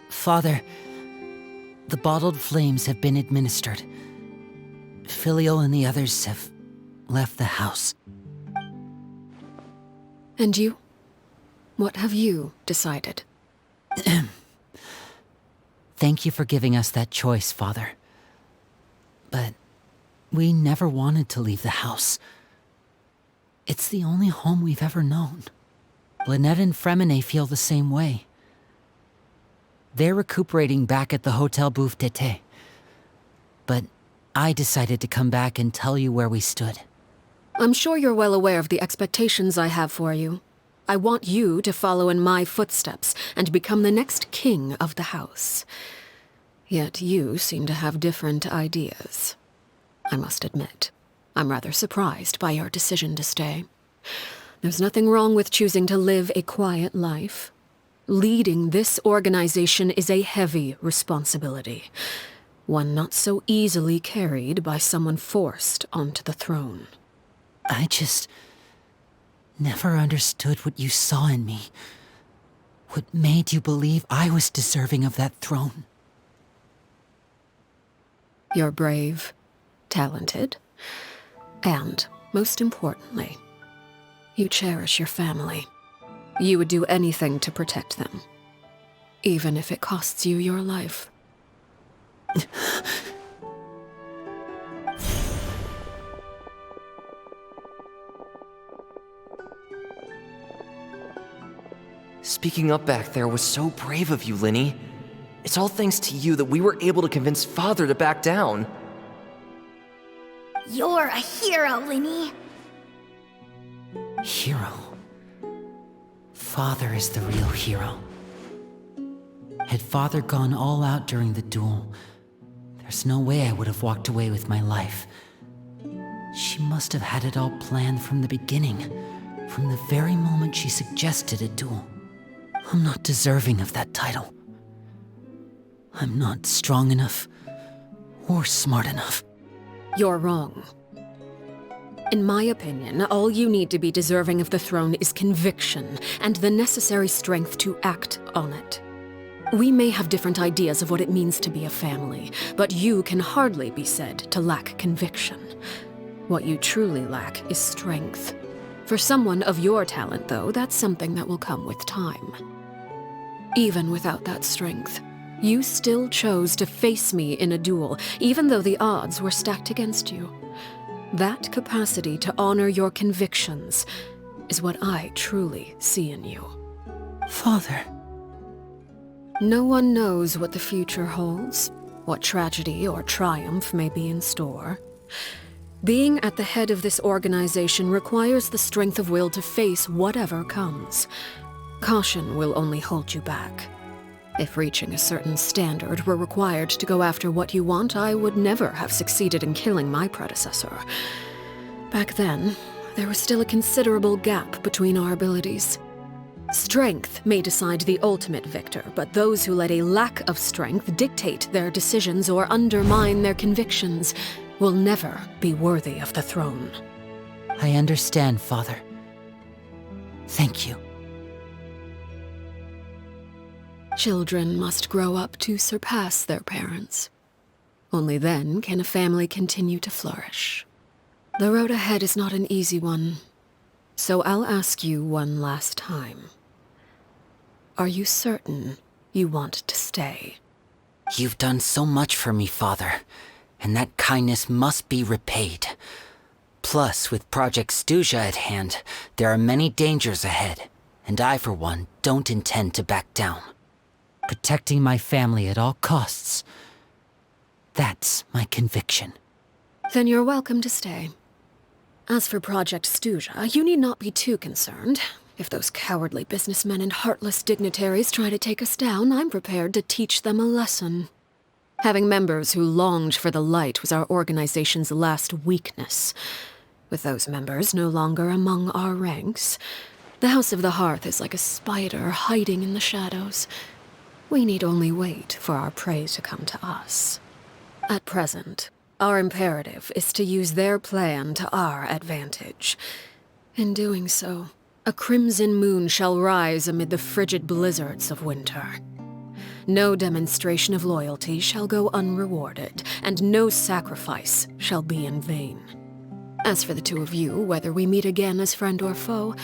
S1: Father, the bottled flames have been administered. Filio and the others have left the house.
S3: And you? What have you decided?
S1: Thank you for giving us that choice, Father. But we never wanted to leave the house. It's the only home we've ever known. Lynette and Fremine feel the same way. They're recuperating back at the Hotel Bouffe d'été. But I decided to come back and tell you where we stood.
S3: I'm sure you're well aware of the expectations I have for you. I want you to follow in my footsteps and become the next king of the house. Yet you seem to have different ideas. I must admit, I'm rather surprised by your decision to stay. There's nothing wrong with choosing to live a quiet life. Leading this organization is a heavy responsibility, one not so easily carried by someone forced onto the throne.
S1: I just never understood what you saw in me. What made you believe I was deserving of that throne?
S3: You're brave, talented, and, most importantly, you cherish your family. You would do anything to protect them, even if it costs you your life.
S4: Speaking up back there was so brave of you, Linny. It's all thanks to you that we were able to convince Father to back down.
S5: You're a hero, Linny.
S1: Hero? Father is the real hero. Had Father gone all out during the duel, there's no way I would have walked away with my life. She must have had it all planned from the beginning, from the very moment she suggested a duel. I'm not deserving of that title. I'm not strong enough or smart enough.
S3: You're wrong. In my opinion, all you need to be deserving of the throne is conviction and the necessary strength to act on it. We may have different ideas of what it means to be a family, but you can hardly be said to lack conviction. What you truly lack is strength. For someone of your talent, though, that's something that will come with time. Even without that strength, you still chose to face me in a duel, even though the odds were stacked against you. That capacity to honor your convictions is what I truly see in you.
S1: Father.
S3: No one knows what the future holds, what tragedy or triumph may be in store. Being at the head of this organization requires the strength of will to face whatever comes. Caution will only hold you back. If reaching a certain standard were required to go after what you want, I would never have succeeded in killing my predecessor. Back then, there was still a considerable gap between our abilities. Strength may decide the ultimate victor, but those who let a lack of strength dictate their decisions or undermine their convictions will never be worthy of the throne.
S1: I understand, Father. Thank you.
S3: Children must grow up to surpass their parents. Only then can a family continue to flourish. The road ahead is not an easy one, so I'll ask you one last time. Are you certain you want to stay?
S1: You've done so much for me, Father, and that kindness must be repaid. Plus, with Project Stuja at hand, there are many dangers ahead, and I, for one, don't intend to back down. Protecting my family at all costs. That's my conviction.
S3: Then you're welcome to stay. As for Project Stuja, you need not be too concerned. If those cowardly businessmen and heartless dignitaries try to take us down, I'm prepared to teach them a lesson. Having members who longed for the light was our organization's last weakness. With those members no longer among our ranks, the House of the Hearth is like a spider hiding in the shadows. We need only wait for our prey to come to us. At present, our imperative is to use their plan to our advantage. In doing so, a crimson moon shall rise amid the frigid blizzards of winter. No demonstration of loyalty shall go unrewarded, and no sacrifice shall be in vain. As for the two of you, whether we meet again as friend or foe,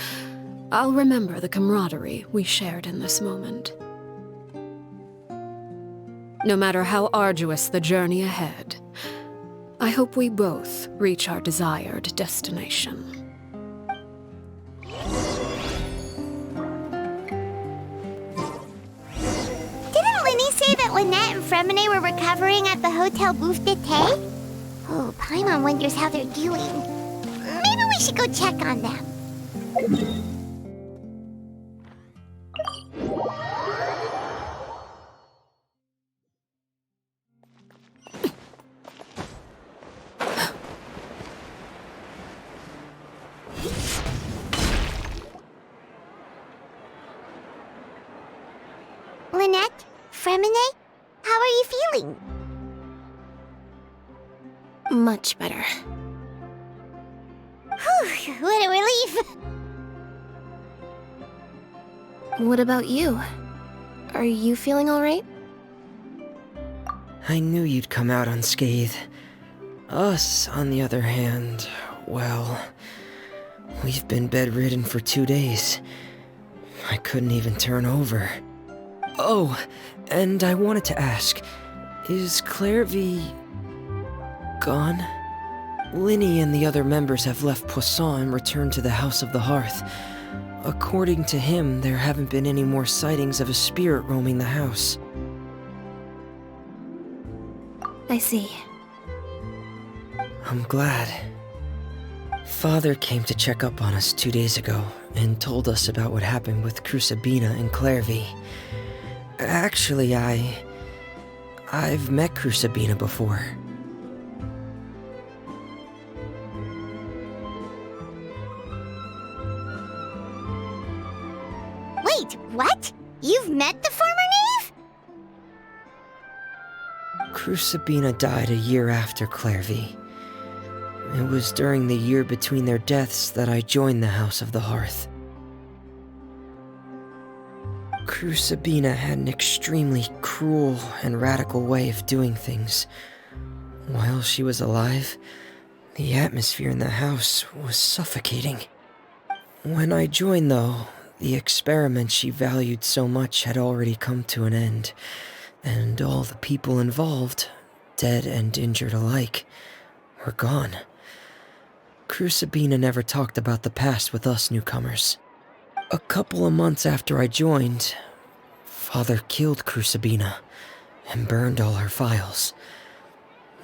S3: I'll remember the camaraderie we shared in this moment. No matter how arduous the journey ahead, I hope we both reach our desired destination.
S2: Didn't Linny say that Lynette and Fremine were recovering at the Hotel Bouffe d'été? Oh, Paimon wonders how they're doing. Maybe we should go check on them. Lynette? Fremine? How are you feeling?
S6: Much better.
S2: Whew, what a relief!
S6: What about you? Are you feeling alright?
S8: I knew you'd come out unscathed. Us, on the other hand, well, we've been bedridden for 2 days. I couldn't even turn over. Oh, and I wanted to ask, is Clairvy gone? Linny and the other members have left Poisson and returned to the House of the Hearth. According to him, there haven't been any more sightings of a spirit roaming the house.
S6: I see.
S8: I'm glad. Father came to check up on us 2 days ago and told us about what happened with Crusabina and Clairvy. Actually, I've met Crusabina before.
S2: Wait, what? You've met the former knave?
S8: Crusabina died a year after Clairvy. It was during the year between their deaths that I joined the House of the Hearth. Crusabina had an extremely cruel and radical way of doing things. While she was alive, the atmosphere in the house was suffocating. When I joined, though, the experiment she valued so much had already come to an end, and all the people involved, dead and injured alike, were gone. Crusabina never talked about the past with us newcomers. A couple of months after I joined, Father killed Crusabina and burned all her files.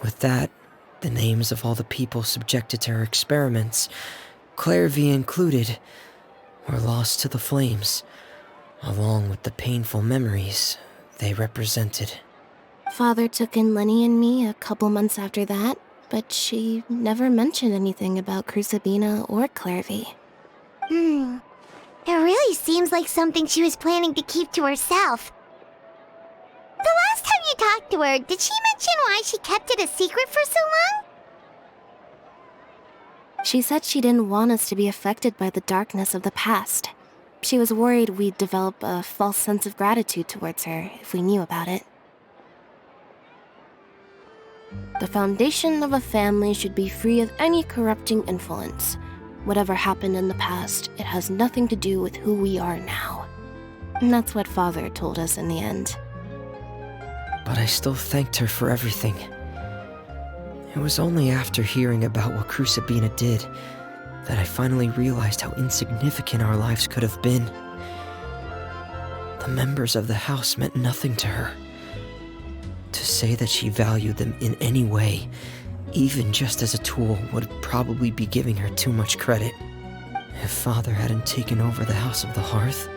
S8: With that, the names of all the people subjected to her experiments, Clairvy included, were lost to the flames, along with the painful memories they represented.
S6: Father took in Lenny and me a couple months after that, but she never mentioned anything about Crusabina or Clairvy.
S2: It really seems like something she was planning to keep to herself. The last time you talked to her, did she mention why she kept it a secret for so long?
S6: She said she didn't want us to be affected by the darkness of the past. She was worried we'd develop a false sense of gratitude towards her if we knew about it. The foundation of a family should be free of any corrupting influence. Whatever happened in the past, it has nothing to do with who we are now. And that's what Father told us in the end.
S8: But I still thanked her for everything. It was only after hearing about what Crusabina did that I finally realized how insignificant our lives could have been. The members of the house meant nothing to her. To say that she valued them in any way, even just as a tool, would probably be giving her too much credit. If Father hadn't taken over the House of the Hearth,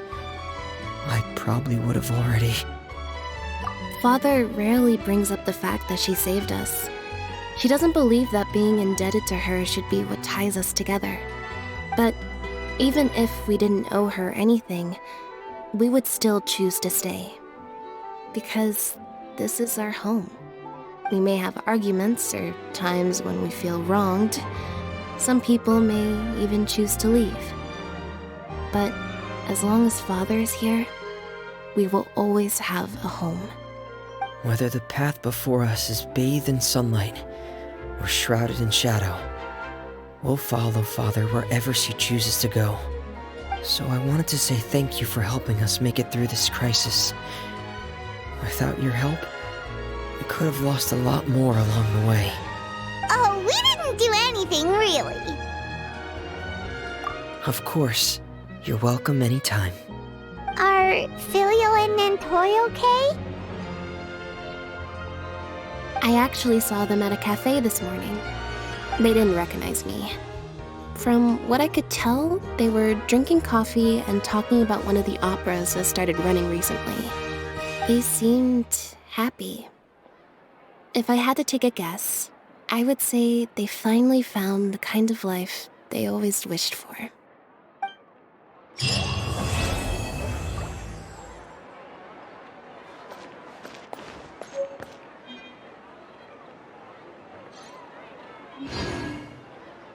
S8: I probably would have already...
S6: Father rarely brings up the fact that she saved us. She doesn't believe that being indebted to her should be what ties us together. But even if we didn't owe her anything, we would still choose to stay. Because this is our home. We may have arguments or times when we feel wronged. Some people may even choose to leave. But as long as Father is here, we will always have a home.
S8: Whether the path before us is bathed in sunlight or shrouded in shadow, we'll follow Father wherever she chooses to go. So I wanted to say thank you for helping us make it through this crisis. Without your help, we could have lost a lot more along the way.
S2: Oh, we didn't do anything, really.
S8: Of course. You're welcome anytime.
S2: Are Filio and Nantori okay?
S6: I actually saw them at a cafe this morning. They didn't recognize me. From what I could tell, they were drinking coffee and talking about one of the operas that started running recently. They seemed happy. If I had to take a guess, I would say they finally found the kind of life they always wished for.